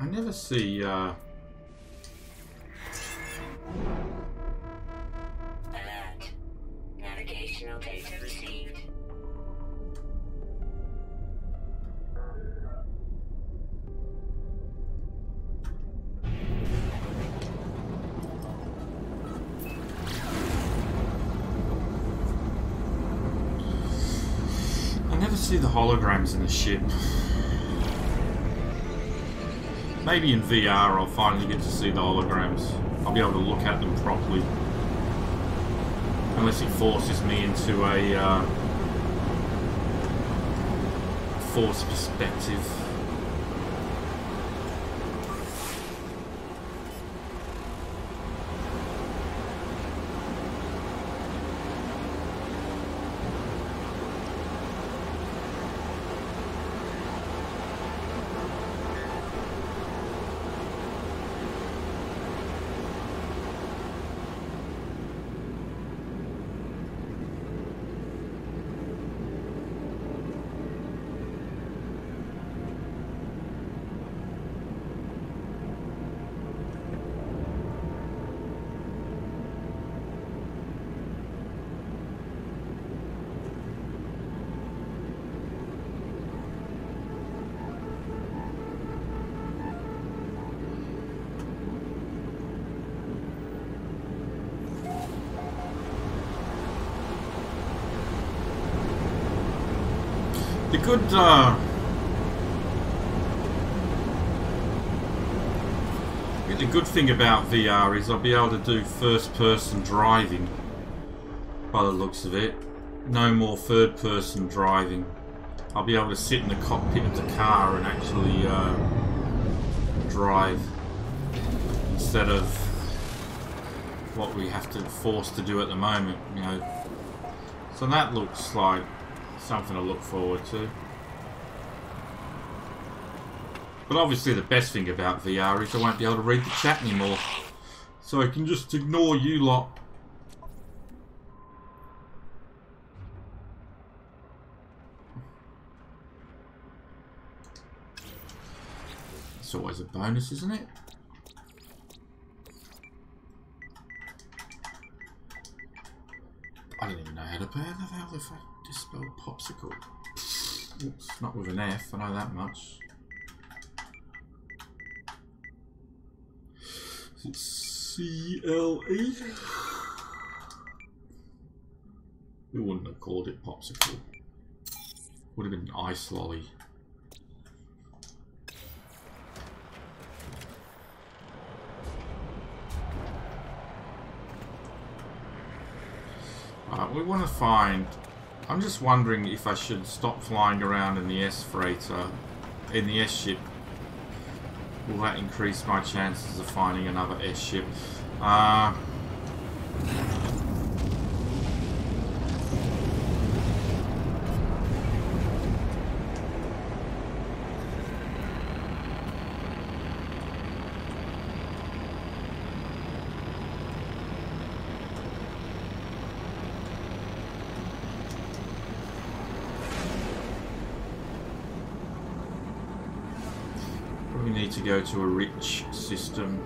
I never see Alert. Navigational data received. never see the holograms in the ship. Maybe in VR I'll finally get to see the holograms. I'll be able to look at them properly. Unless it forces me into a forced perspective. The good thing about VR is I'll be able to do first-person driving. By the looks of it, no more third-person driving. I'll be able to sit in the cockpit of the car and actually drive instead of what we have to force to do at the moment. You know, so that looks like something to look forward to. But obviously the best thing about VR is I won't be able to read the chat anymore. So I can just ignore you lot. It's always a bonus, isn't it? I didn't even know how to burn the hell if I just spelled popsicle. Oops, not with an F, I know that much. It's C-L-E? We wouldn't have called it popsicle. Would have been ice lolly. We want to find... I'm just wondering if I should stop flying around in the S-freighter, in the S-ship. Will that increase my chances of finding another S-ship? To go to a rich system.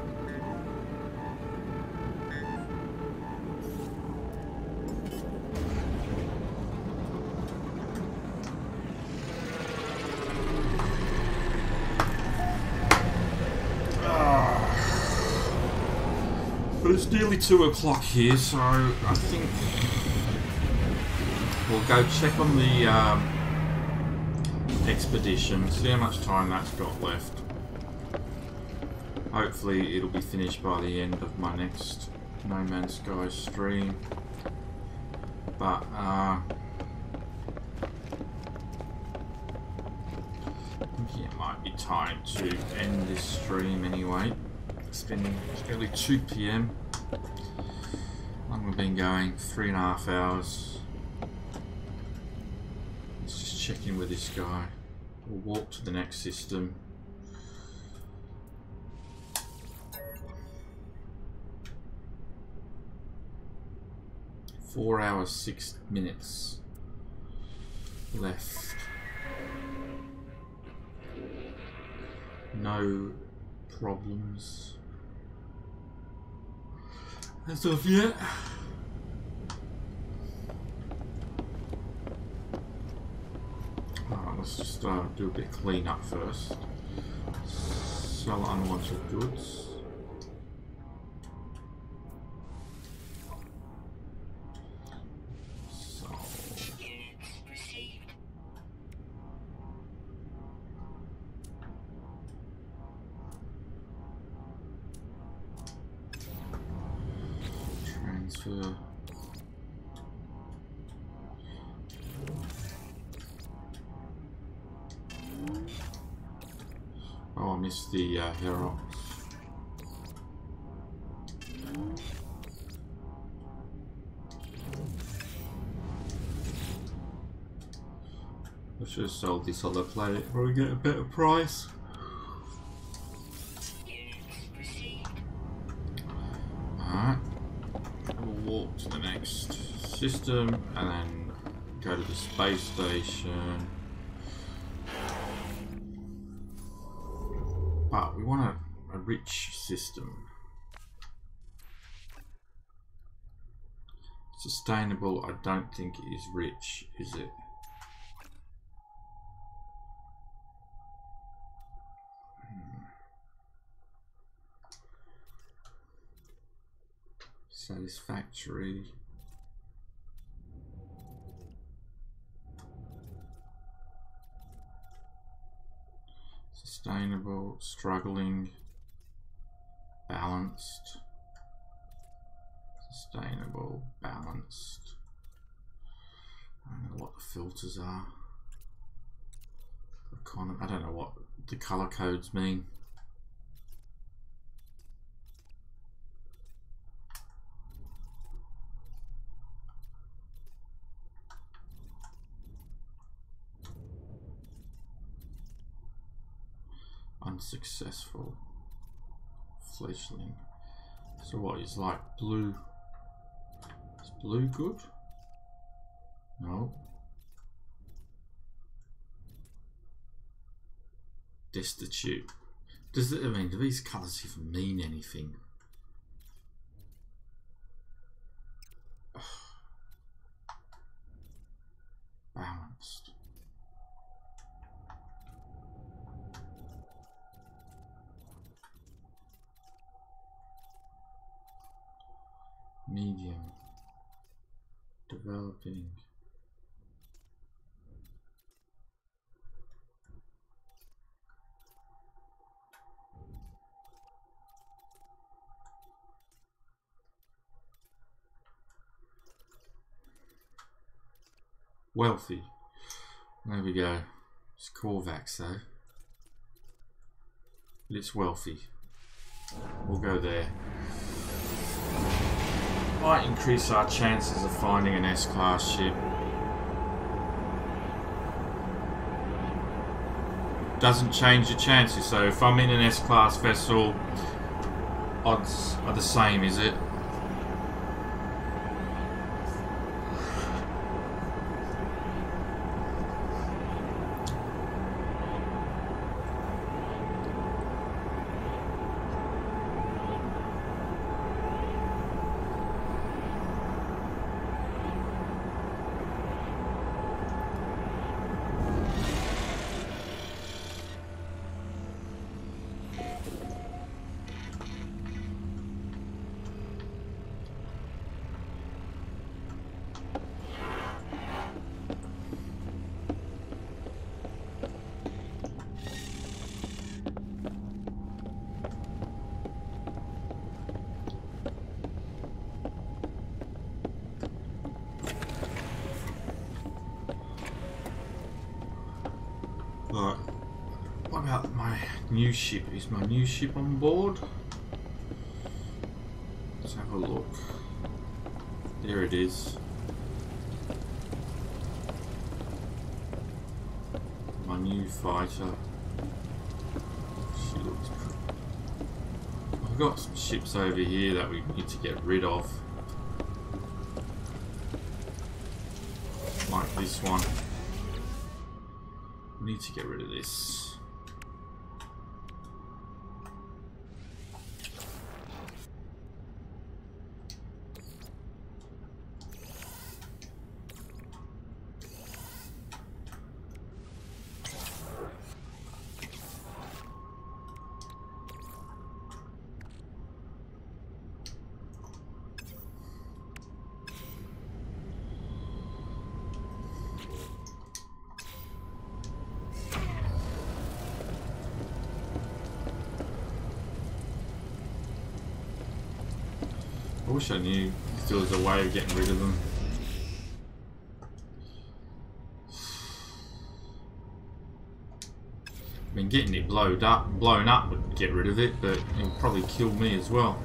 But it's nearly 2 o'clock here, so I think we'll go check on the expedition, see how much time that's got left. Hopefully it'll be finished by the end of my next No Man's Sky stream. But I think it might be time to end this stream anyway. It's nearly 2 PM. I've been going 3.5 hours. Let's just check in with this guy. We'll walk to the next system. Four hours, 6 minutes left. No problems as of yet. Let's just do a bit of clean up first. Sell unwanted goods. transfer. Oh, I missed the Herox. I should have sold this other planet where we get a better price. Alright. We'll walk to the next system and then go to the space station. But we want a rich system. Sustainable, I don't think it is rich, is it? Satisfactory. Sustainable, struggling, balanced. Sustainable, balanced. I don't know what the filters are. I don't know what the color codes mean. Unsuccessful. Fledgling. So what is like blue? Is blue good? No. Destitute. Does it, I mean, do these colours even mean anything? Balanced. Medium. Developing. Wealthy. There we go. It's Corvax though. But it's wealthy. We'll go there. Might increase our chances of finding an S-class ship. Doesn't change the chances, so if I'm in an S-class vessel, odds are the same, is it? Right. What about my new ship? Is my new ship on board? Let's have a look. There it is. My new fighter. She looks pretty. I've got some ships over here that we need to get rid of. Like this one. We need to get rid of this. I wish I knew if there was a way of getting rid of them. I mean, getting it blown up would get rid of it, but it would probably kill me as well.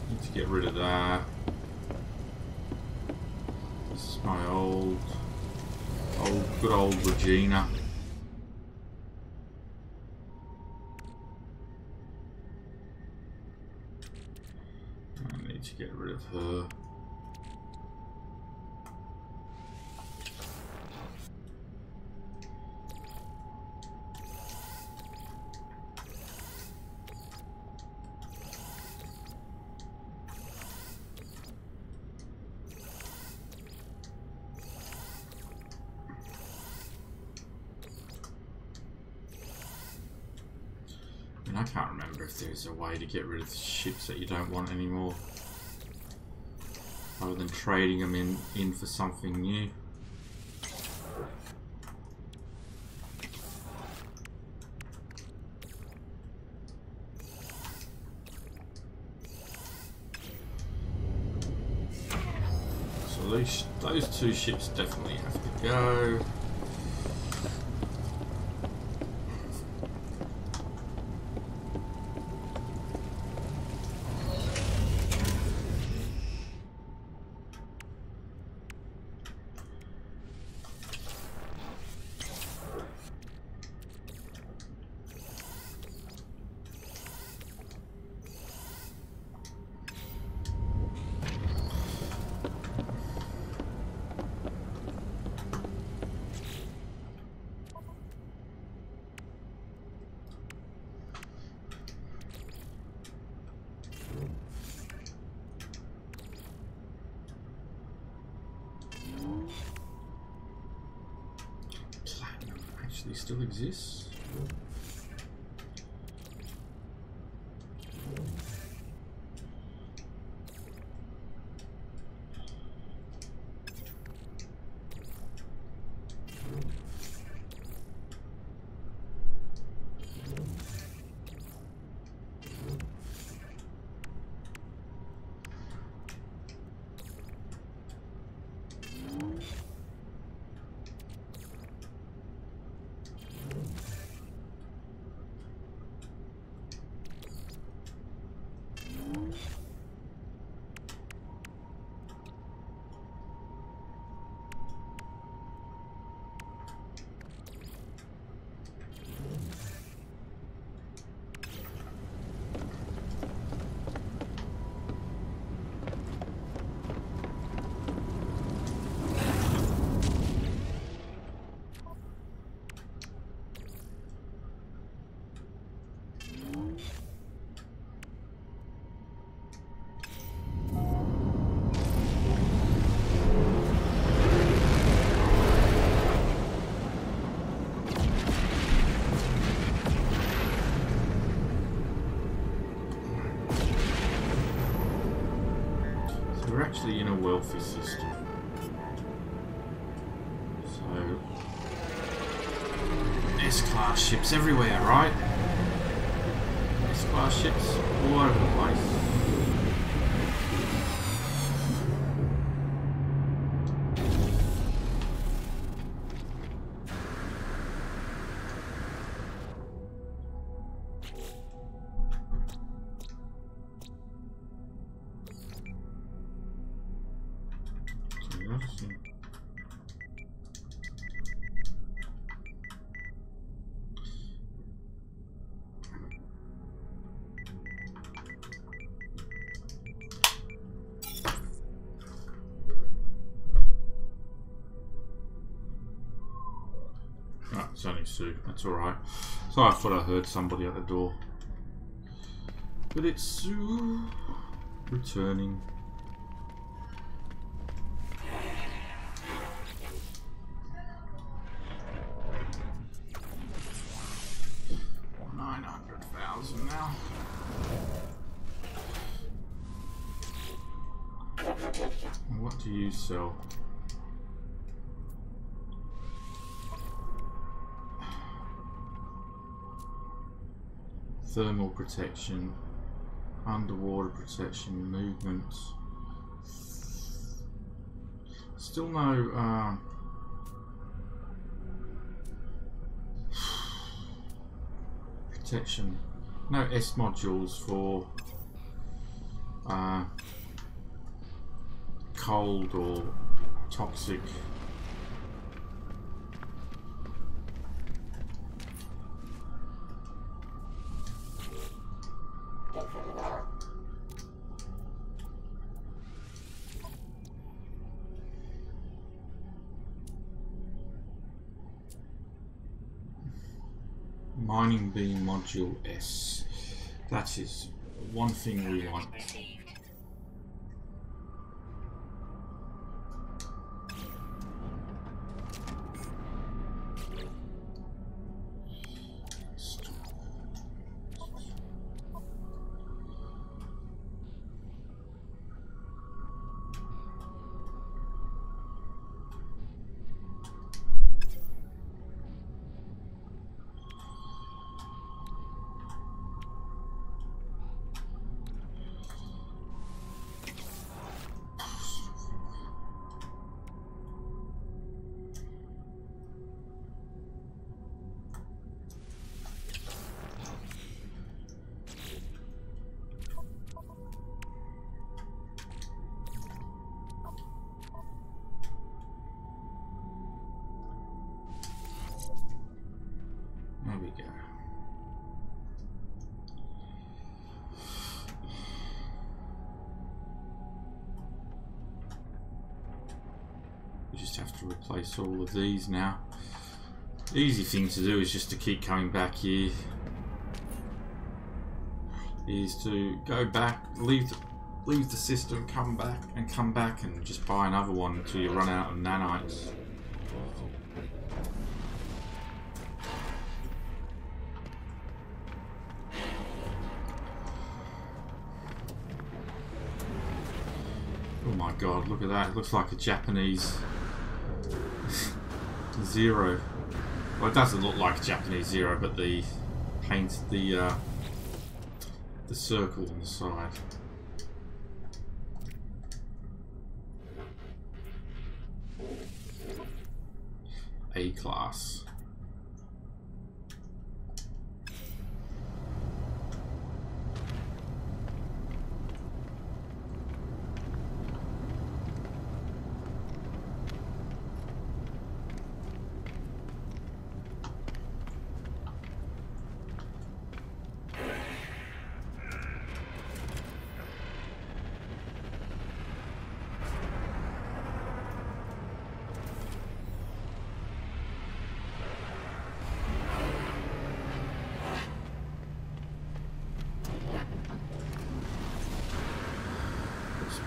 Need to get rid of that. This is my good old Regina. I need to get rid of her. I can't remember if there's a way to get rid of ships that you don't want anymore, other than trading them in for something new. So those two ships definitely have to go. Still exists. We're actually in a wealthy system. So, S-class ships everywhere, right? S-class ships all over the place. It's only Sue, that's alright. So I thought I heard somebody at the door. But it's Sue returning. $900,000 now. What do you sell? Thermal protection. Underwater protection, movement. Still no protection. No S modules for cold or toxic. Mining beam module S. That is one thing we want. Received. There we go. We just have to replace all of these now. The easy thing to do is just to keep coming back here. Is to go back, leave the system, come back and just buy another one until you run out of nanites. Oh my god, look at that. It looks like a Japanese zero. Well, it doesn't look like a Japanese zero, but the paint, the circle on the side. A class.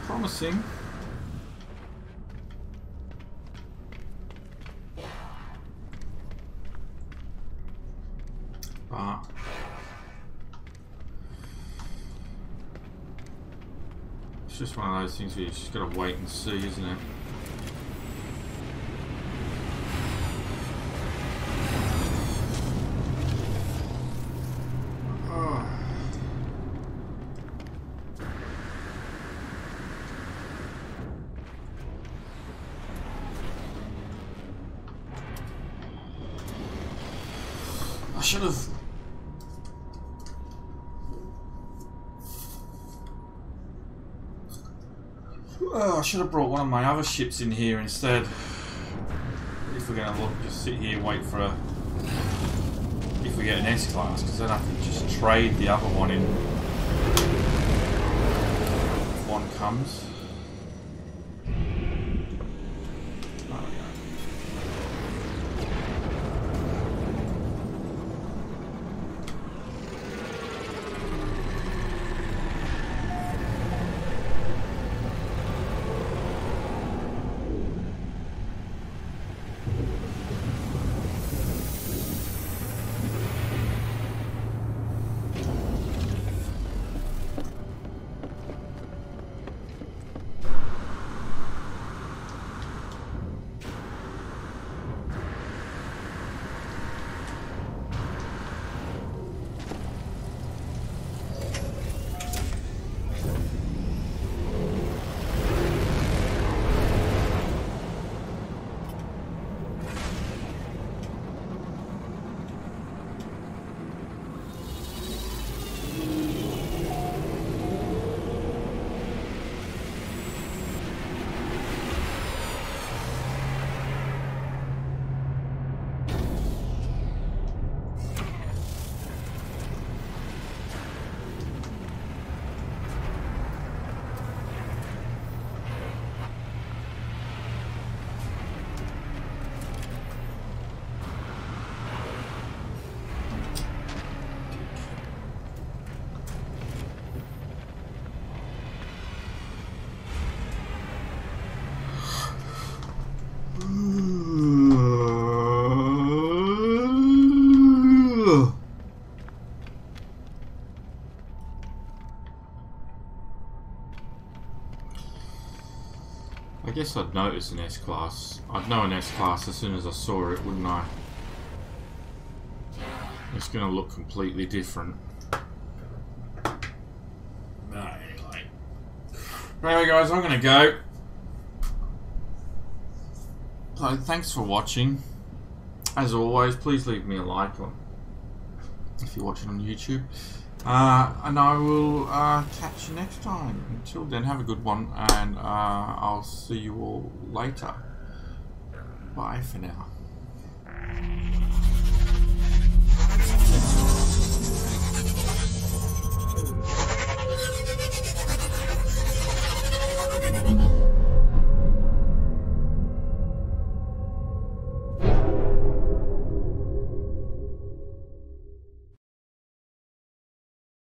Promising. But it's just one of those things where you just gotta wait and see, isn't it? I should have. Oh, I should have brought one of my other ships in here instead. If we're going to look, just sit here, wait for a. If we get an S class, because then I can just trade the other one in. If one comes. guess I'd notice an S-Class. I'd know an S-Class as soon as I saw it, wouldn't I? It's going to look completely different. Anyway guys, I'm going to go. So thanks for watching. As always, please leave me a like on if you're watching on YouTube. And I will catch you next time. Until then, have a good one, and I'll see you all later. Bye for now.